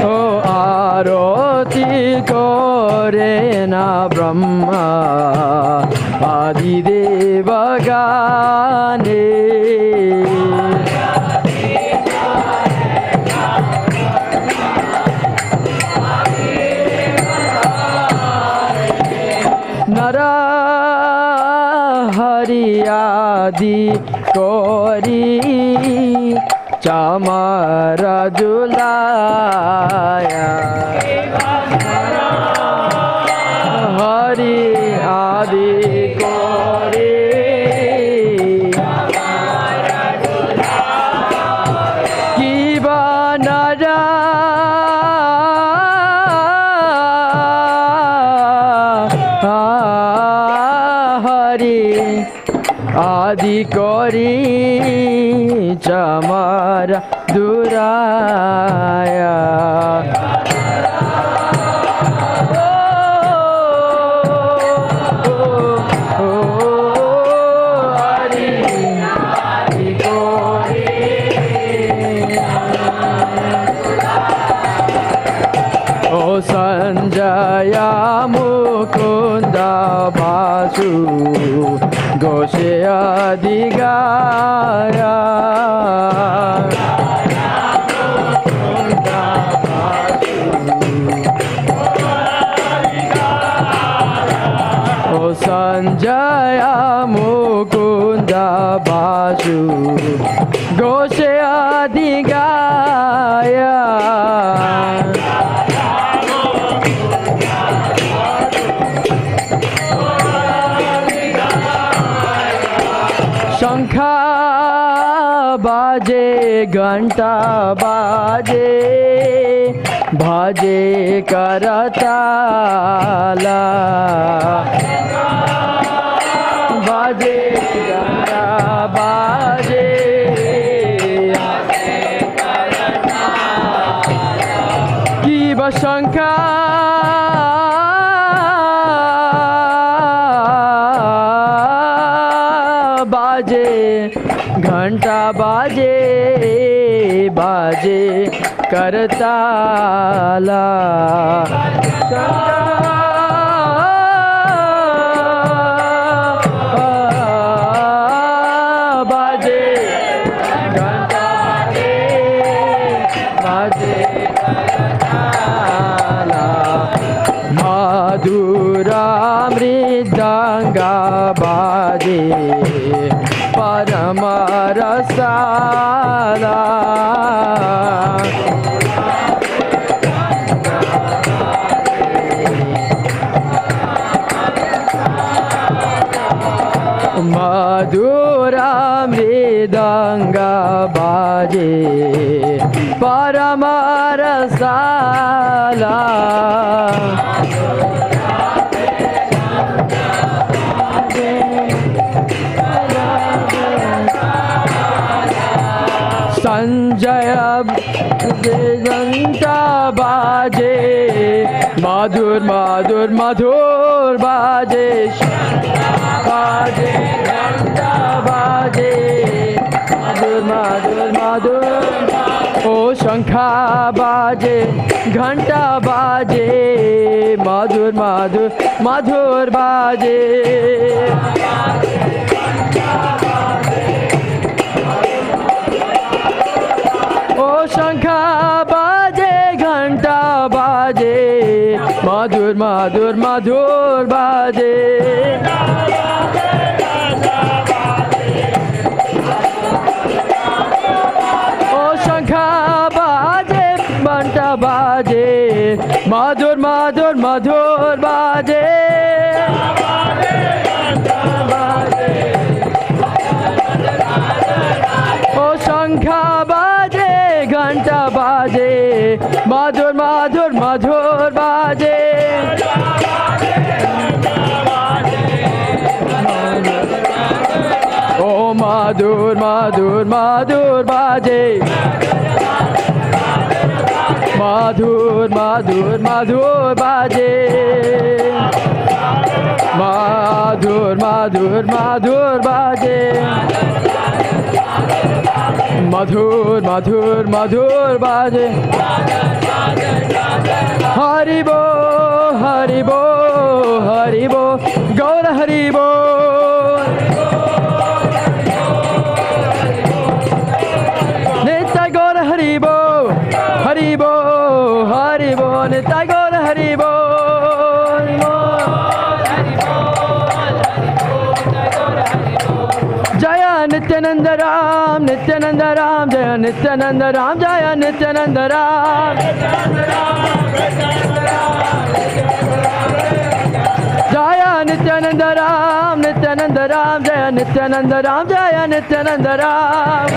Oh Aroti kore na Brahma Adi Deva gane Nara Hari Adi Kori Chamara Julaya Hari Adi Kori कोरी चमर दुराया संजया मुकुंद भासु घोषे अधिगाया ओ संजया मुकुंद भासु घोषे अधिगाया शंखा बाजे घंटा बाजे बाजे करताला बाजे घंटा बाजे की बशंखा घंटा बाजे बाजे करताला बाजे घंटा बाजे बाजे करताला मधुरा मृदंगा बाजे परम रसाला मधुरा मृदंग बाजे परम रसाला संजय घंटा बाजे मधुर मधुर मधुर बाजे बाजे घंटा बाजे मधुर मधुर मधुर ओ शंखा बाजे घंटा बाजे मधुर मधुर मधुर बाजे ओ शंखा बाजे घंटा बाजे मधुर मधुर मधुर बाजे ओ शंखा बाजे घंटा बाजे मधुर मधुर मधुर बाजे ओ शंखा बाजे घंटा बाजे मधुर मधुर मधुर बाजे ओ मधुर मधुर मधुर बाजे मधुर मधुर मधुर बाजे मधुर मधुर मधुर बाजे मधुर मधुर मधुर बाजे हरि बो हरि बो हरि बो गौर हरि बो नित्य गौर हरि बो हरि बो हरि बो नित्य गौर हरि बो जय नित्यानंद राम नित्यानंद राम जय नित्यानंद राम जय नित्यानंद राम जय नित्यानंद राम नित्यानंद राम जय नित्यानंद राम जय नित्यानंद राम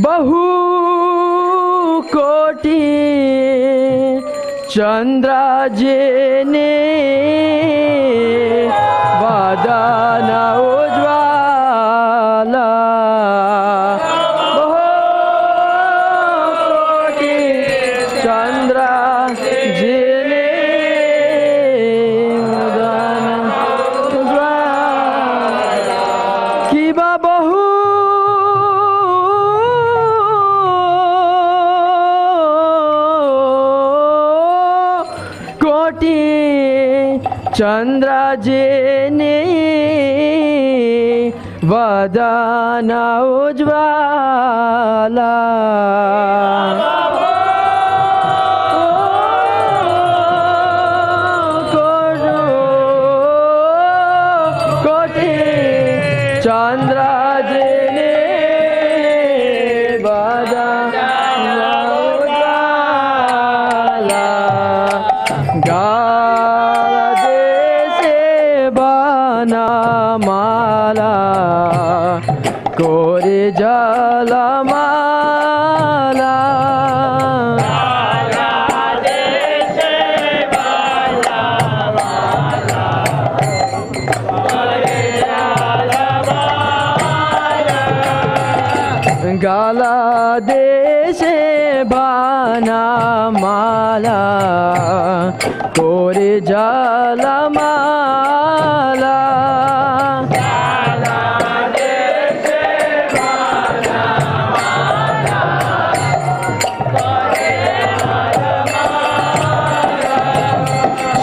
बहु कोटि चंद्र जेने वदन उज्ज्वला कोटि चंद्र जिने वदन उज्ज्वला किबा बहु कोटि चंद्र जिने वदन उज्ज्वला कोटि चंद्र जिने वदन उज्ज्वला माला कोरे जलमाला गाला देशे बाना माला कोरे जलमाला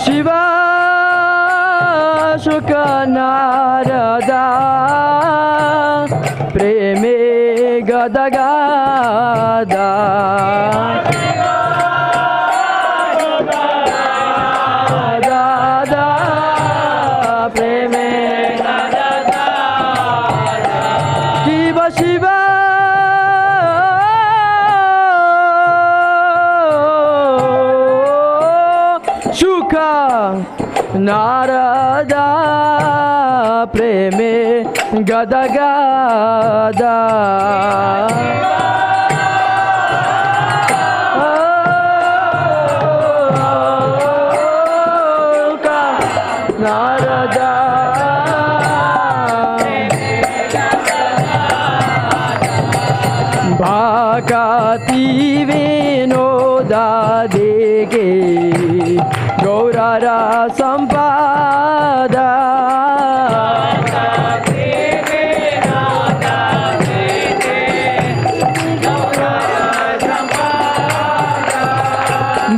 शिवा शुक नारदा प्रेमे गदगादा दादा प्रेमे शिव शिव सुख नारदा प्रेमे गदगादा नारदा भागति विनोदा देगे गौरारा संपादा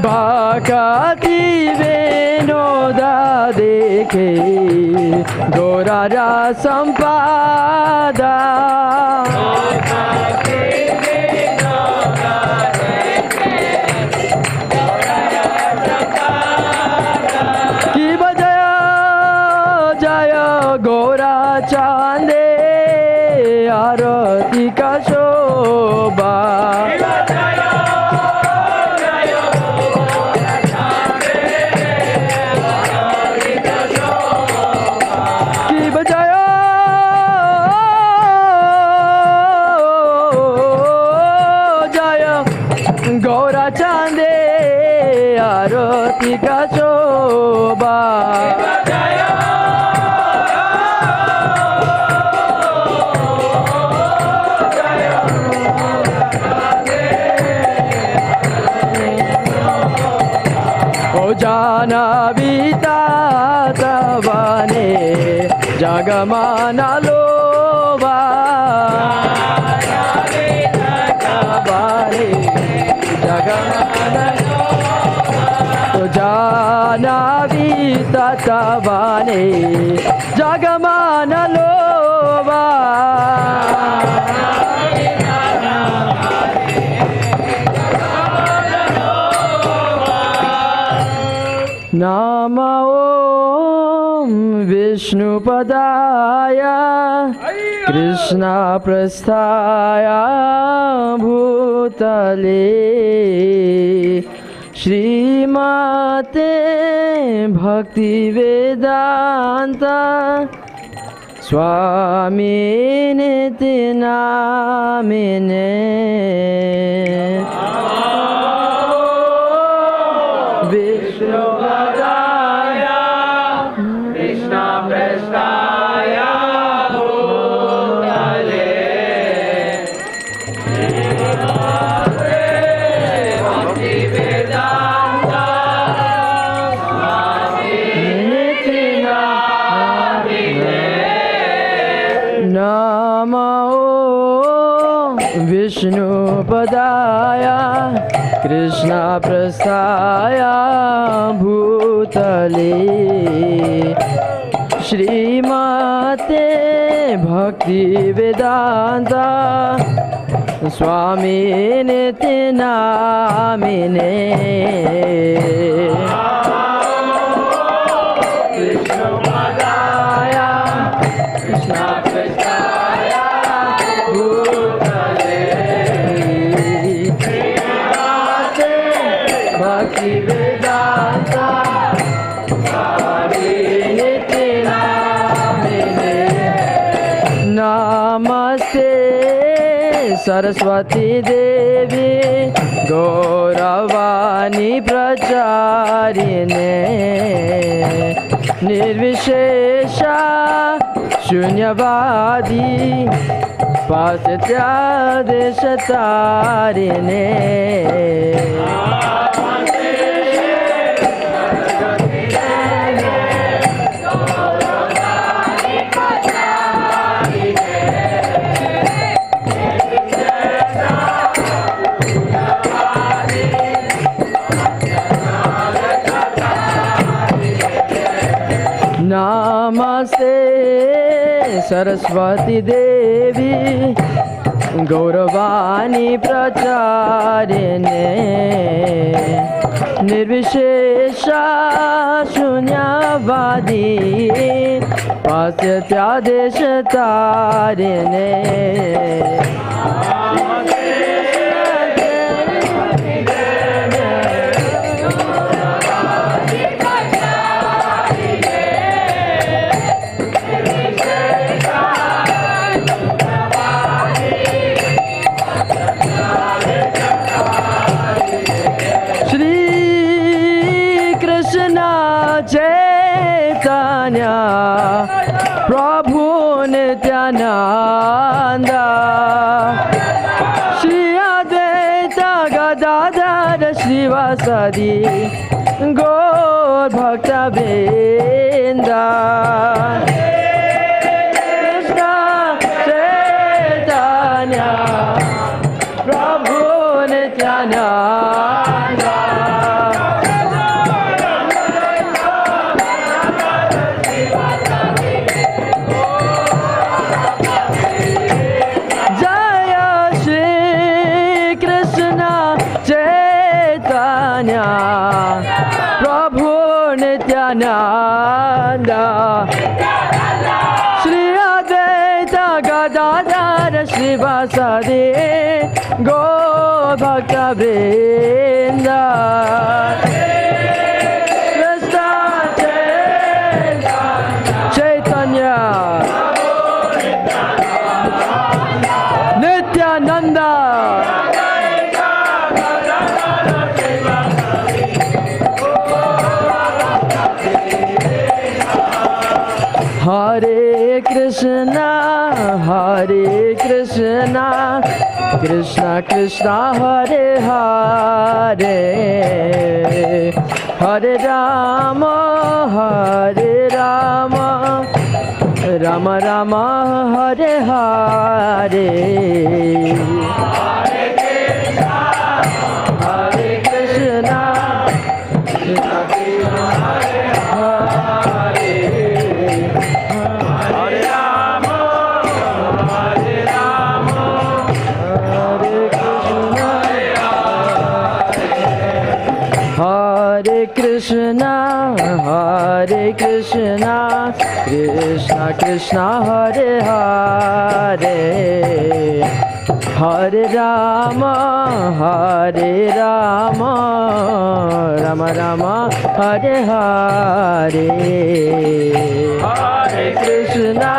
भागति विनोदा देखे गौरारा संपादा की बजय जय गौरा चांदे आरती का शोभा की बजय जय गौरा चांदे आरती का शोभा ओ जानवीता तवने जगमाना लोबा जगमाना तो जानवीता तवने जगमाना लोबा नाम ओम विष्णुपदाय कृष्ण प्रस्थाय भूतले श्रीमते भक्ति वेदांत स्वामी निति नामिने विष्णुपदाय कृष्ण प्रस्थाय नमो विष्णुपदाय कृष्णप्रस्थाय भूतले श्रीमते भक्तिवेदान्त स्वामी निति नामिने कृष्णपदाय कृष्णप्रस्थाय भूतले श्रीमते भक्तिवेदान्त स्वामी निति नामिने नमस्ते सरस्वती देवी गौरवाणी प्रचारिणे निर्विशेषा शून्यवादी पाश्चात्यदेशतारिणे नमस्ते सरस्वती देवी गौरवाणी प्रचारिणे निर्विशेषा शून्यवादी पाश्चात्यदेशतारिणे चैतन्य प्रभु नित्यानंद श्री अद्वैत गदाधर श्रीवासदि गौर भक्तवृंद कृष्ण चैतन्य प्रभु नित्यानंद प्रभु नित्यानंद श्री अद्वैत गदाधर श्रीवासदि गौर भक्तवृंद Krishna Chaitanya Nityanand Hare Krishna, Krishna Krishna, Hare Hare, Hare Rama, Rama Rama, Hare Hare. Hare Krishna, Krishna Krishna, Hare Hare. Hare Krishna, Krishna Krishna, Hare Hare, Hare Rama, Rama Rama, Hare Hare. Hare Krishna,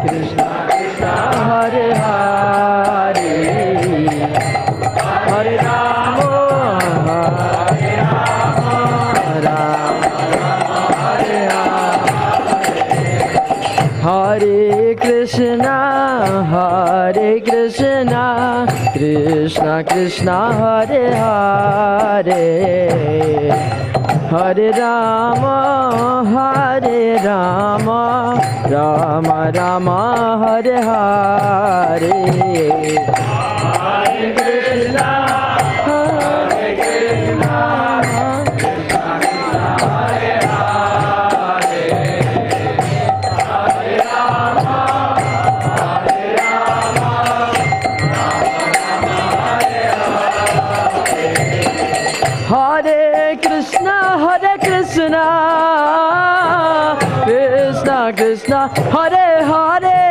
Krishna Krishna, Hare Hare, Hare Rama, Hare Krishna, Krishna Krishna, Hare Hare, Hare Rama, Hare Rama, Rama Rama, Hare Hare. Hare Krishna, Hare Krishna, Hare Hare, Hare Rama, Hare Rama, Hare Krishna, Krishna Krishna, Hare Hare,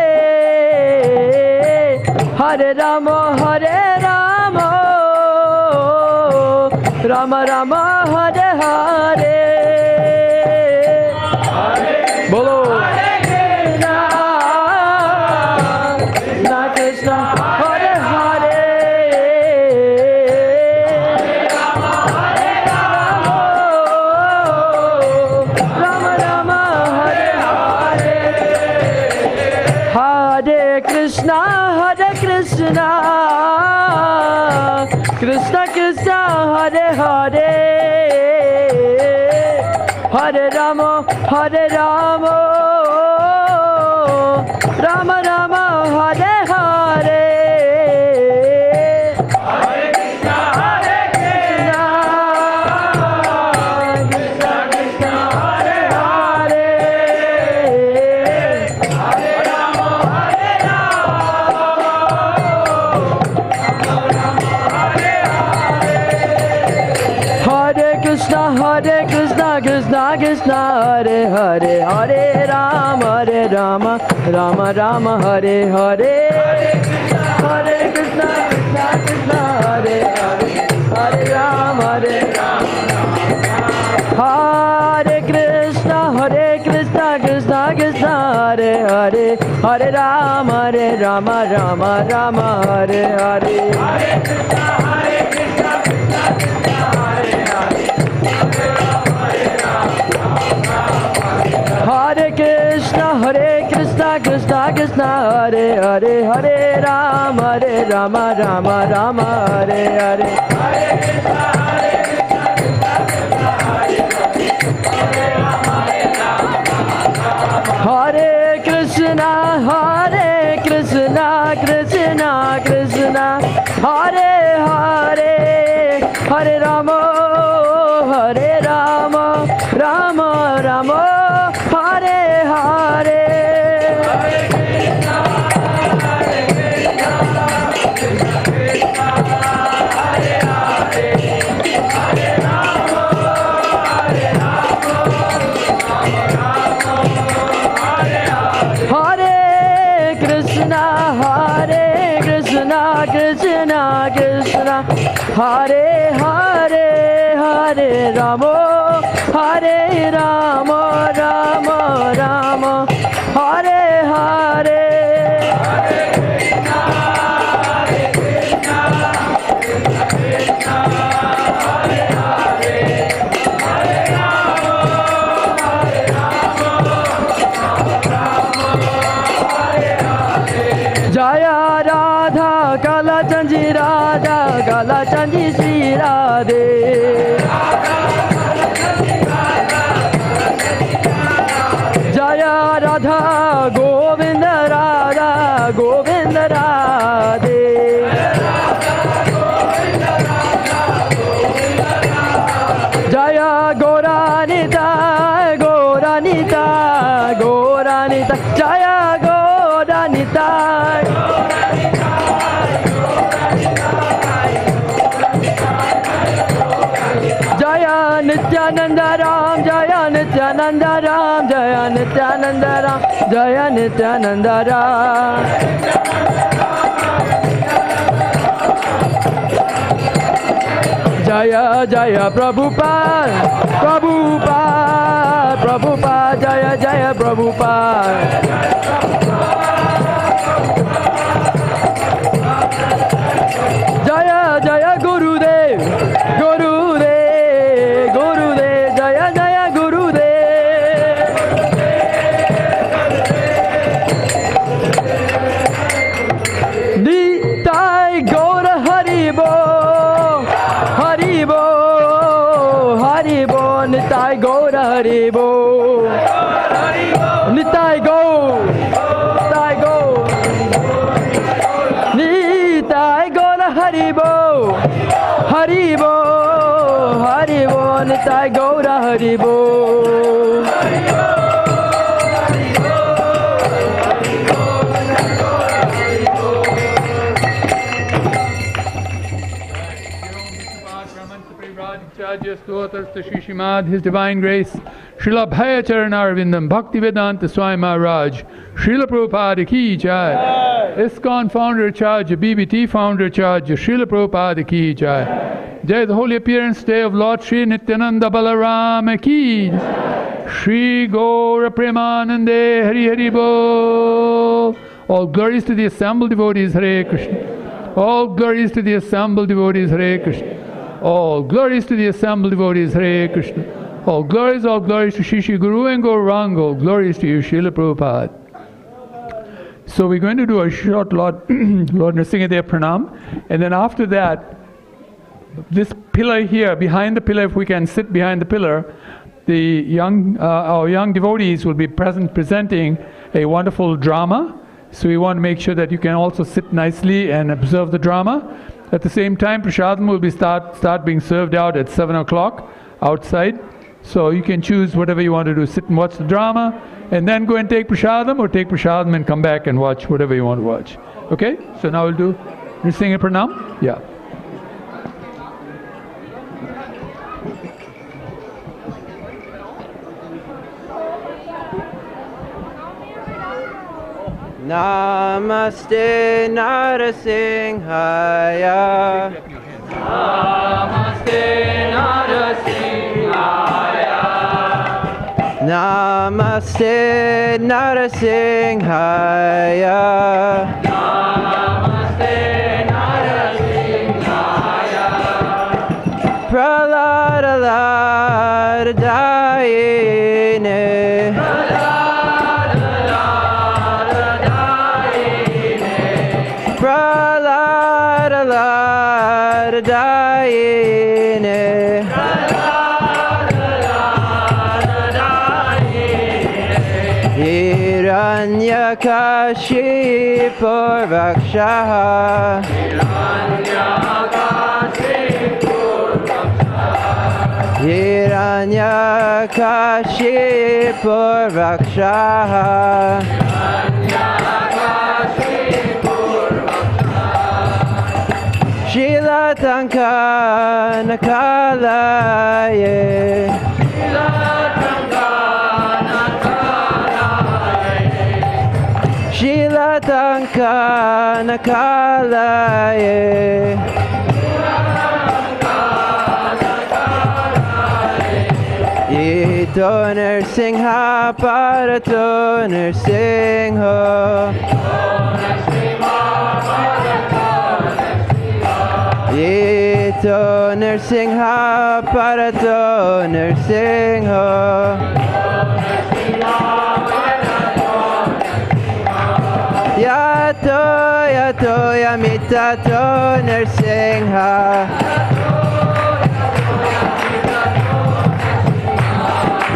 Hare Rama, Hare Rama, Rama Rama, Hare Hare. Bolo. Hare Krishna, Krishna Krishna, Hare Hare. Krishna Krishna, Hare Hare, Hare Rama, Hare Rama, Rama Rama, Hare Hare. Hare Krishna, Hare Krishna, Krishna Krishna, Hare Hare, Hare Rama, Hare Hare Krishna, Krishna Krishna, Hare Hare, Hare Rama, Rama Rama, Hare Hare, Hare Krishna, Krishna Krishna, Hare Hare, Hare Rama, Hare Krishna, Krishna Krishna, Hare Hare, Hare Rama, Rama Rama, Hare Hare, Hare Krishna, Krishna Krishna, Hare Hare. Hare Krishna, Krishna Krishna, Hare Hare, Hare Rama, Rama Rama, Hare Hare, Hare Krishna, Hare Krishna, Hare Krishna, Krishna Krishna, Hare Hare, Hare Rama, Hare Rama, Rama Rama, Hare Hare. Hare Krishna, Hare Krishna, Krishna Krishna, Hare Hare, Hare Rama, Hare Rama, Rama Rama, Hare Hare. Hare Krishna, Krishna Krishna, Hare Hare, Hare Rama, Hare Rama, Rama Rama, Hare Hare. Hare Krishna, Hare Krishna, Krishna Krishna, Hare Hare, Hare Rama, Hare Rama, Rama Hare Hare. Jaya Radha Kala Chanji Radha Kala Chanji Sri Radhe. Jaya Radha Govinda Radha Govinda Radhe. Jaya Goranita Goranita Goranita, Jaya Goranita. Jaya Nityananda Ram, Jaya Nityananda Ram, Jaya Nityananda Ram, Jaya Nityananda Ram. Jaya Jaya Prabhupada, Prabhupada, Prabhupada, Jaya Jaya Prabhupada. Jaya Jaya Gurudev, Gurudev, Gurudev, Jaya Jaya Gurudev. Nitai Gaura Haribo, Haribo, Haribo, Nitai Haribo, Haribo, Haribo, Nitai Gaura Haribo. His Divine Grace, Srila Bhayacharan Arvindam, Bhakti Vedanta Swami Maharaj, Srila Prabhupada Ki Jai, ISKCON Founder Charge, BBT Founder Charge, Srila Prabhupada Ki Jai. Jai, the Holy Appearance Day of Lord Sri Nityananda Balarama Ki Jai. Shri Gaura Premanande Hari Hari Bol. All glories to the assembled devotees, Hare Krishna. All glories to the assembled devotees, Hare Krishna. All glories to the assembled devotees, Hare Krishna. All glories to Shri Guru and Gauranga. All glories to you, Srila Prabhupada. So we're going to do a short Lord Nrsimhadev Pranam, and then after that, this pillar here, behind the pillar, if we can sit behind the pillar, our young devotees will be presenting a wonderful drama. So we want to make sure that you can also sit nicely and observe the drama. At the same time, prasadam will be start being served out at 7 o'clock outside. So you can choose whatever you want to do. Sit and watch the drama, and then go and take prasadam, or take prasadam and come back and watch whatever you want to watch. Okay? So now we'll do Nrsimha Pranam. Yeah. Namaste Narasimhaya. Namaste Narasimhaya. Namaste Narasimhaya. Namaste Narasimhaya. Pralada Lada Dayine. Hiranyakashipu Rakshaha. Hiranyakashipu Rakshaha. Shilatanka Nakalaye. Shilatanka Nakalaye. Ito Nrsimha Parato Nrsimha. Ito Nrsimha Parato Nrsimha. Yato Yato Yamitato Nrsimha.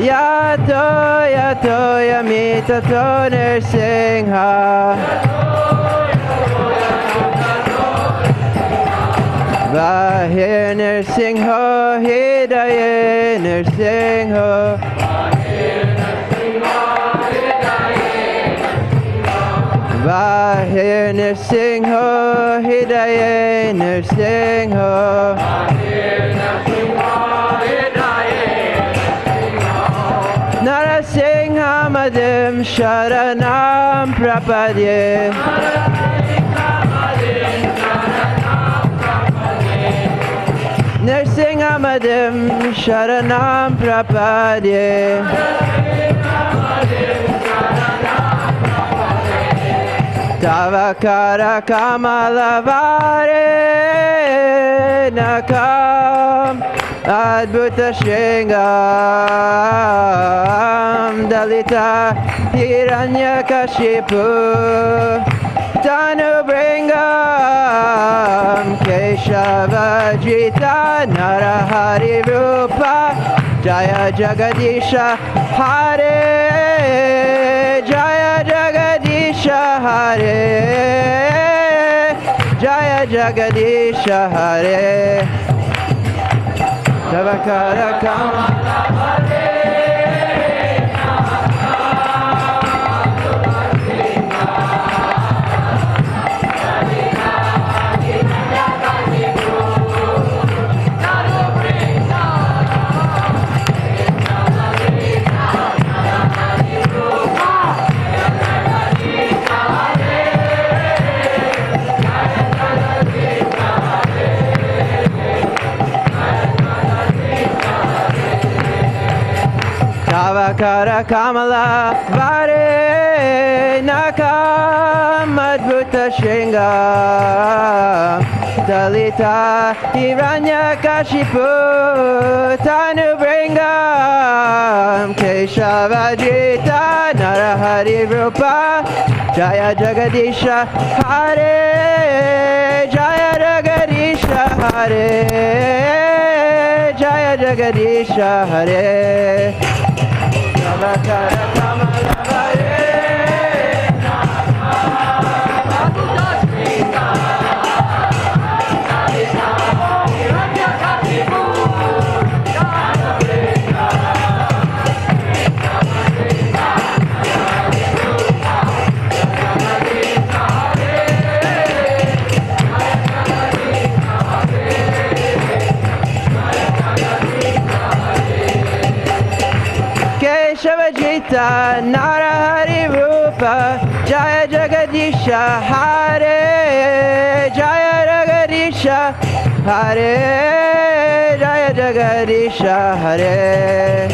Yato Yato Yamitato Nrsimha. Vahir Nrsimha Hidaye Nrsimha. Vahir Nrsimha Hidaye Nrsimha. Narasimha Madim Sharanam Prapadye. Nrsimha Madim Sharanam Prapadye. Tavakara Kamalavare Nakam Adbhuta Shringam Dalita Hiranyakashipu Tanu Bringam Keshavajita Narahari Rupa Jaya Jagadisha Hare Jaya Jagadisha Hare Jaya Jagadisha Hare Javakara Kamala Javakara Kamala Vare Nakam Adbhuta Shringa Dalita Hiranya Kashipu Tanubringam Keshavajita Narahari Rupa Jaya Jagadisha Hare Jaya Jagadisha Hare Jaya Jagadisha Hare Javakara Kamala Vare Keshavajita Narahari Rupa Jaya Jagadisha Hare Jaya Jagadisha Hare Jaya Jagadisha Hare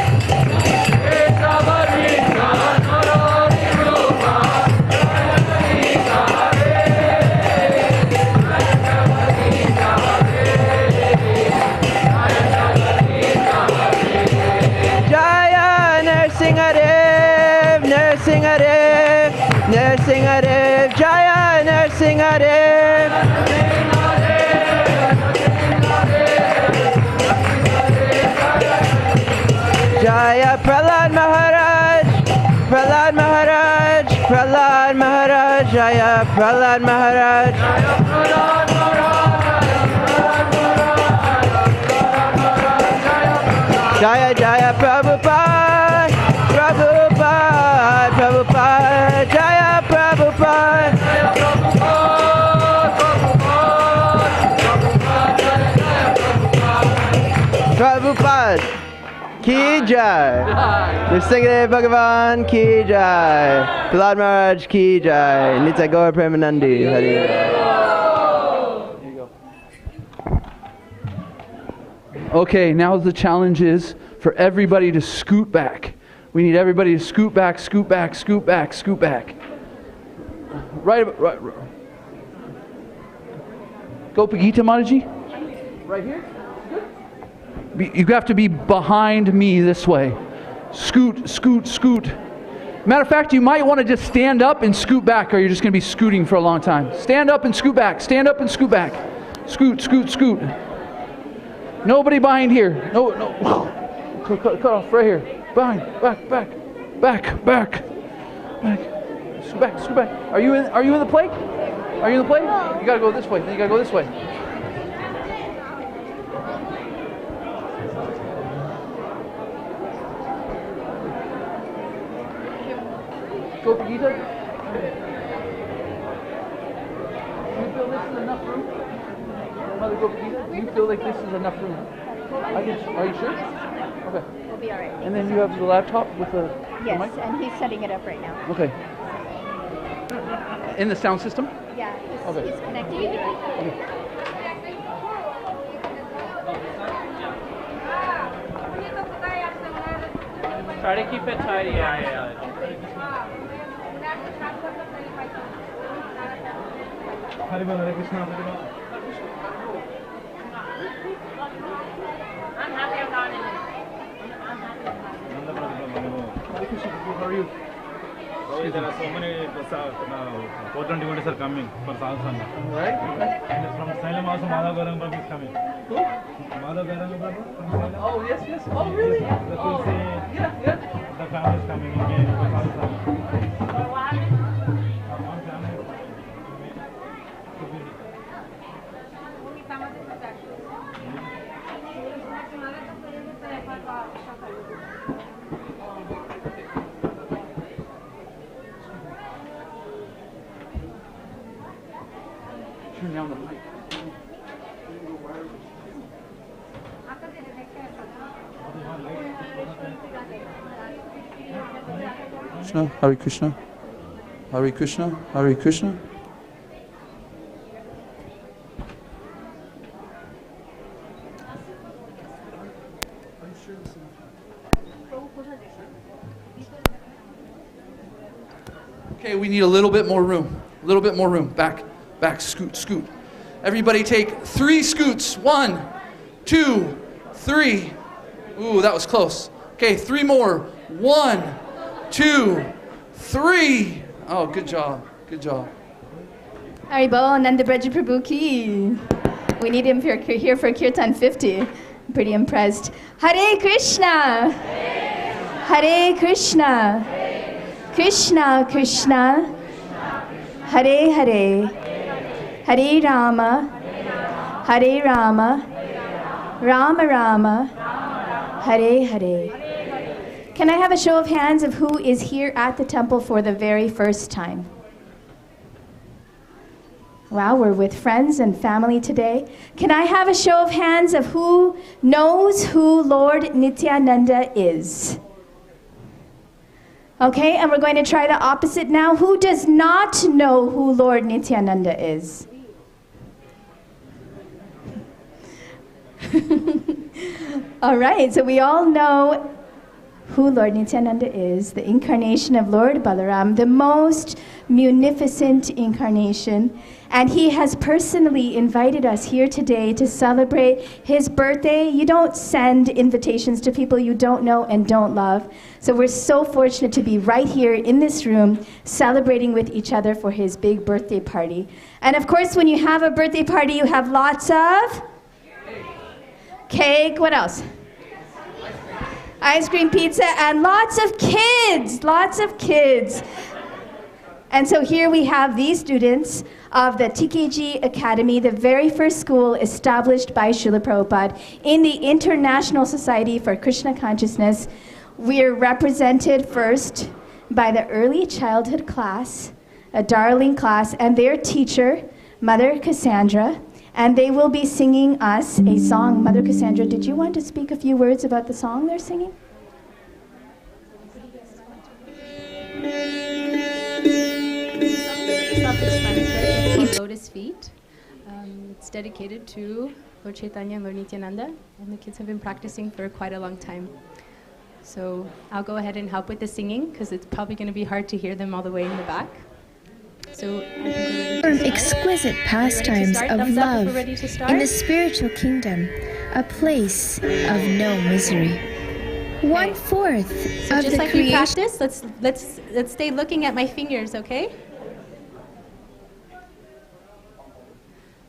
Narasimhadev, Narasimhadev, Jaya Narasimhadev. Jaya Prahlad Maharaj, Prahlad Maharaj, Prahlad Maharaj, Jaya Prahlad Maharaj. Jaya Jaya Prabhupada, Prabhupada, Prabhupada, Jaya Prabhupada. Prabhupada, Ki Jai. Nrsimhadev Bhagavan, Ki Jai. Prahlad Maharaj, Ki Jai. Nitya Gaur Premanandi, Hari. Okay, now the challenge is for everybody to scoot back. We need everybody to scoot back, scoot back, scoot back, scoot back. Right. Gopagita Mataji? Right here? You have to be behind me this way. Scoot, scoot, scoot. Matter of fact, you might want to just stand up and scoot back, or you're just going to be scooting for a long time. Stand up and scoot back. Stand up and scoot back. Scoot, scoot, scoot. Nobody behind here. No. Cut off right here. Behind. Back. Back. Scoot back. Scoot back. Are you in the plate? Are you in the plate? You gotta go this way. Then you gotta go this way. Gopagita? Do you feel this is enough room? Mother Gopagita, do you feel like this is enough room? Are you sure? Okay. We'll be all right. And then you have the laptop with the Yes, mic? and he's setting it up right now. Okay. In the sound system? Yeah, Okay. he's connecting it directly. Okay. Try to keep it tidy. Yeah. Hare Krishna. I'm happy I'm not in it. How are you? There are so many 420 devotees are coming for sadhana. Right? And from Salem also Madhav Gauranga Prabhu is coming. Who? Madhav Gauranga Prabhu from Salem. Oh, yes. Oh, really? The Tulsi, Yeah. the family is coming again for sadhana. What happened? One family is coming. Turn down the mic. Krishna, Hare Krishna, Hare Krishna, Hare Krishna. Okay, we need a little bit more room. A little bit more room. Back, back, scoot, scoot. Everybody take 3 scoots. 1, 2, 3. Ooh, that was close. Okay, 3 more. 1, 2, 3. Oh, good job. Good job. Haribo, Nanda Braja Prabhu ki. We need him here for Kirtan 50. I'm pretty impressed. Hare Krishna. Hare Krishna. Krishna Krishna. Hare Hare. Hare Rama. Hare Rama. Rama Rama. Hare Hare. Can I have a show of hands of who is here at the temple for the very first time? Wow, we're with friends and family today. Can I have a show of hands of who knows who Lord Nityananda is? Okay, and we're going to try the opposite now. Who does not know who Lord Nityananda is? All right, so we all know who Lord Nityananda is, the incarnation of Lord Balaram, the most munificent incarnation. And he has personally invited us here today to celebrate his birthday. You don't send invitations to people you don't know and don't love. So we're so fortunate to be right here in this room celebrating with each other for his big birthday party. And of course, when you have a birthday party, you have lots of cake. What else? Ice cream, pizza, and lots of kids. Lots of kids. And so here we have these students of the TKG Academy, the very first school established by Srila Prabhupada in the International Society for Krishna Consciousness. We are represented first by the early childhood class, a darling class, and their teacher, Mother Cassandra, and they will be singing us a song. Mother Cassandra, did you want to speak a few words about the song they're singing? Lotus Feet. It's dedicated to Lord Chaitanya and Lord Nityananda, and the kids have been practicing for quite a long time. So I'll go ahead and help with the singing because it's probably going to be hard to hear them all the way in the back. So exquisite pastimes of love in the spiritual kingdom, a place of no misery. 1/4 so of just the like we creation. practice, let's stay looking at my fingers, okay?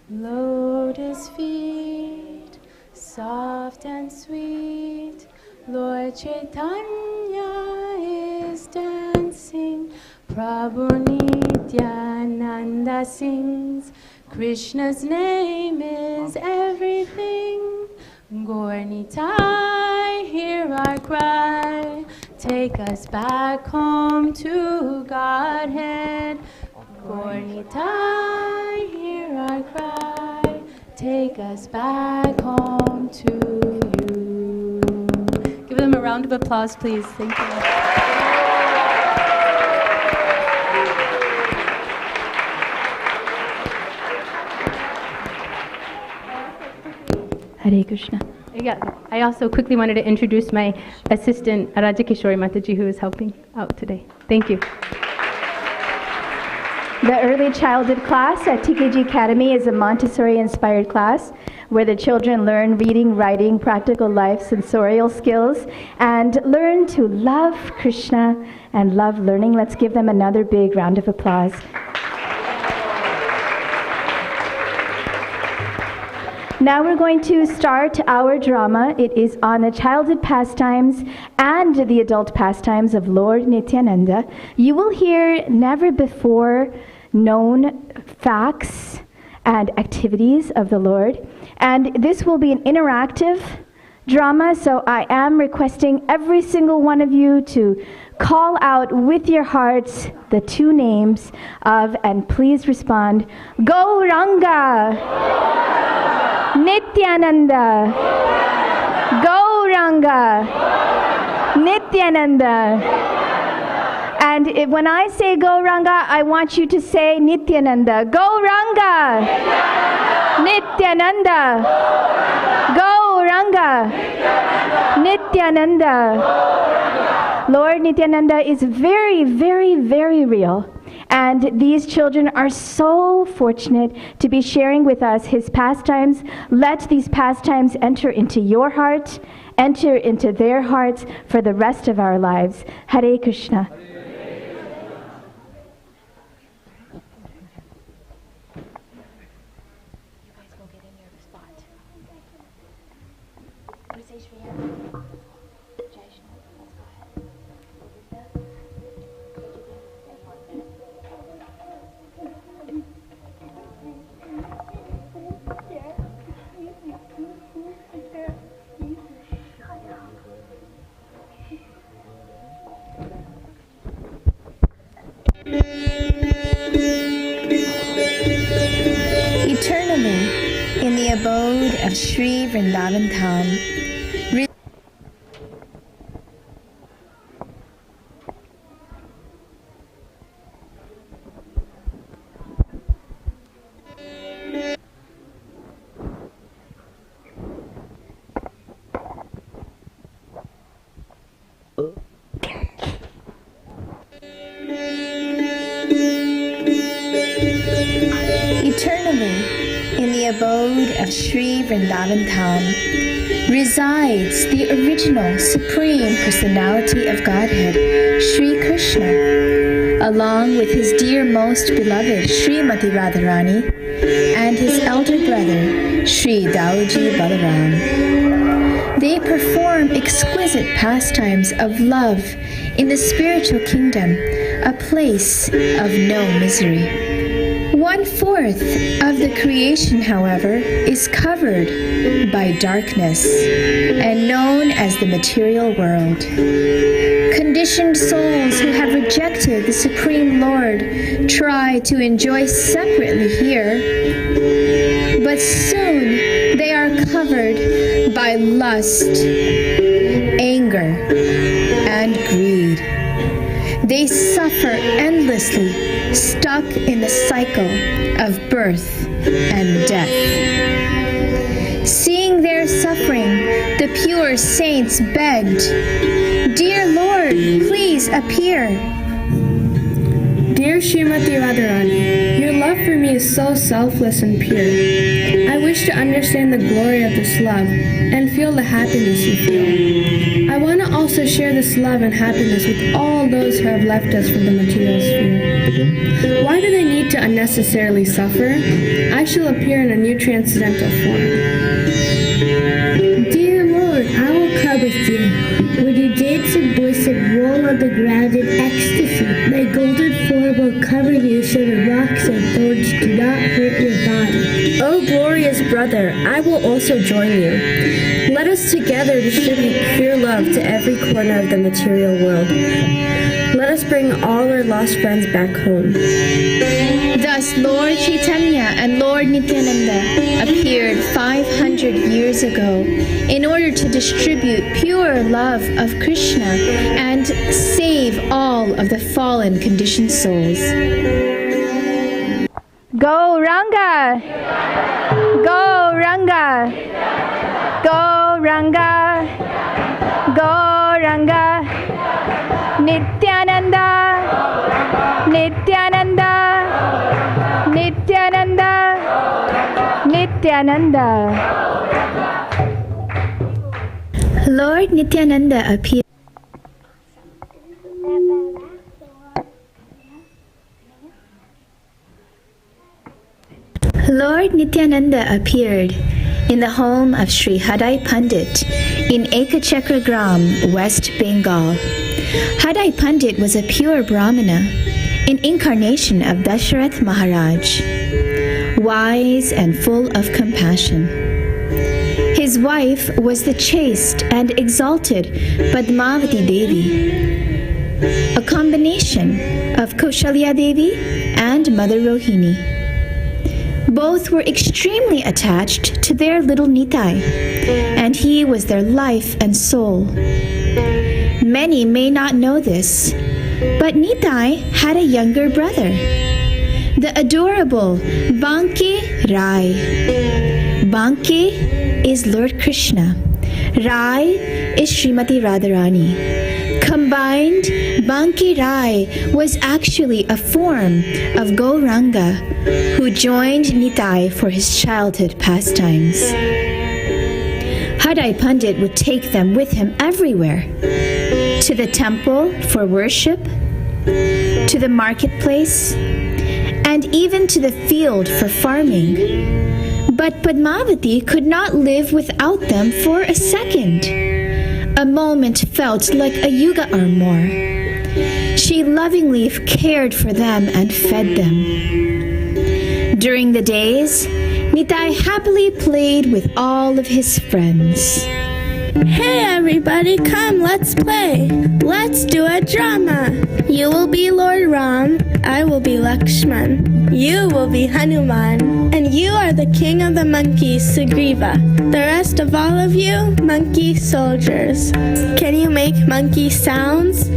Lotus feet, soft and sweet, Lord Chaitanya is dancing, Prabhu Nityananda sings, Krishna's name is everything. Gaur Nitai, hear our cry, take us back home to Godhead. Gaur Nitai, hear our cry, take us back home to you. Give them a round of applause, please. Thank you. Hare Krishna. I also quickly wanted to introduce my assistant, Araja Kishori Mataji, who is helping out today. Thank you. The early childhood class at TKG Academy is a Montessori-inspired class where the children learn reading, writing, practical life, sensorial skills, and learn to love Krishna and love learning. Let's give them another big round of applause. Now we're going to start our drama. It is on the childhood pastimes and the adult pastimes of Lord Nityananda. You will hear never before known facts and activities of the Lord. And this will be an interactive drama, so I am requesting every single one of you to call out with your hearts the two names of, and please respond, Gauranga, Nityananda, Gauranga, Nityananda. And when I say Gauranga, I want you to say Nityananda. Gauranga, Nityananda, Gauranga, Nityananda. Lord Nityananda is very, very, very real. And these children are so fortunate to be sharing with us his pastimes. Let these pastimes enter into your heart, enter into their hearts for the rest of our lives. Hare Krishna. Eternally, in the abode of Sri Vrindavan Dham, Sri Vrindavan Dham resides the original Supreme Personality of Godhead, Sri Krishna, along with his dear most beloved Srimati Radharani and his elder brother Sri Dauji Balaram. They perform exquisite pastimes of love in the spiritual kingdom, a place of no misery. 1/4 of the creation, however, is covered by darkness and known as the material world. Conditioned souls who have rejected the Supreme Lord try to enjoy separately here, but soon they are covered by lust, anger, and greed. They suffer endlessly, stuck in the cycle of birth and death. Seeing their suffering, the pure saints begged, "Dear Lord, please appear." Dear Srimati Radharani, your love for me is so selfless and pure. I wish to understand the glory of this love and feel the happiness you feel. I want to also share this love and happiness with all those who have left us for the material sphere. Why do they need to unnecessarily suffer? I shall appear in a new transcendental form. Dear Lord, I will come with you. When you dance and bliss and roll on the ground in ecstasy, my golden form will cover you so the rocks and thorns do not hurt your body. Oh glorious brother, I will also join you. Let us together distribute pure love to every corner of the material world. Let us bring all our lost friends back home. Thus Lord Chaitanya and Lord Nityananda appeared 500 years ago in order to distribute pure love of Krishna and save all of the fallen conditioned souls. Gauranga, Gauranga, Gauranga, Gauranga, Nityananda, Nityananda, Nityananda, Nityananda. Lord Nityananda appeared. Lord Nityananda appeared in the home of Sri Hadai Pandit in ISKCON Gram, West Bengal. Hadai Pandit was a pure Brahmana, an incarnation of Dasharath Maharaj, wise and full of compassion. His wife was the chaste and exalted Padmavati Devi. a combination of Kaushalya Devi and Mother Rohini. Both were extremely attached to their little Nitai, and he was their life and soul. Many may not know this, but Nitai had a younger brother, the adorable Banke Rai. Banke is Lord Krishna. Rai is Srimati Radharani. Combined, Banke Rai was actually a form of Gauranga who joined Nitai for his childhood pastimes. Hadai Pandit would take them with him everywhere, to the temple for worship, to the marketplace, and even to the field for farming. But Padmavati could not live without them for a second. A moment felt like a yuga or more. She lovingly cared for them and fed them. During the days, Nitai happily played with all of his friends. Hey everybody, come, let's play. Let's do a drama. You will be Lord Ram, I will be Lakshman. You will be Hanuman, and you are the king of the monkeys, Sugriva. The rest of all of you, monkey soldiers. Can you make monkey sounds?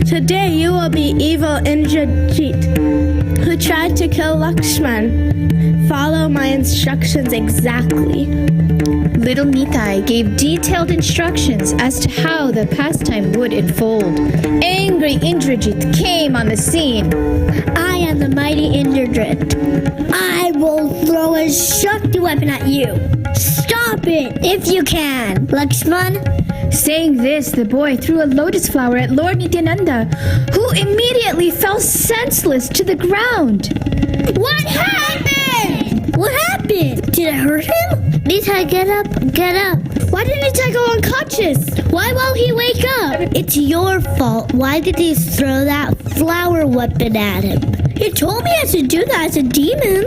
Today you will be evil Indrajit, who tried to kill Lakshman. Follow my instructions exactly. Little Nitai gave detailed instructions as to how the pastime would unfold. Angry Indrajit came on the scene. I am the mighty Indrajit. I will throw a Shakti weapon at you. Stop it if you can, Lakshman. Saying this, the boy threw a lotus flower at Lord Nityananda, who immediately fell senseless to the ground. What happened? What happened? Did it hurt him? Nitai, get up, get up. Why did Nitai go unconscious? Why won't he wake up? It's your fault. Why did he throw that flower weapon at him? He told me I should do that as a demon.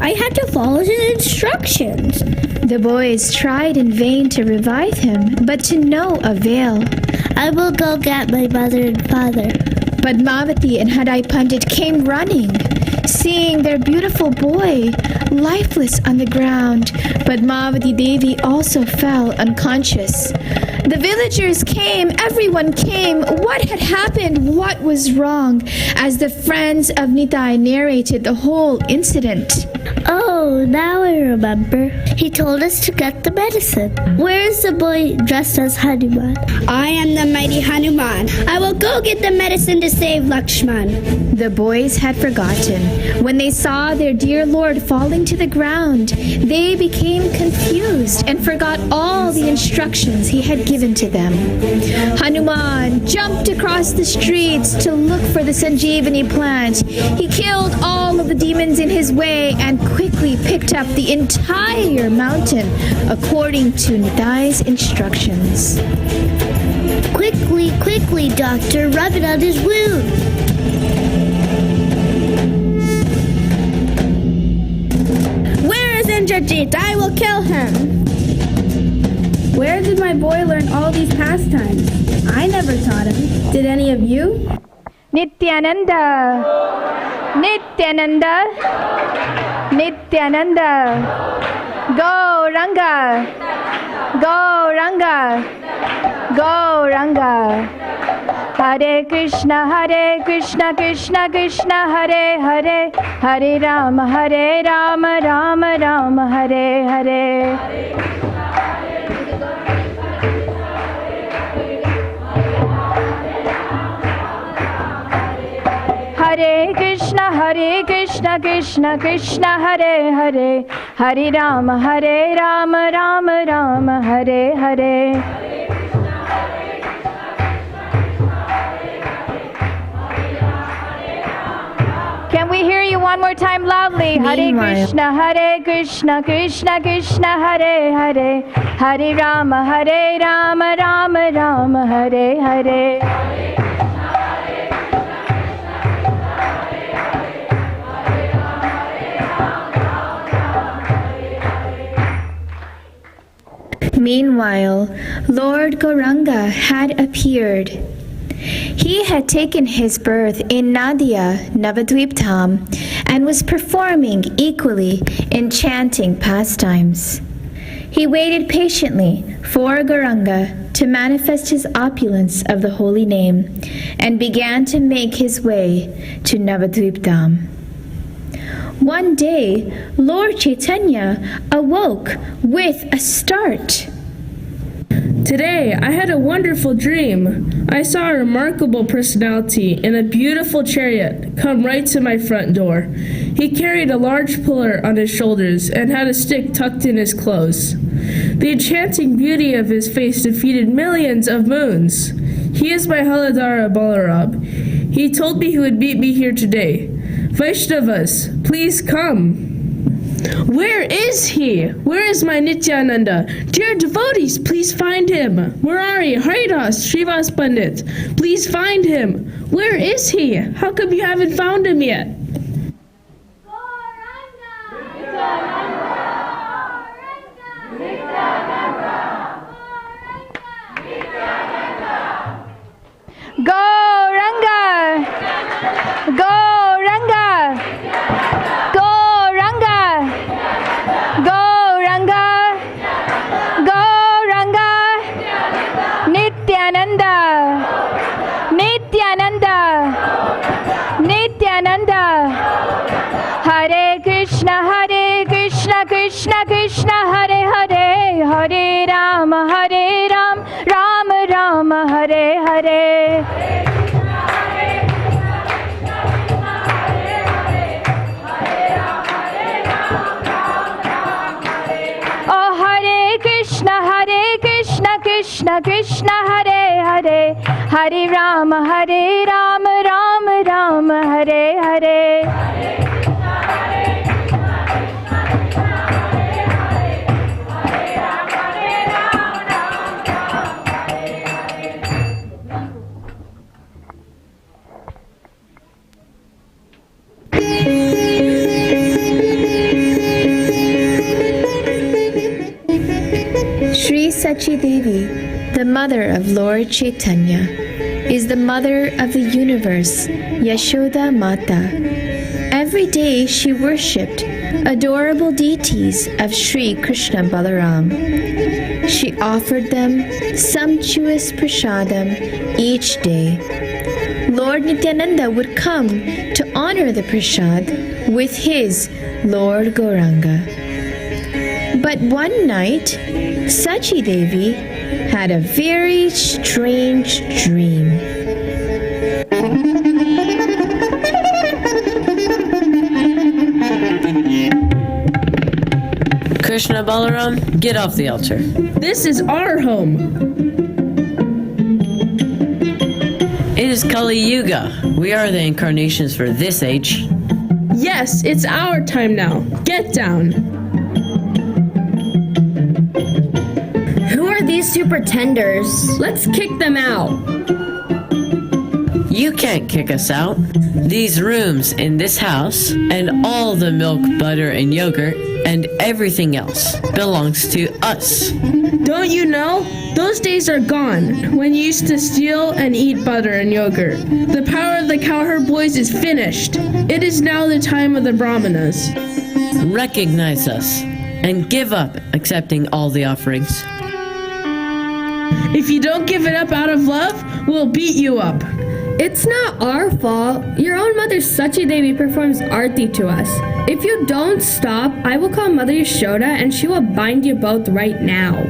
I had to follow his instructions. The boys tried in vain to revive him, but to no avail. I will go get my mother and father. Padmavati and Hadai Pandit came running, seeing their beautiful boy lifeless on the ground. Padmavati Devi also fell unconscious. The villagers came, everyone came. What had happened? What was wrong? As the friends of Nitai narrated the whole incident. Oh, now I remember. He told us to get the medicine. Where is the boy dressed as Hanuman? I am the mighty Hanuman. I will go get the medicine to save Lakshman. The boys had forgotten. When they saw their dear Lord falling to the ground, they became confused and forgot all the instructions he had given to them. Hanuman jumped across the streets to look for the Sanjeevani plant. He killed all of the demons in his way and quickly picked up the entire mountain according to Nitai's instructions. Quickly, quickly, doctor, rub it on his wound. Where is Indrajit? I will kill him. Where did my boy learn all these pastimes? I never taught him. Did any of you? Nityananda, Nityananda, Nityananda, Gauranga, Gauranga, Gauranga. Hare Krishna, Krishna Krishna, Hare Hare, Hare Rama, Rama Rama, Hare Hare. Hare Krishna, Krishna Krishna, Hare Hare, Hare Rama, Rama Rama, Hare Hare. Can we hear you one more time loudly? Meanwhile, Hare Krishna, Krishna Krishna, Hare Hare, Hare Rama, Rama Rama, Hare Hare. Meanwhile, Lord Gauranga had appeared. He had taken his birth in Nadia, Navadvip Dham, and was performing equally enchanting pastimes. He waited patiently for Gauranga to manifest his opulence of the holy name and began to make his way to Navadvip Dham. One day, Lord Chaitanya awoke with a start. Today, I had a wonderful dream. I saw a remarkable personality in a beautiful chariot come right to my front door. He carried a large pillar on his shoulders and had a stick tucked in his clothes. The enchanting beauty of his face defeated millions of moons. He is my Haladara Balarab. He told me he would meet me here today. Vaishnavas, please come. Where is he? Where is my Nityananda? Dear devotees, please find him. Murari, Haridas, Srivas Pandit, please find him. Where is he? How come you haven't found him yet? Gauranga! Gauranga! Gauranga! Gauranga! Gauranga! Nityananda! Nityananda! Nityananda! Hare Krishna, Krishna Krishna, Hare Hare, Hare Rama, Rama Rama, Hare Hare. Oh, Hare Krishna, Krishna Krishna, Hare Hare, Hare Rama, Rama Rama, Hare Hare. Sri Sachi Devi, the mother of Lord Chaitanya, is the mother of the universe, Yashoda Mata. Every day she worshipped adorable deities of Sri Krishna Balaram. She offered them sumptuous prasadam each day. Lord Nityananda would come to honor the prasad with his Lord Gauranga. But one night, Sachi Devi had a very strange dream. Krishna Balaram, get off the altar. This is our home. It is Kali Yuga. We are the incarnations for this age. Yes, it's our time now. Get down. Who are these two pretenders? Let's kick them out. You can't kick us out. These rooms in this house and all the milk, butter, and yogurt and everything else belongs to us. Don't you know? Those days are gone when you used to steal and eat butter and yogurt. The power of the cowherd boys is finished. It is now the time of the brahmanas. Recognize us and give up accepting all the offerings. If you don't give it up out of love, we'll beat you up. It's not our fault. Your own mother Sachi Devi performs arti to us. If you don't stop, I will call Mother Yashoda and she will bind you both right now.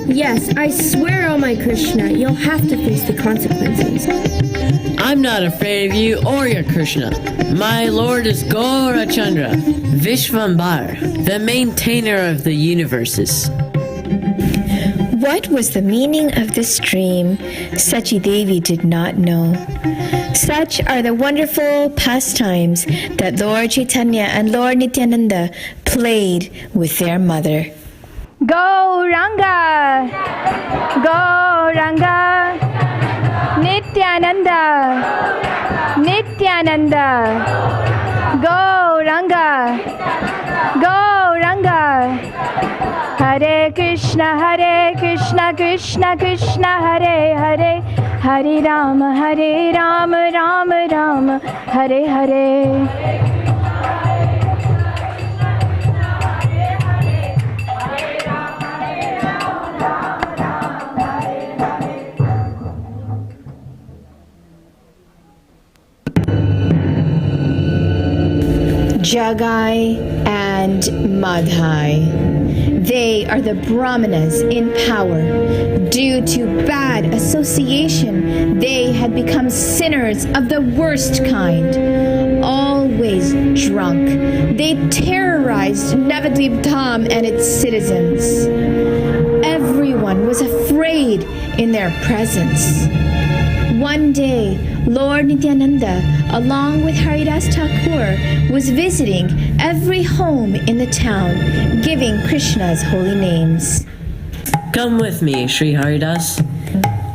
Yes, I swear, oh my Krishna, you'll have to face the consequences. I'm not afraid of you or your Krishna. My Lord is Gaurachandra, Vishvambar, the maintainer of the universes. What was the meaning of this dream? Sachi Devi did not know. Such are the wonderful pastimes that Lord Chaitanya and Lord Nityananda played with their mother. Gauranga, Gauranga, Nityananda, Nityananda, Gauranga, Gauranga. Hare Krishna, Krishna Krishna, Hare Hare, Hare Rama, Rama Rama, Hare Hare. Jagai and Madhai. They are the Brahmanas in power. Due to bad association, they had become sinners of the worst kind. Always drunk, they terrorized Navadvip Dham and its citizens. Everyone was afraid in their presence. One day, Lord Nityananda, along with Haridas Thakur, was visiting every home in the town, giving Krishna's holy names. Come with me, Sri Haridas.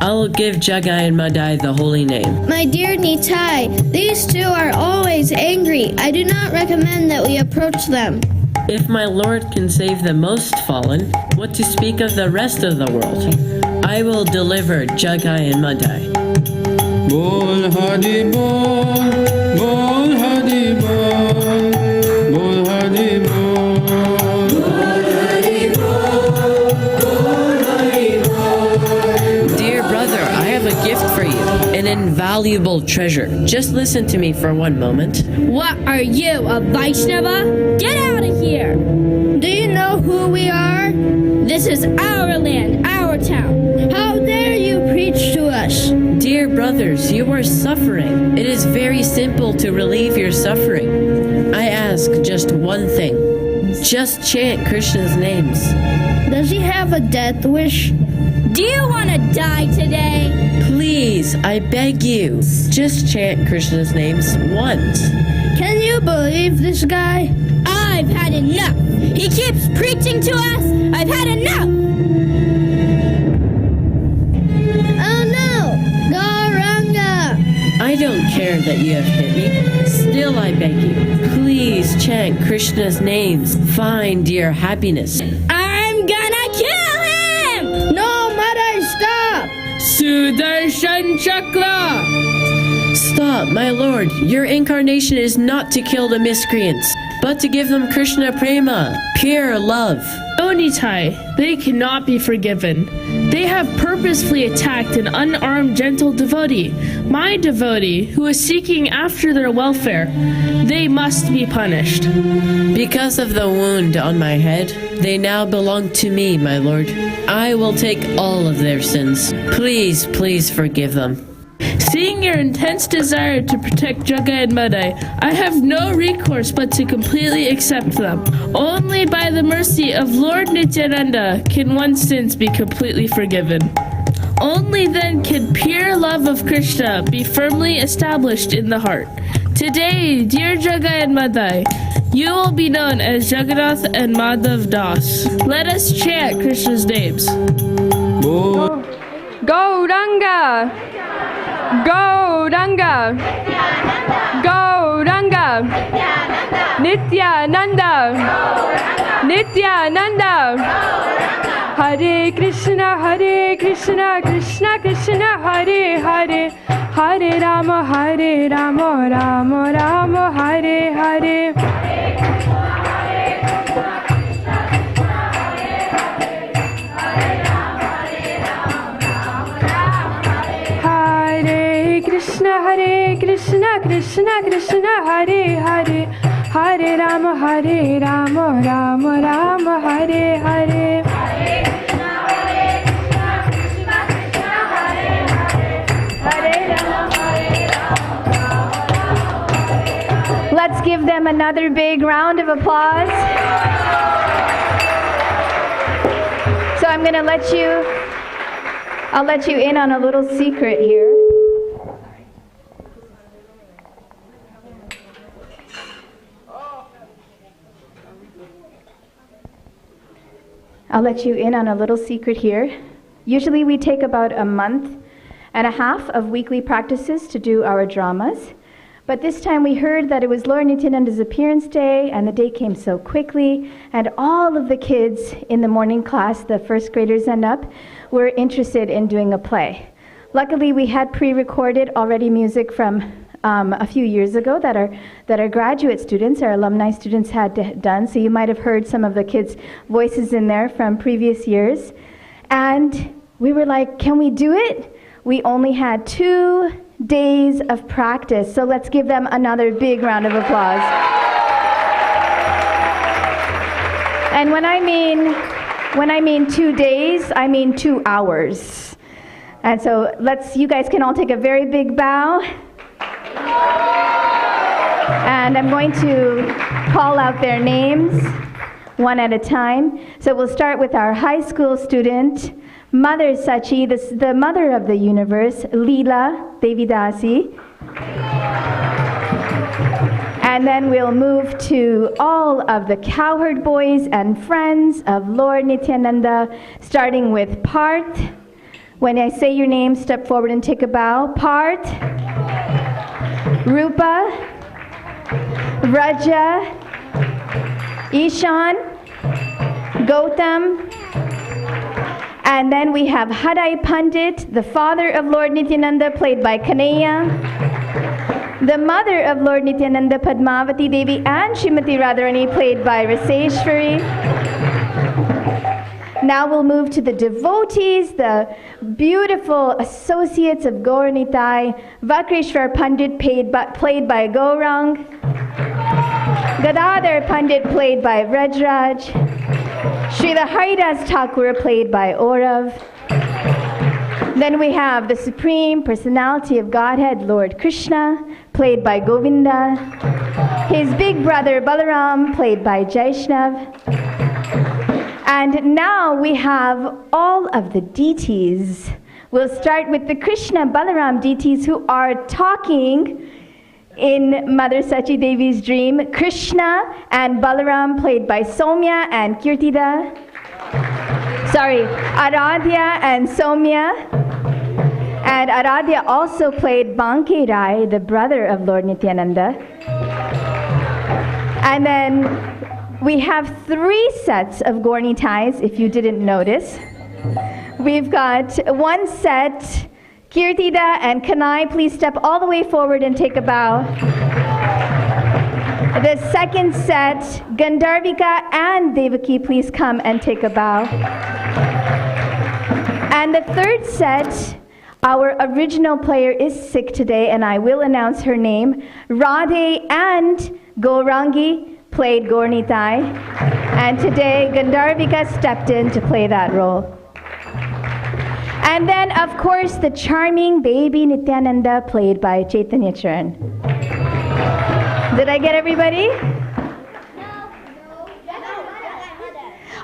I will give Jagai and Madai the holy name. My dear Nitai, these two are always angry. I do not recommend that we approach them. If my Lord can save the most fallen, what to speak of the rest of the world? I will deliver Jagai and Madai. Bol Hari Bol, Bol Hari Bol, Bol Hari Bol, Bol Hari Bol, Bol Hari Bol. Dear brother, I have a gift for you, an invaluable treasure. Just listen to me for one moment. What are you, a Vaishnava? Get out of here! Do you know who we are? This is our land, our town. How dare you preach to us? Dear brothers, you are suffering. It is very simple to relieve your suffering. I ask just one thing. Just chant Krishna's names. Does he have a death wish? Do you want to die today? Please, I beg you, just chant Krishna's names once. Can you believe this guy? I've had enough. He keeps preaching to us. I've had enough. Oh no, Gauranga! I don't care that you have hit me. Still, I beg you, please chant Krishna's names. Find your happiness. I'm gonna kill him! No, Mother, stop! Sudarshan Chakra! Stop, my lord. Your incarnation is not to kill the miscreants, but to give them Krishna prema, pure love. Onitai, they cannot be forgiven. They have purposefully attacked an unarmed gentle devotee, my devotee, who is seeking after their welfare. They must be punished. Because of the wound on my head, they now belong to me, my lord. I will take all of their sins. Please, please forgive them. Seeing your intense desire to protect Jagai and Madai, I have no recourse but to completely accept them. Only by the mercy of Lord Nityananda can one's sins be completely forgiven. Only then can pure love of Krishna be firmly established in the heart. Today, dear Jagai and Madai, you will be known as Jagannath and Madhav Das. Let us chant Krishna's names. Gauranga! Gauranga, Gauranga, Nityananda, Nityananda, Hare Krishna, Krishna Krishna, Hare Hare, Hare Rama, Rama Rama, Hare Hare. Hare Krishna, Krishna Krishna, Hare Hare, Hare Rama, Rama Rama, Hare Hare. Let's give them another big round of applause. So I'm going to I'll let you in on a little secret here. I'll let you in on a little secret here. Usually we take about a month and a half of weekly practices to do our dramas. But this time we heard that it was Lord Nityananda's appearance day, and the day came so quickly, and all of the kids in the morning class, the first graders and up, were interested in doing a play. Luckily, we had pre-recorded already music from a few years ago that our graduate students, our alumni students had done, so you might have heard some of the kids' voices in there from previous years. And we were like, can we do it? We only had 2 days of practice, so let's give them another big round of applause. And when I mean 2 days, I mean 2 hours. And so you guys can all take a very big bow. And I'm going to call out their names one at a time. So we'll start with our high school student, Mother Sachi, the mother of the universe, Leela Devidasi. And then we'll move to all of the cowherd boys and friends of Lord Nityananda, starting with Parth. When I say your name, step forward and take a bow. Parth, Rupa, Raja, Ishan, Gautam, and then we have Hadai Pandit, the father of Lord Nityananda, played by Kanaya, the mother of Lord Nityananda, Padmavati Devi, and Srimati Radharani, played by Raseshwari. Now we'll move to the devotees, the beautiful associates of Gaur Nitai, Vakreshwar Pandit, played by Gaurang, Gadadhar Pandit, played by Vrajraj, Srila Haridas Thakur, played by Aurav. Then we have the Supreme Personality of Godhead, Lord Krishna, played by Govinda, his big brother Balaram, played by Jaishnav. And now we have all of the deities. We'll start with the Krishna Balaram deities who are talking in Mother Sachi Devi's dream. Krishna and Balaram, played by Somya and Kirtida. Aradhya and Somya. And Aradhya also played Banke Rai, the brother of Lord Nityananda. And then we have 3 sets of Gaur Nitais, if you didn't notice. We've got 1 set, Kirtida and Kanai, please step all the way forward and take a bow. The second set, Gandharvika and Devaki, please come and take a bow. And the third set, our original player is sick today, and I will announce her name. Radhe and Gaurangi played Gaur Nitai, and today Gandharvika stepped in to play that role. And then, of course, the charming baby Nityananda, played by Chaitanya Charan. Did I get everybody?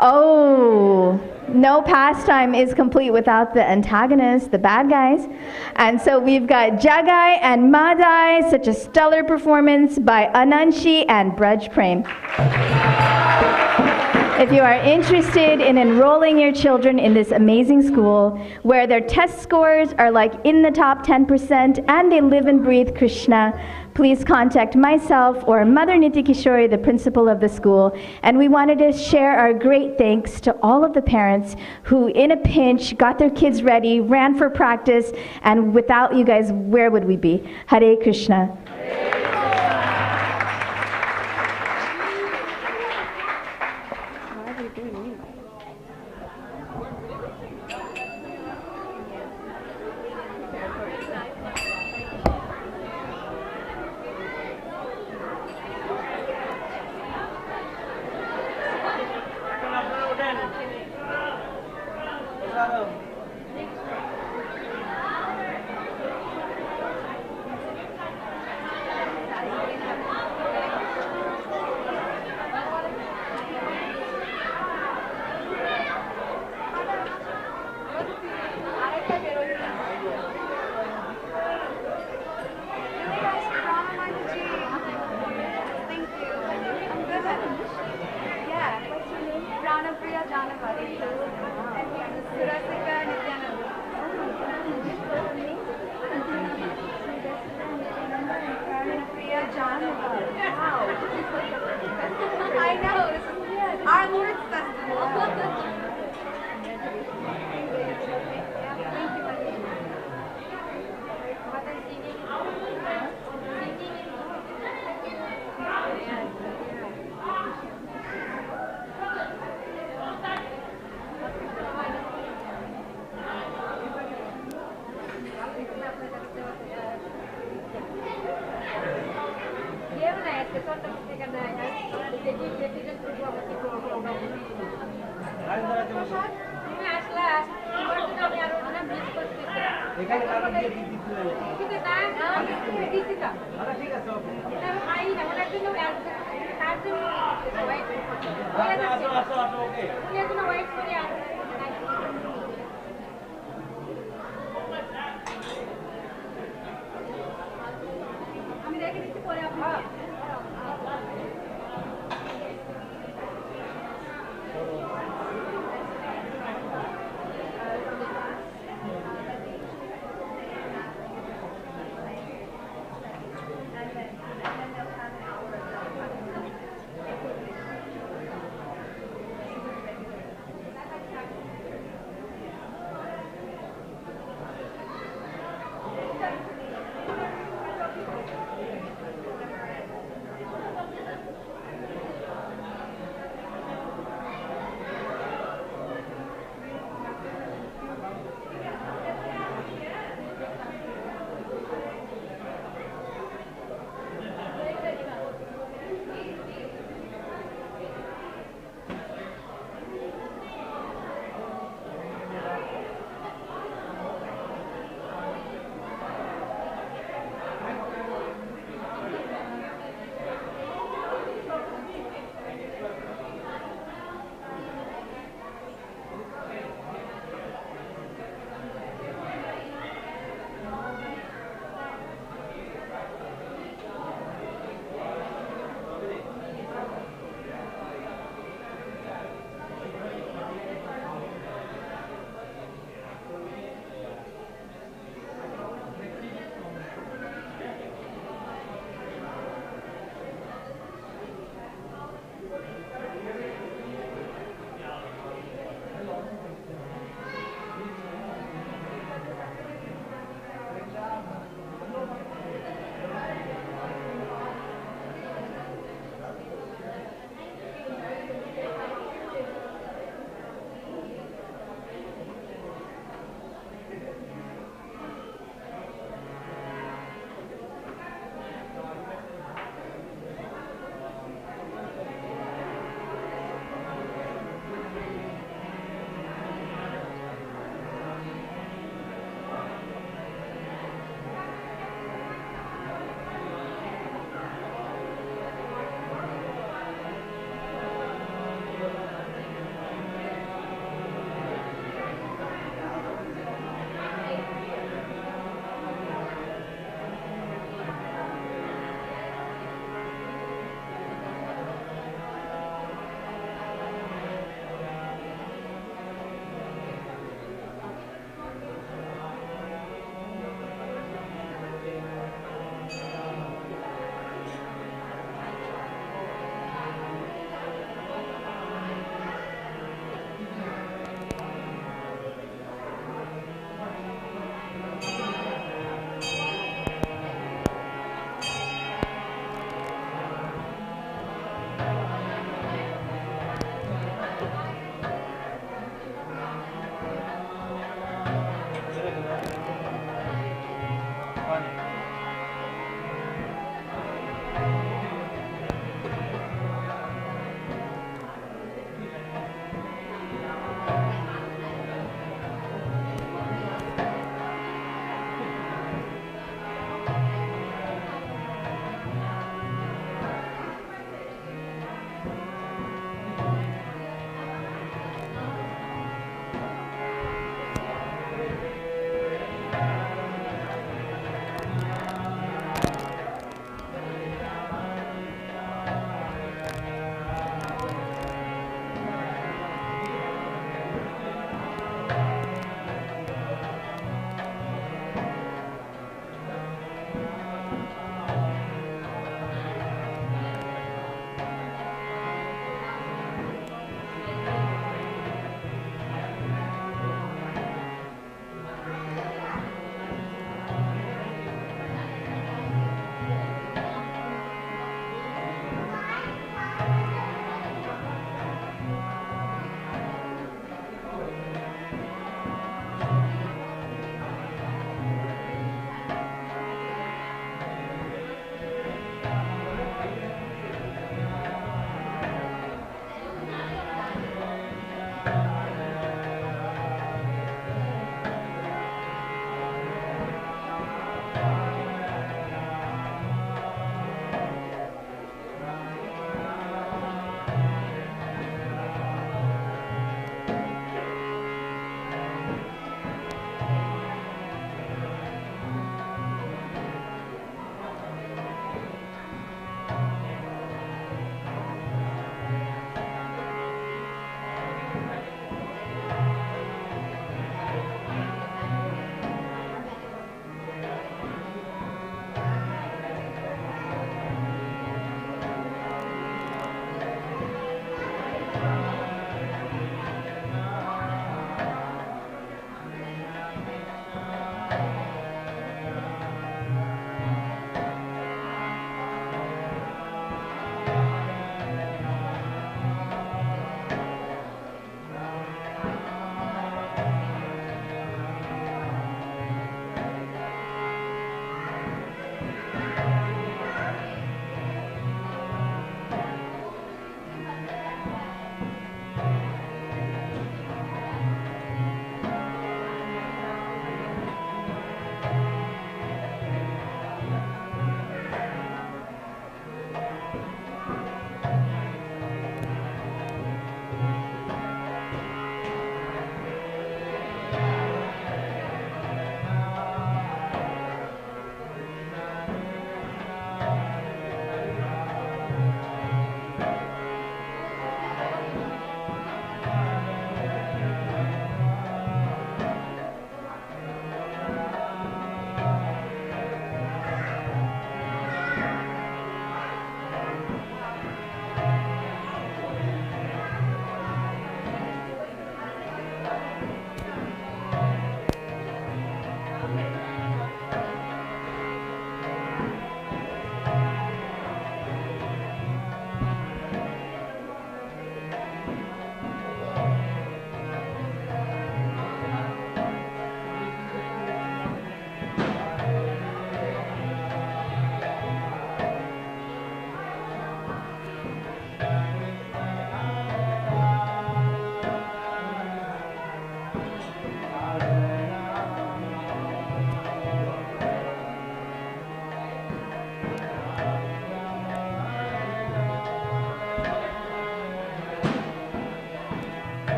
Oh, no pastime is complete without the antagonists, the bad guys. And so we've got Jagai and Madai, such a stellar performance by Ananshi and Braj Prem. If you are interested in enrolling your children in this amazing school, where their test scores are like in the top 10% and they live and breathe Krishna, please contact myself or Mother Nitya Kishori, the principal of the school. And we wanted to share our great thanks to all of the parents who, in a pinch, got their kids ready, ran for practice, and without you guys, where would we be? Hare Krishna.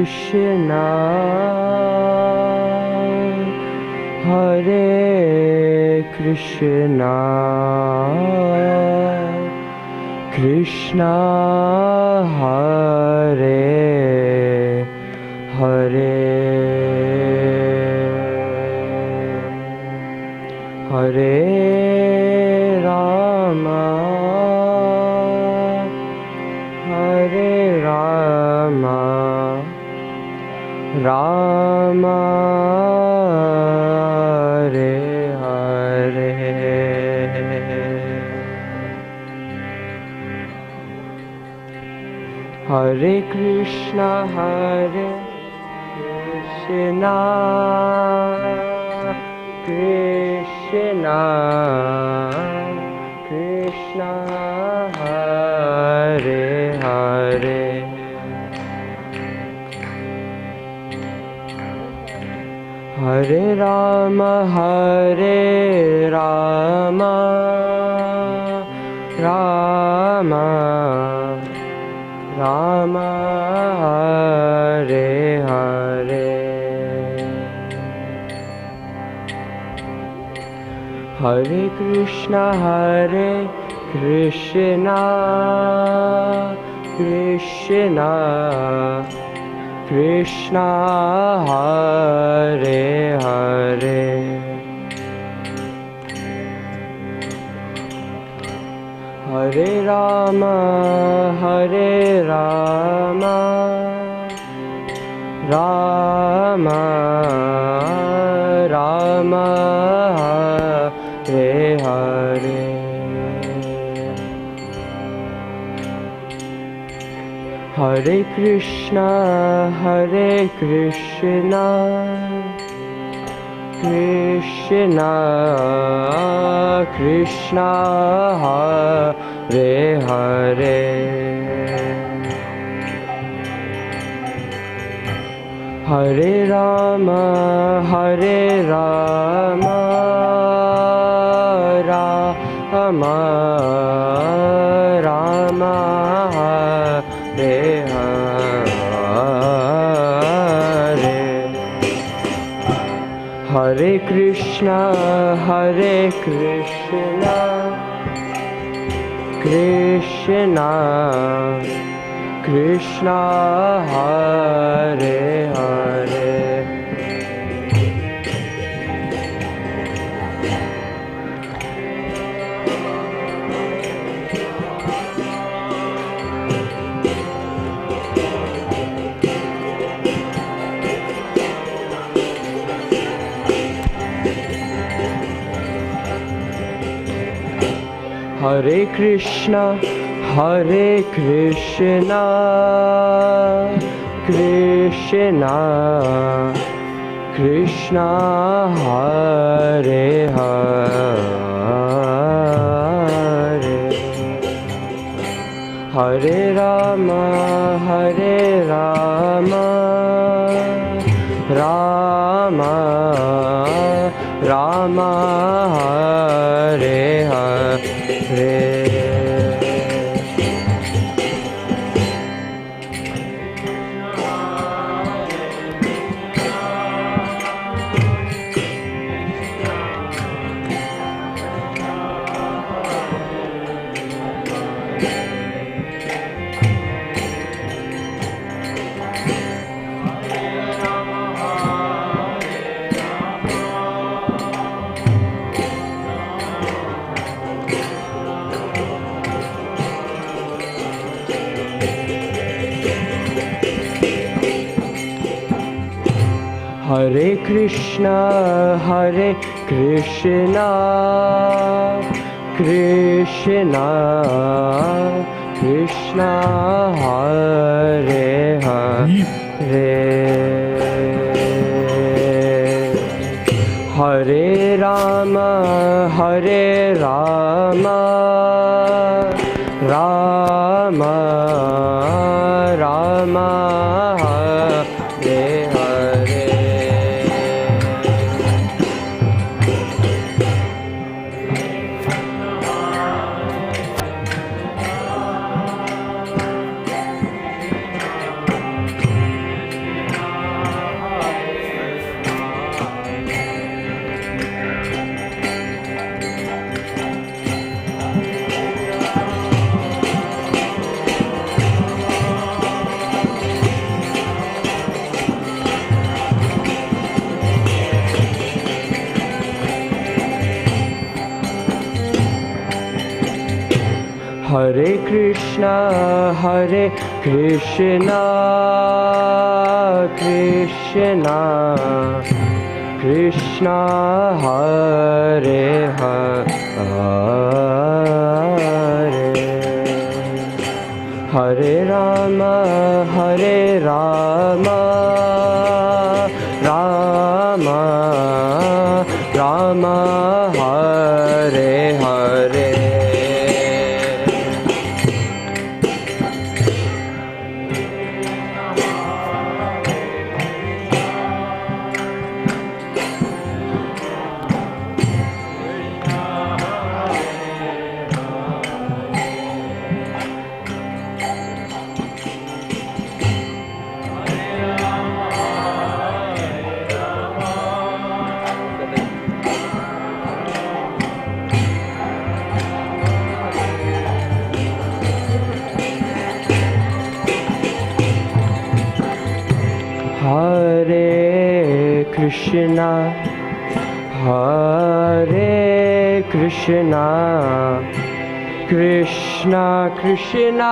Krishna, Hare Krishna, Krishna Hare Hare, Hare Rama, Hare Rama, Rama Hare Hare Hare Krishna Krishna Krishna Hare Hare Hare Rama Rama Rama Hare Hare Hare Krishna Krishna Krishna Hare Hare Hare Rama Rama Rama Hare Hare Hare Krishna Krishna Krishna Hare Hare Hare Rama Rama Rama Hare Hare Hare Krishna Krishna Krishna Hare Hare Hare Krishna Krishna Krishna Hare Hare Hare Rama Rama Rama Hare Hare Hare Krishna Krishna Krishna Hare Hare Hare Rama Rama Rama Hare Hare Hare Krishna Krishna Krishna Krishna Hare Hare Hare Rama Rama Rama Hare Hare Hare Krishna Krishna Krishna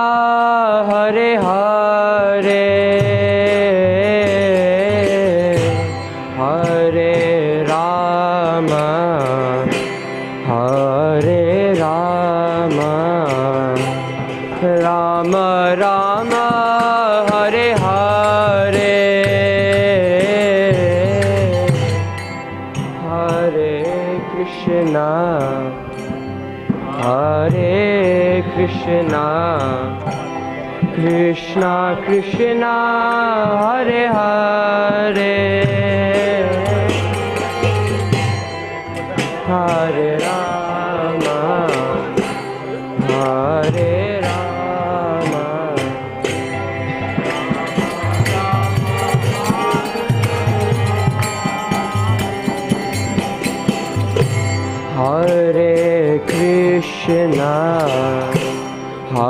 Hare Hare Hare Rama Rama Rama Hare Hare Hare Krishna Krishna Krishna Hare Hare Hare Rama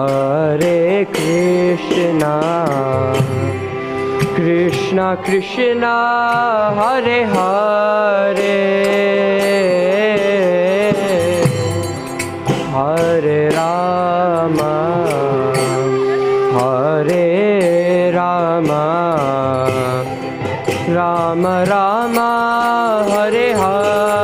Hare Krishna Krishna Krishna Hare Hare Hare Rama Rama Rama Hare Hare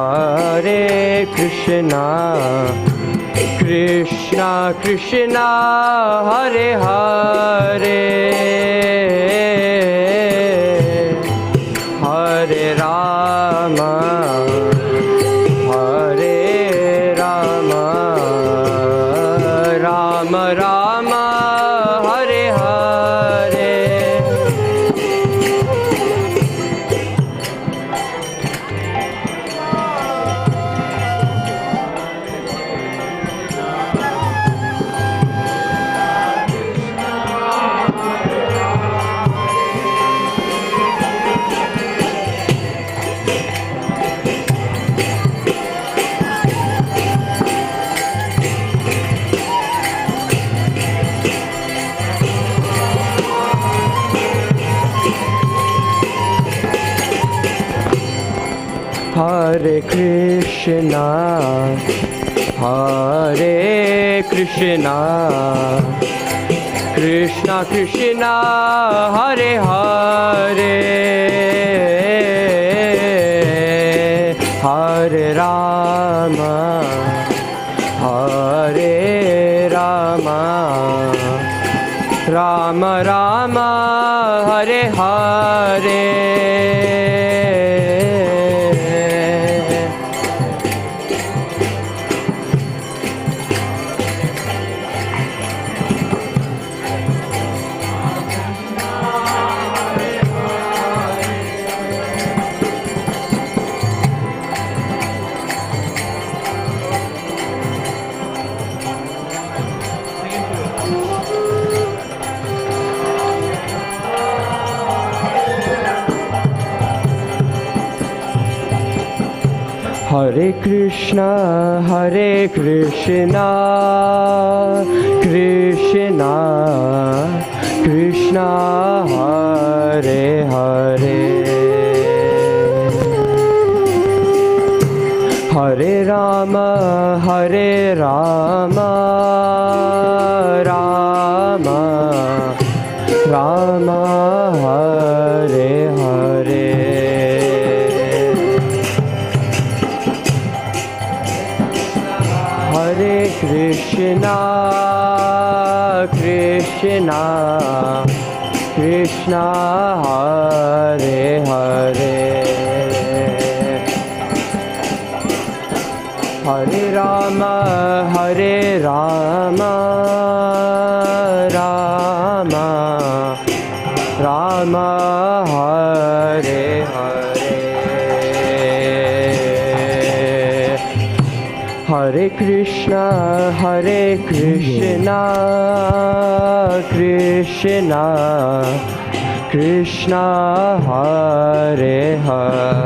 Hare Krishna Krishna Krishna Hare Hare Hare Rama Rama Rama Hare Hare Hare Krishna Krishna Krishna Hare Hare Hare Rama Rama Rama Hare Hare Hare Krishna, Krishna Krishna, Hare Hare, Hare Rama, Rama Rama, Hare Hare. Hare Krishna, Krishna Krishna, Hare Hare, Hare Rama, Rama Rama, Hare Hare, Hare Krishna, Krishna Krishna, Hare Hare,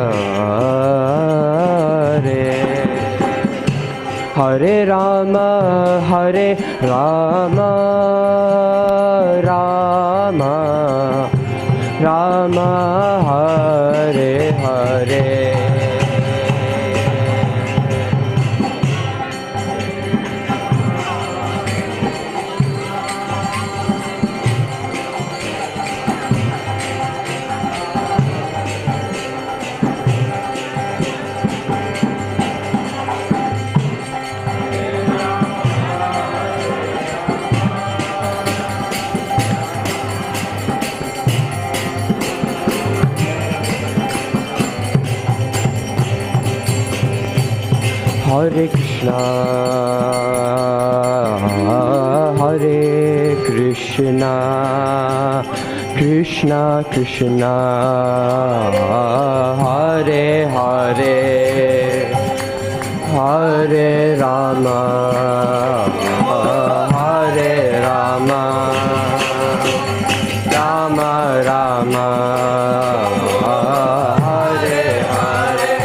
Hare Rama, Rama, Hare Hare. Hare Krishna, Krishna Krishna, Hare Hare, Hare Rama, Rama Rama, Hare Hare,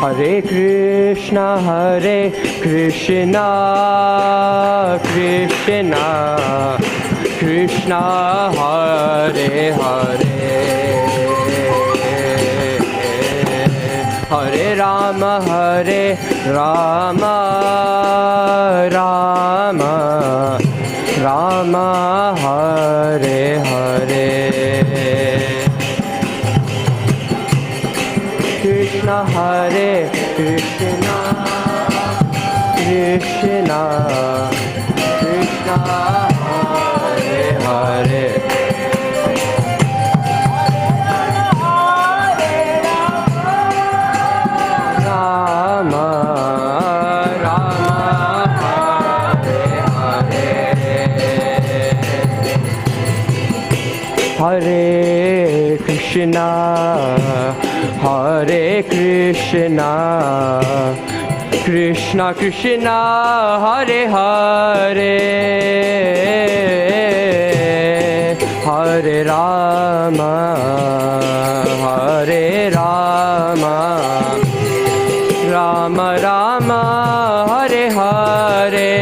Hare Krishna, Hare Krishna, Krishna Krishna, Hare Hare, Hare Rama, Rama Rama, Hare Hare, Krishna Hare Krishna, Krishna Krishna, Hare Krishna, Hare Krishna, Krishna Krishna, Hare Hare, Hare Rama, Hare Rama, Rama Rama, Hare Hare.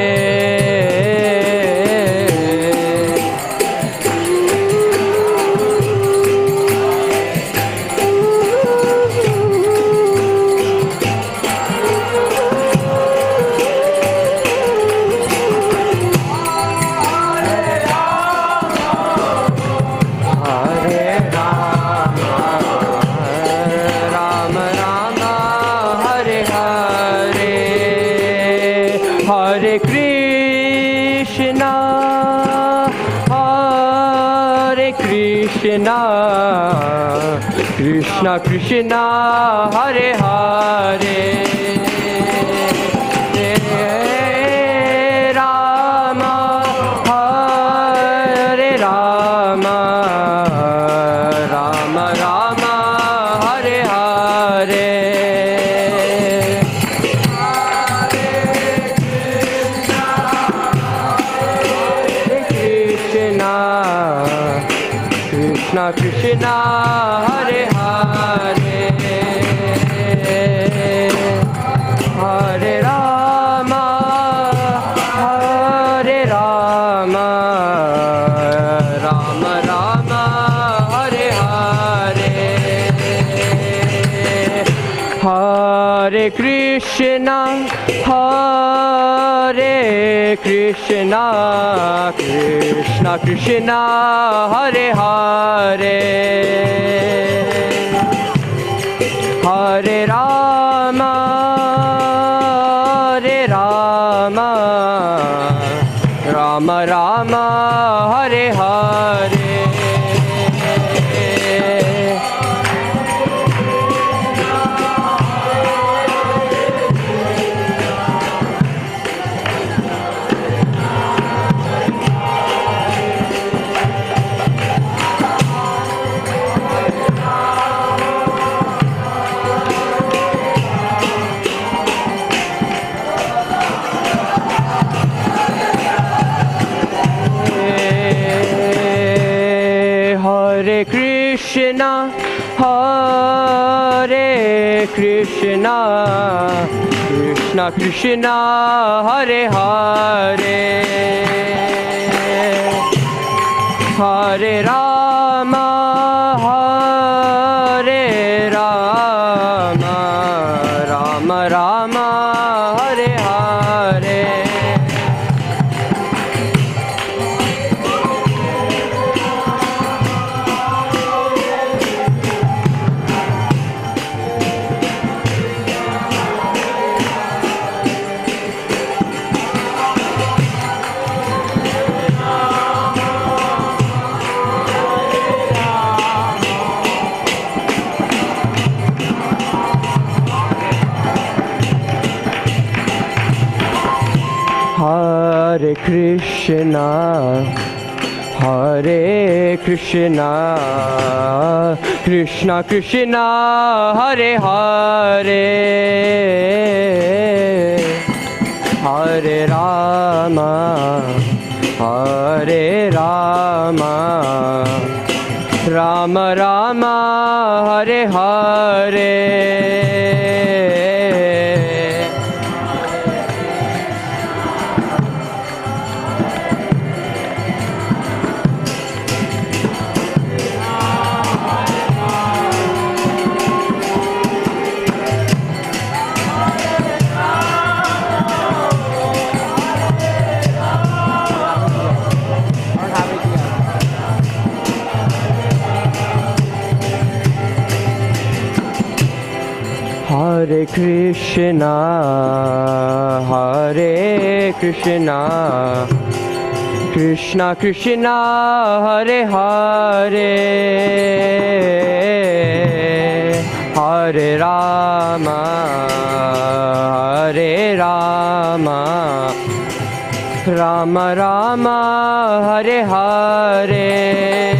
Hare Krishna, Hare Krishna, Krishna Krishna, Hare Hare, Rama, Hare Rama, Rama Rama, Hare Hare. Krishna Krishna, Hare Hare, Hare Rama, Hare Rama, Rama Rama, Hare Hare, Hare Krishna, Hare Krishna, Krishna Krishna, Hare Hare, Hare Rama, Hare Rama, Rama Rama, Hare Hare. Hare Krishna, Hare Krishna, Krishna Krishna, Hare Hare, Hare Rama, Hare Rama, Rama Rama, Hare Hare. Hare Krishna, Hare Krishna, Krishna Krishna, Hare Hare, Hare Rama, Hare Rama, Rama Rama, Hare Hare. Hare Krishna, Hare Krishna, Krishna Krishna Hare Hare Hare Rama Hare Rama Rama Rama Hare Hare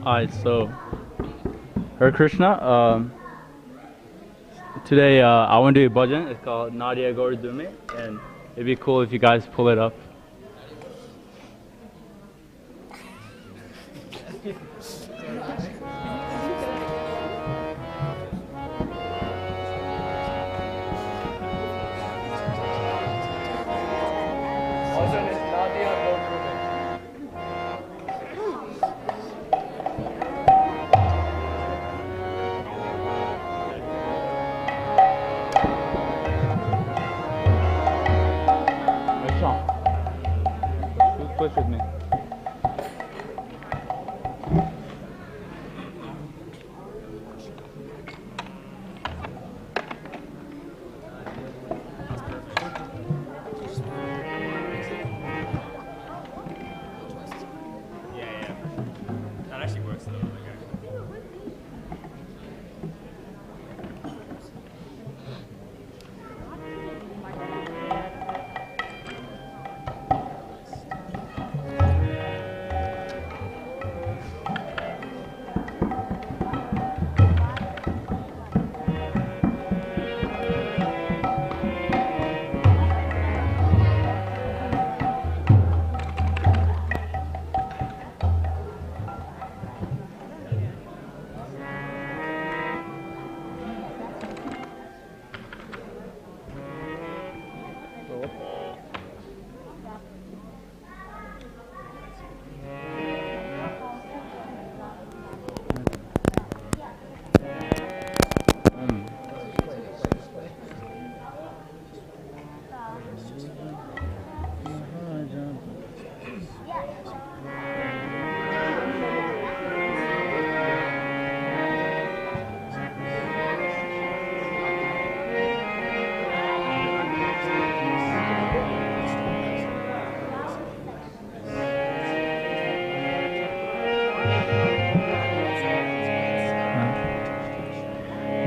Alright, so Hare Krishna. Today I want to do a bhajan. It's called Nadia Gaur Dume, and it'd be cool if you guys pull it up. Push with me. Yeah. That actually works though.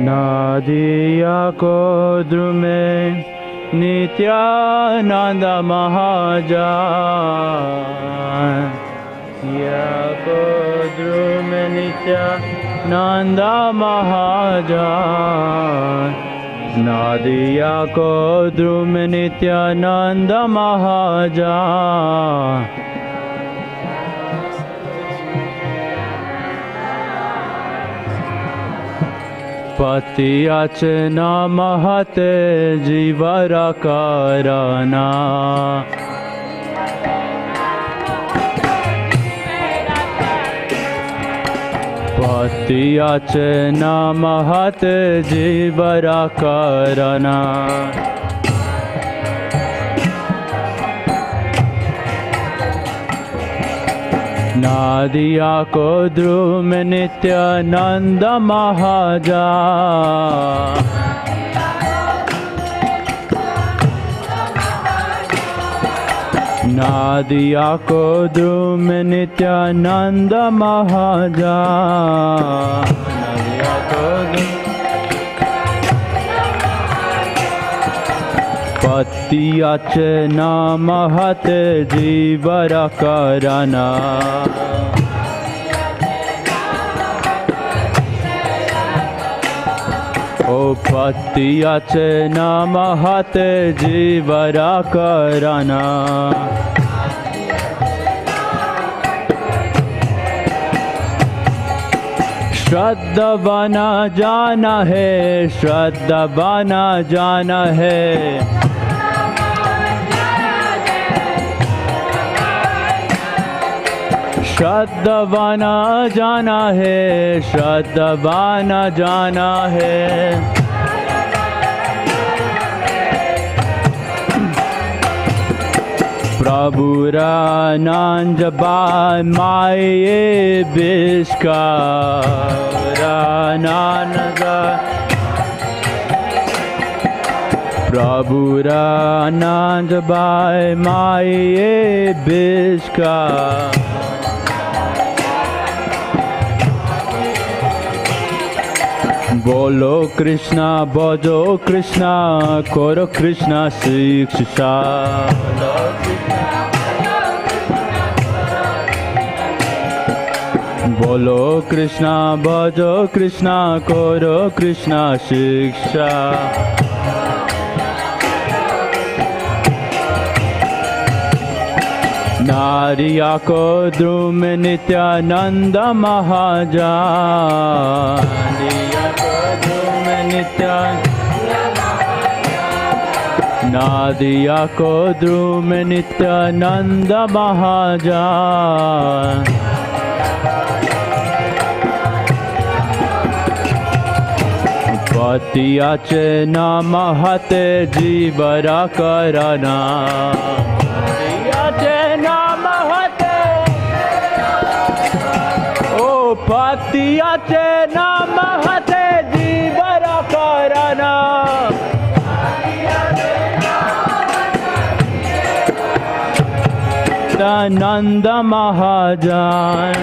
Nadia ko drume Nityananda Mahajan Ya ko drume Nityananda Mahajan Nadia ko drume Nityananda Mahajan पतियाचे नामहते जीवरा करना पतियाचे नामहते जीवरा करना नादिया को ध्रुव में नित्यानंद महाजा नादिया को ध्रुव में नित्यानंद महाजा नादिया को पतियाचे नामहते जीवरा करना ओ पतियाचे नामहते जीवरा करना श्रद्धावाना जाना है श्रद्धावाना जाना है श्रद्धावाना जाना है श्रद्धावाना जाना है प्रभु रानंजबा माये बिस्का रानंदा प्रभु रानंजबा माये बिस्का बोलो कृष्णा भजो कृष्णा करो कृष्णा शिक्षा बोलो कृष्णा भजो कृष्णा करो कृष्णा शिक्षा नारिया को ध्रुव में नित्यानंद महाजा नादिया को ध्रुव में नित्यानंद महाजा पतियाचे नामहते जीवरा करना पतियाचे नामहते ओ पतियाचे नामहते जीवरा करना नित्यानंद महाजन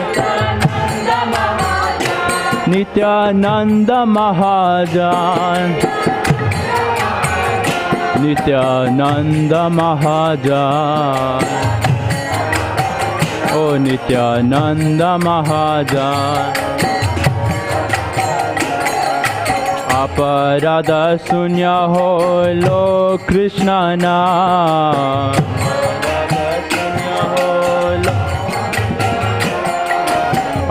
नित्यानंद महाजन नित्यानंद महाजन ओ नित्यानंद महाजन अपराध शून्य हो लो कृष्ण नाम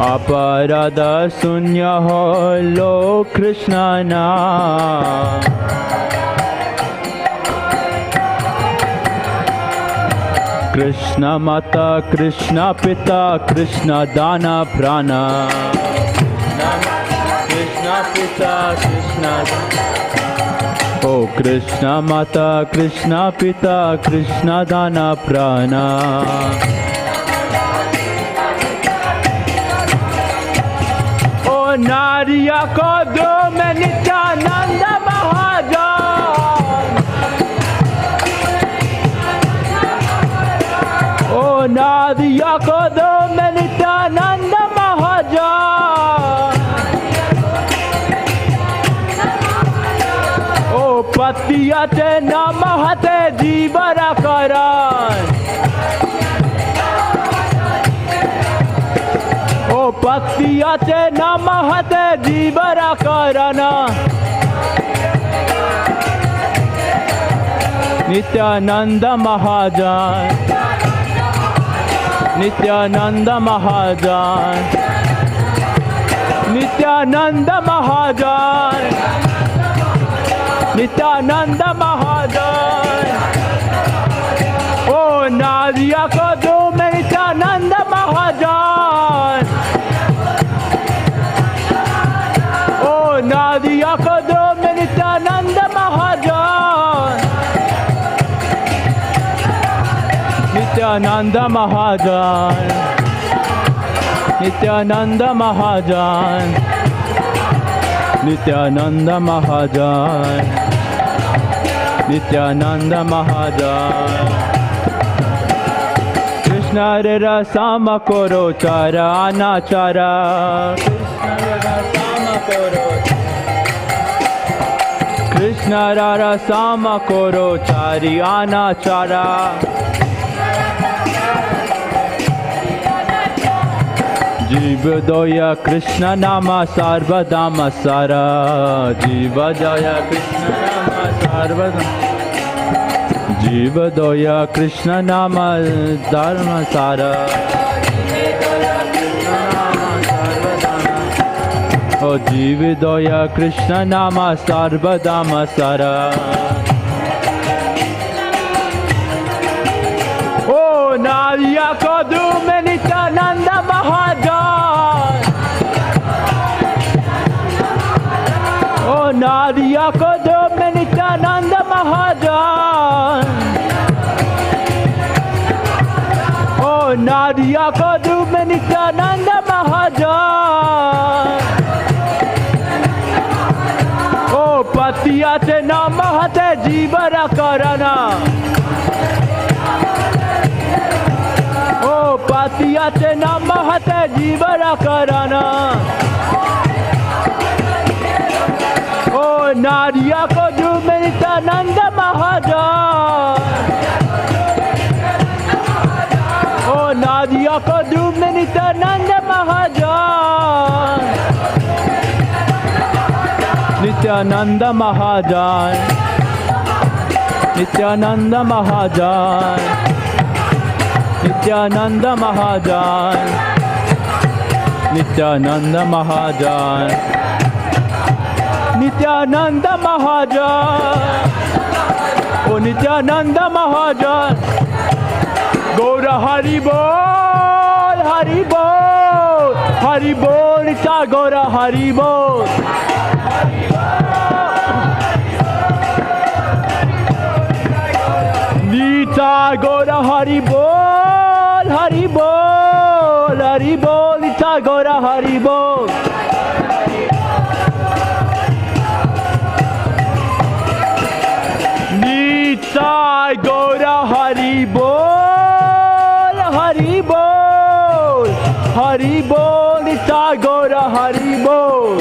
अपराध शून्य हो लो कृष्ण नाम कृष्ण माता कृष्ण पिता कृष्ण दाना प्राण कृष्ण पिता कृष्ण ओ कृष्ण माता कृष्ण पिता कृष्ण दाना प्राण नारिया को ध्रुव में नित्यानंद महाजन ओ नारिया को ध्रुव में नित्यानंद महाजन ओ पतियाचे नामहते जीवरा करन ओ पतियाचे नामहते जीवरा करना नित्यानंद महाजन नित्यानंद महाजन Nityananda Mahajan, Nityananda Mahajan. Oh Nadia ko do mein Nityananda Mahajan. Oh Nadia ko do mein Nityananda Mahajan. Nityananda Mahajan, Nityananda Mahajan, Nityananda Mahajan, Nityananda Mahajan. Krishna Rara Sama Koro Chara Anachara, Krishna Rara Sama Koro Chari Anachara. Jiva Doya Krishna Nama Sarvadama Sara, Jiva Doya Krishna Nama Sarvadama, Jiva Doya Krishna Nama Dharma Sara. Oh Jiva Doya Krishna Nama Sarvadama Sara. Oh Nadia Kodu Nityananda Mahajan. Oh Nadia Kodu Nityananda Mahajan. Oh Nadia Kodu Nityananda Mahajan. Oh Patiyate Namahate Jivara Karana. Oh Patiyate Namahate Jivara Karana. Oh Nadia Kodu Nityananda Mahajan. Oh Nadia Kodu Nityananda Mahajan. Nityananda Mahajan, Nityananda Mahajan, Nityananda Mahajan, Nityananda Mahajan, Nityananda Mahajan. Oh Nityananda Mahajan. Gaura Hari Bol, Hari Bol, Hari Bol, Nitya Gaura Hari Bol. Nitya Gaura Hari Bol, Hari Bol, Hari Bol, Nitya Gaura Hari Bol. Nitya Gaura Hari Bol, Hari Bol, Hari Bol, Nitya Gaura Hari Bol.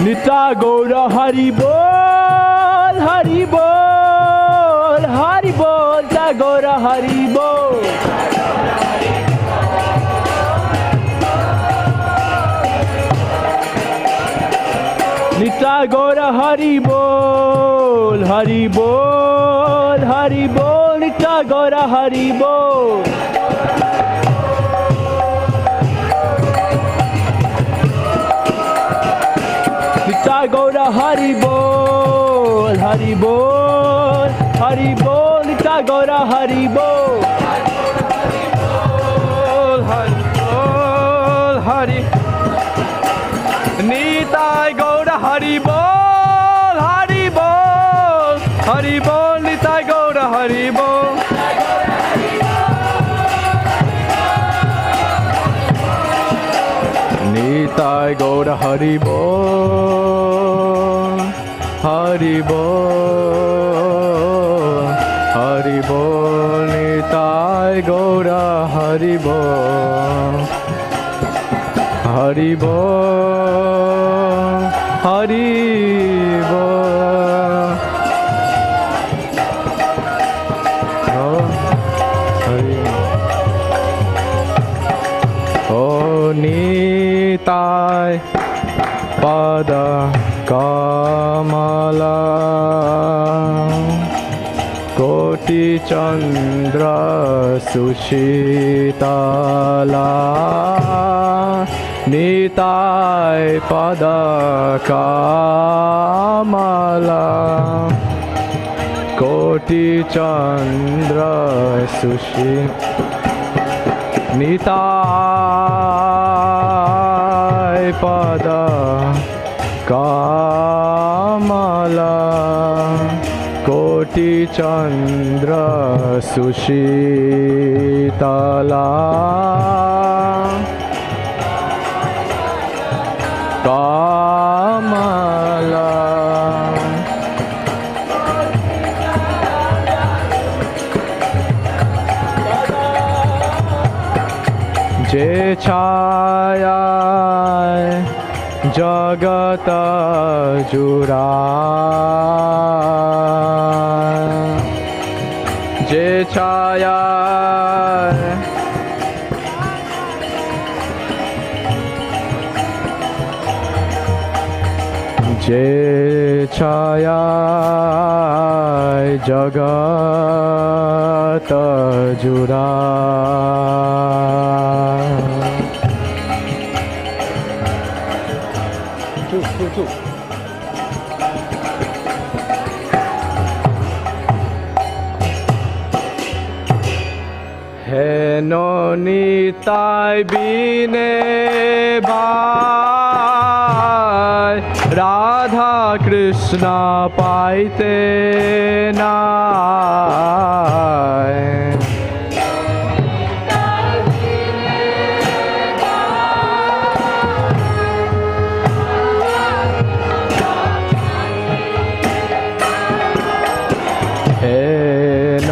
Nitya Gaura Hari Bol, Hari Bol, Hari Bol, Nitya Gaura Hari Bol. Nitya Gaura Hari Bol, Hari Bol, Hari Bol, Nitya Gaura Hari Bol. Nitya Gaura Hari Bol, Hari Bol, Hari Bol, Nitya Gaura Hari Bol. Hari Bol, Hari Nitya Gaura Hari Bol, Hari Bol, Hari Bol, Nitya Gaura Hari Bol. Nitya Gaura Hari Bol, Hari Bol, Hari Bol, Nitya Gaura Hari Bol. Hari Bol, Hari Bol. Oh, Hari. Oh, Nitai Pada Kamala Koti চন্দ্র সুশীতলা নিতাই পদ কামলা কোটি চন্দ্র নিতাই পদ কামলা কোটি চন্দ্র সুশীতলা কামলা যে ছায়ায় জগত জুড়া যে ছায়ায় যে ছায়ায় জগত জুড়া হেন নিতাই বিনে ভাই রাধা কৃষ্ণ পাইতে নাই হেন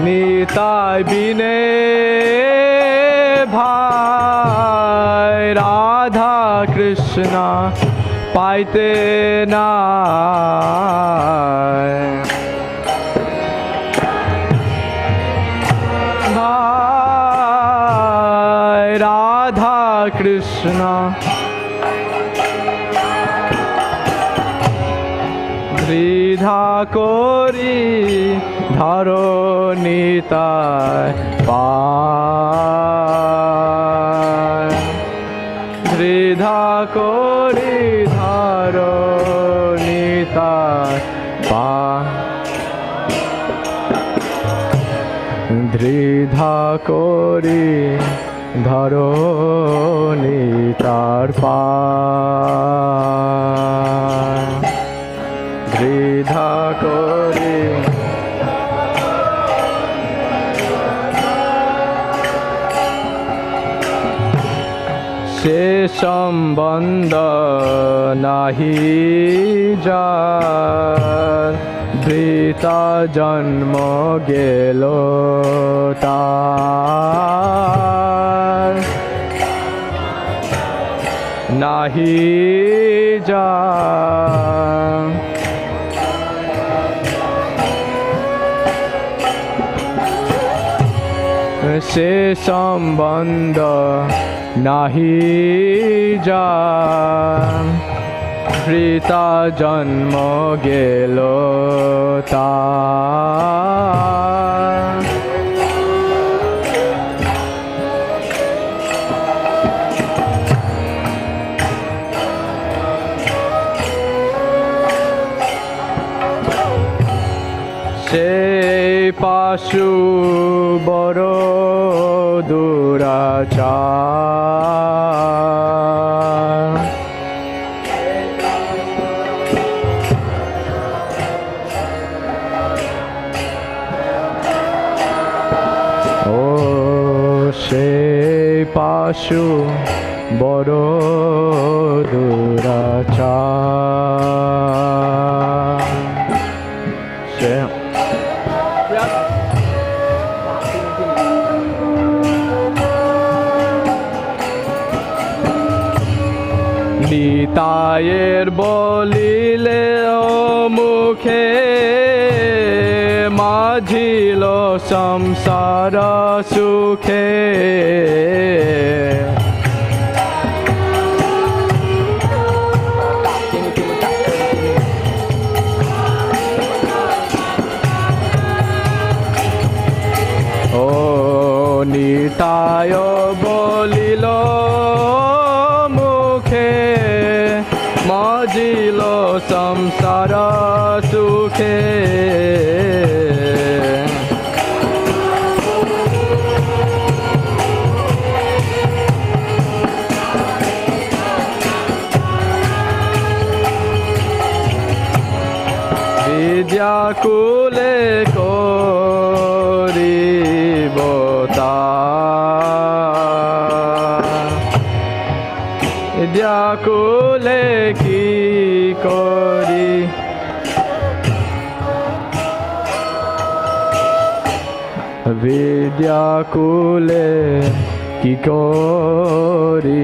নিতাই বিনে ভাই রাধা কৃষ্ণ পাইতে নাই ভাই রাধা কৃষ্ণ দ্বিধা করি ধরো নিতাই পায় দ্বিধা করি ধরো নিতাই পায় দ্বিধা করি ধরো নিতার পায় দ্বিধা করি সে সম্বন্ধ নাহি যার বৃতা জন্ম গেল তার নাহি যার সে সম্বন্ধ নাহি যার বৃতা জন্ম গেল তার সেই পাশু বড় দুরাচার ও সেই পাশু বড় দুরাচার সে নিতায়ের বলিলে ও মুখে মাঝিল সংসার সুখে নিতায় বলিল মুখে মজিল সংসার সুখে বিদ্যাকুলে করিব বিদ্যাকুলে কি করি বিদ্যাকুলে কি করিব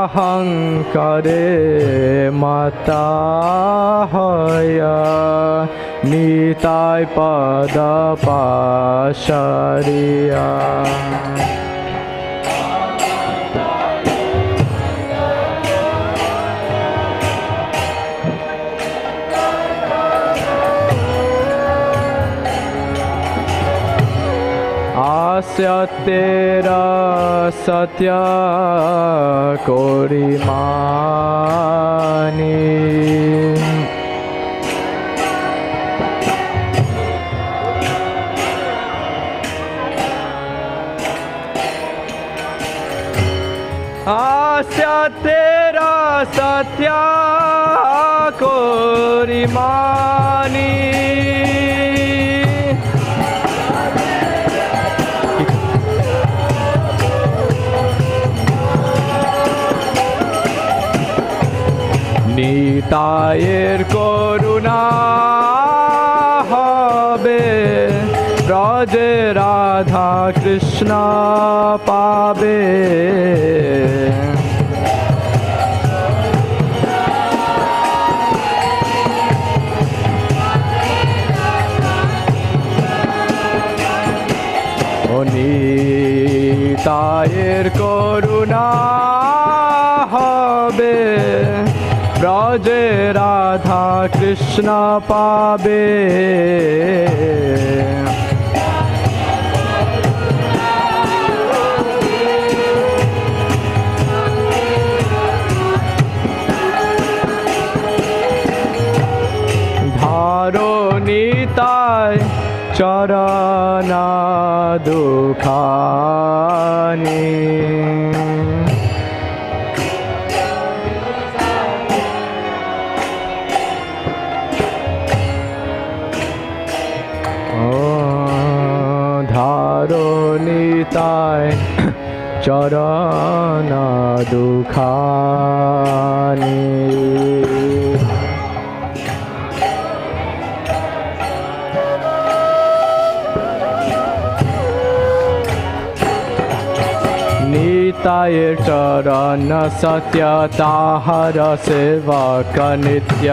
অহংকারে মাতা হয়া নিতাই পদ পাশারিয়া সত্যেরা সত্য করি মানি সত্যেরা সত্য করি মানি নিতায়ের করুণা হবে ব্রজে রাধা কৃষ্ণ পাবে ও নিতায়ের করুণা হবে ব্রজে রাধা কৃষ্ণ পাবে ধারো নিতাই চরণ দুখানি নিতাই চরণ দুখানি নিতায়ের চরণ সত্য তাহার সেবক নিত্য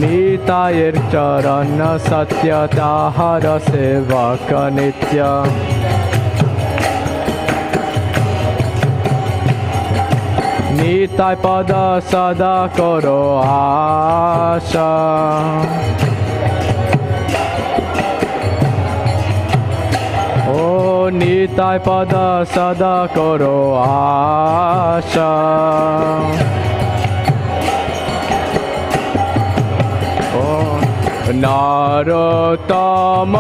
নিতায়ের চরণ সত্য তাহার সেবক নিত্য নিতাই পদ সদা করো আশা ও নিতাই পদ সদা করো আশা নারতম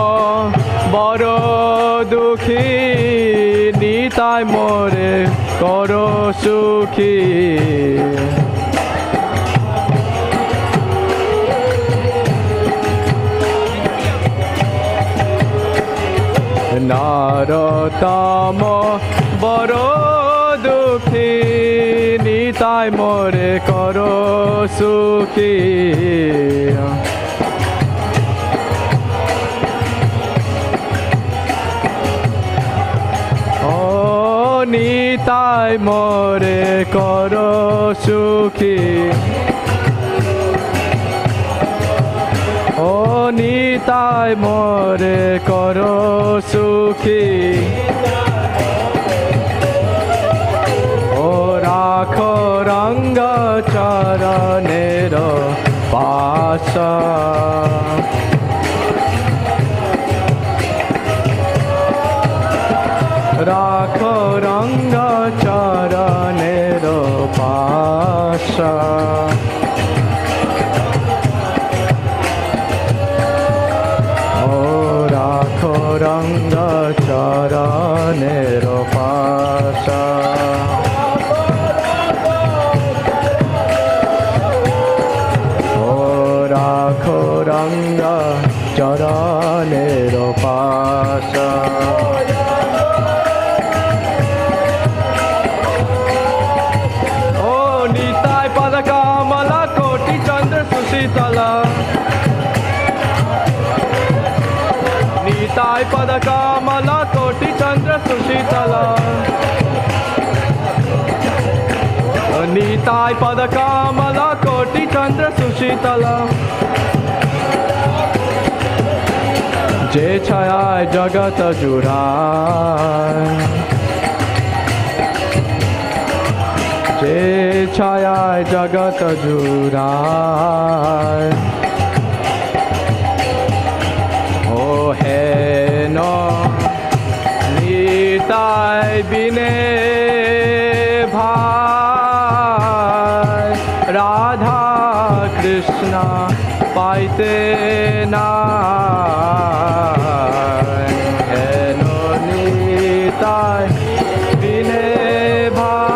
বড় দুঃখী নিতাই মোরে করো সুখী নারতম বড় দুঃখী নিতাই মোরে করো সুখী নিতাই মোরে করো সুখী ও নিতাই নিতাই মোরে করো সুখী ও রাখো রঙ্গ চরণের পাশ রাখো রঙ্গ চরণের পাশ ও রাখো রঙ্গ চরণের পাশ ও রাখো রঙ্গ চরণের পাশ ও নিতাই পদ কমলা কোটি চন্দ্র সুশীতলা নিতাই পদ কমলা কোটি চন্দ্র সুশীতলা নিতাই পদ কমলা কোটি চন্দ্র সুশীতলা যে ছায়ায় জগত জুড়ায় যে ছায়ায় জগত জুড়ায় ও হেন নিতাই বিনে ভাই রাধা কৃষ্ণ পাইতে না হেন নিতাই বিনে ভাই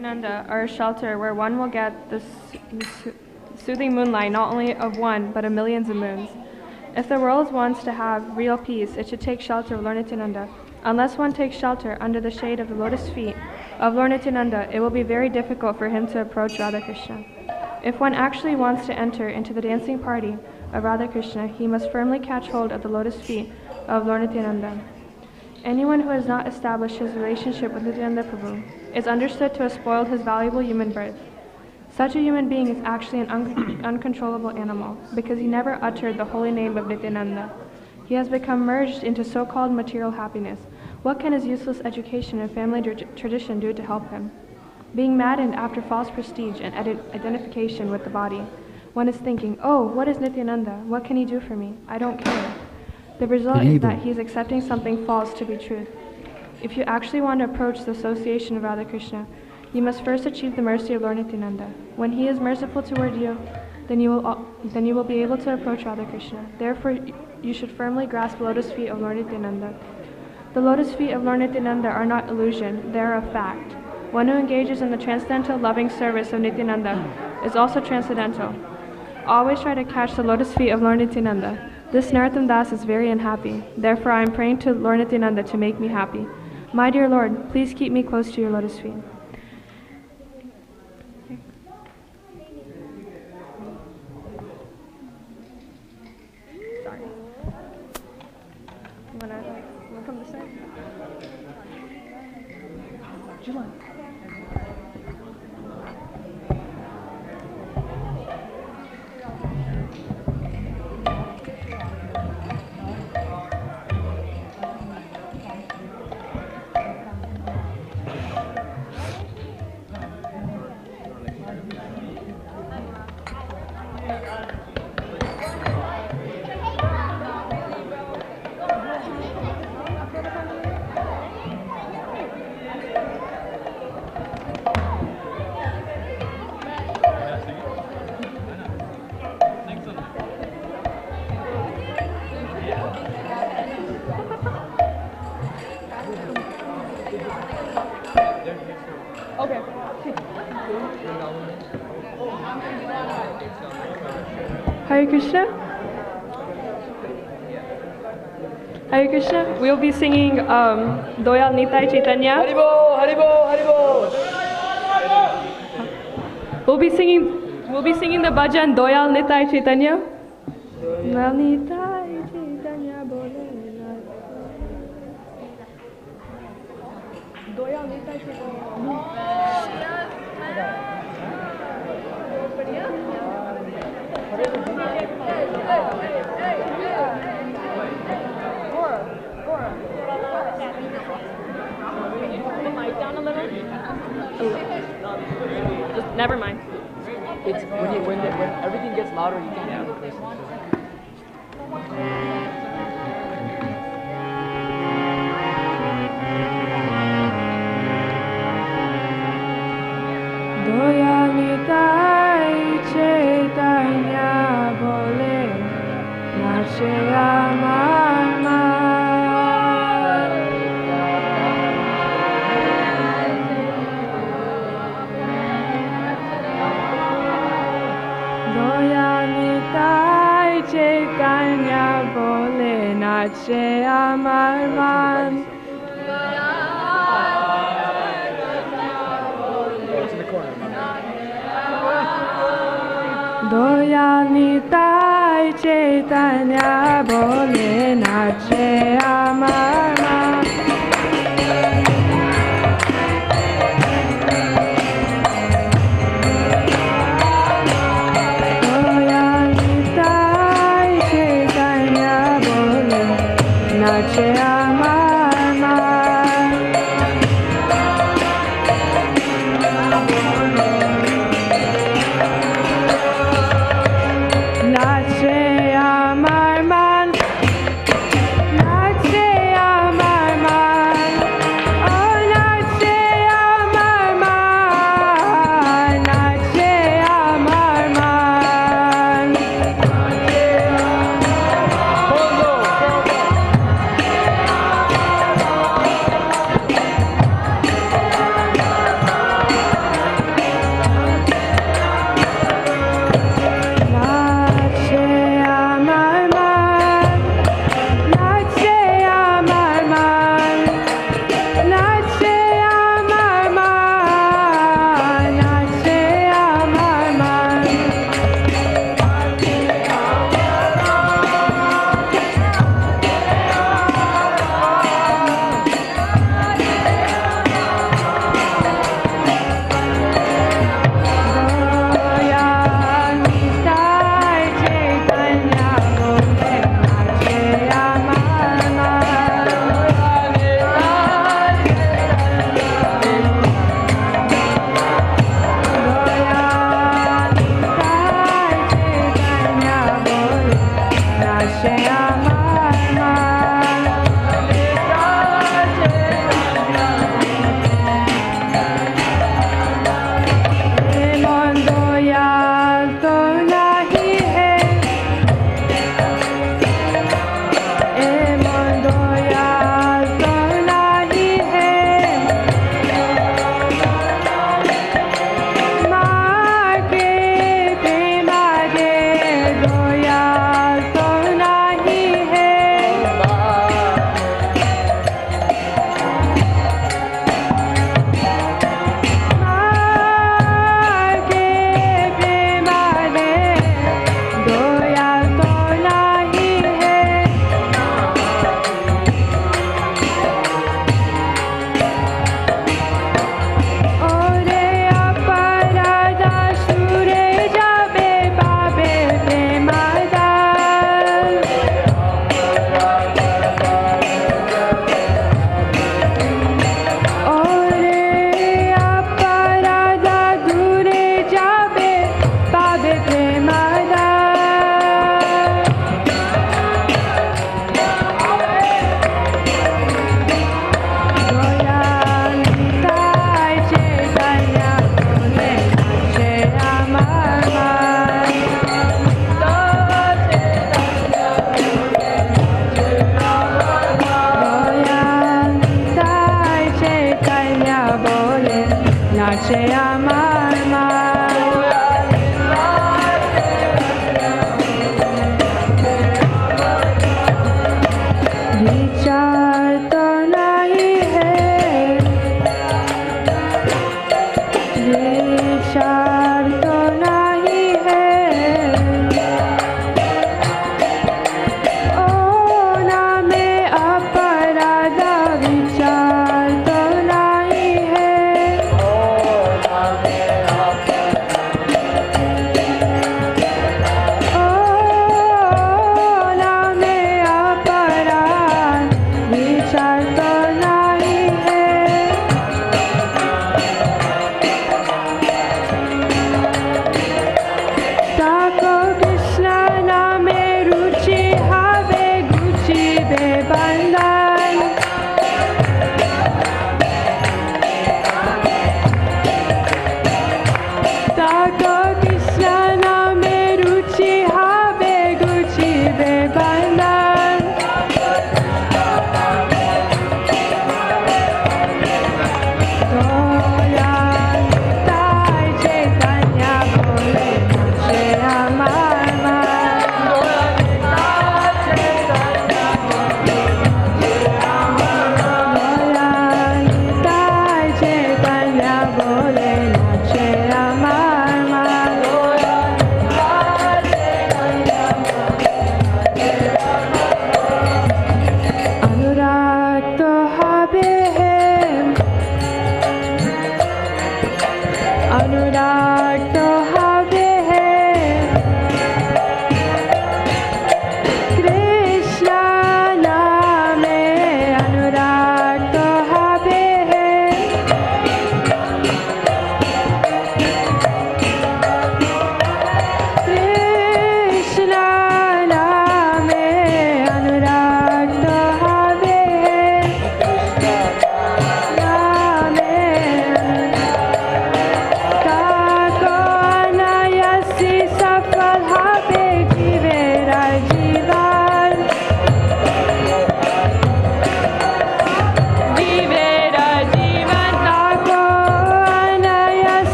Nityananda are a shelter where one will get the soothing moonlight not only of one, but of millions of moons. If the world wants to have real peace, it should take shelter of Lord Nityananda. Unless one takes shelter under the shade of the lotus feet of Lord Nityananda, it will be very difficult for him to approach Radha Krishna. If one actually wants to enter into the dancing party of Radha Krishna, he must firmly catch hold of the lotus feet of Lord Nityananda. Anyone who has not established his relationship with Nityananda Prabhu is understood to have spoiled his valuable human birth. Such a human being is actually an uncontrollable animal, because he never uttered the holy name of Nityananda. He has become merged into so-called material happiness. What can his useless education and family tradition do to help him? Being maddened after false prestige and identification with the body, one is thinking, oh, what is Nityananda? What can he do for me? I don't care. The result is that he is accepting something false to be truth. If you actually want to approach the association of Radha Krishna, you must first achieve the mercy of Lord Nityananda. When he is merciful toward you, then you will be able to approach Radha Krishna. Therefore, you should firmly grasp the lotus feet of Lord Nityananda. The lotus feet of Lord Nityananda are not illusion, they are a fact. One who engages in the transcendental loving service of Nityananda is also transcendental. Always try to catch the lotus feet of Lord Nityananda. This Narottam Das is very unhappy. Therefore, I am praying to Lord Nityananda to make me happy. My dear Lord, please keep me close to your lotus feet. Sorry. You wanna come this way? July. Hare Krishna. Hare Krishna. We'll be singing Doyal Nitai Chaitanya. Haribo, Haribo, Haribo. We'll be singing the bhajan Doyal Nitai Chaitanya. Doyal Nitai Chaitanya bole. Doyal Nitai Chaitanya. Just never mind. It's when everything gets louder, you can't hear the person. Doyal Nitai Chaitanya bole, nache amar man. Doyal Nitai Chaitanya bole, nache amar man. Doyal Nitai Chaitanya bole, nache amar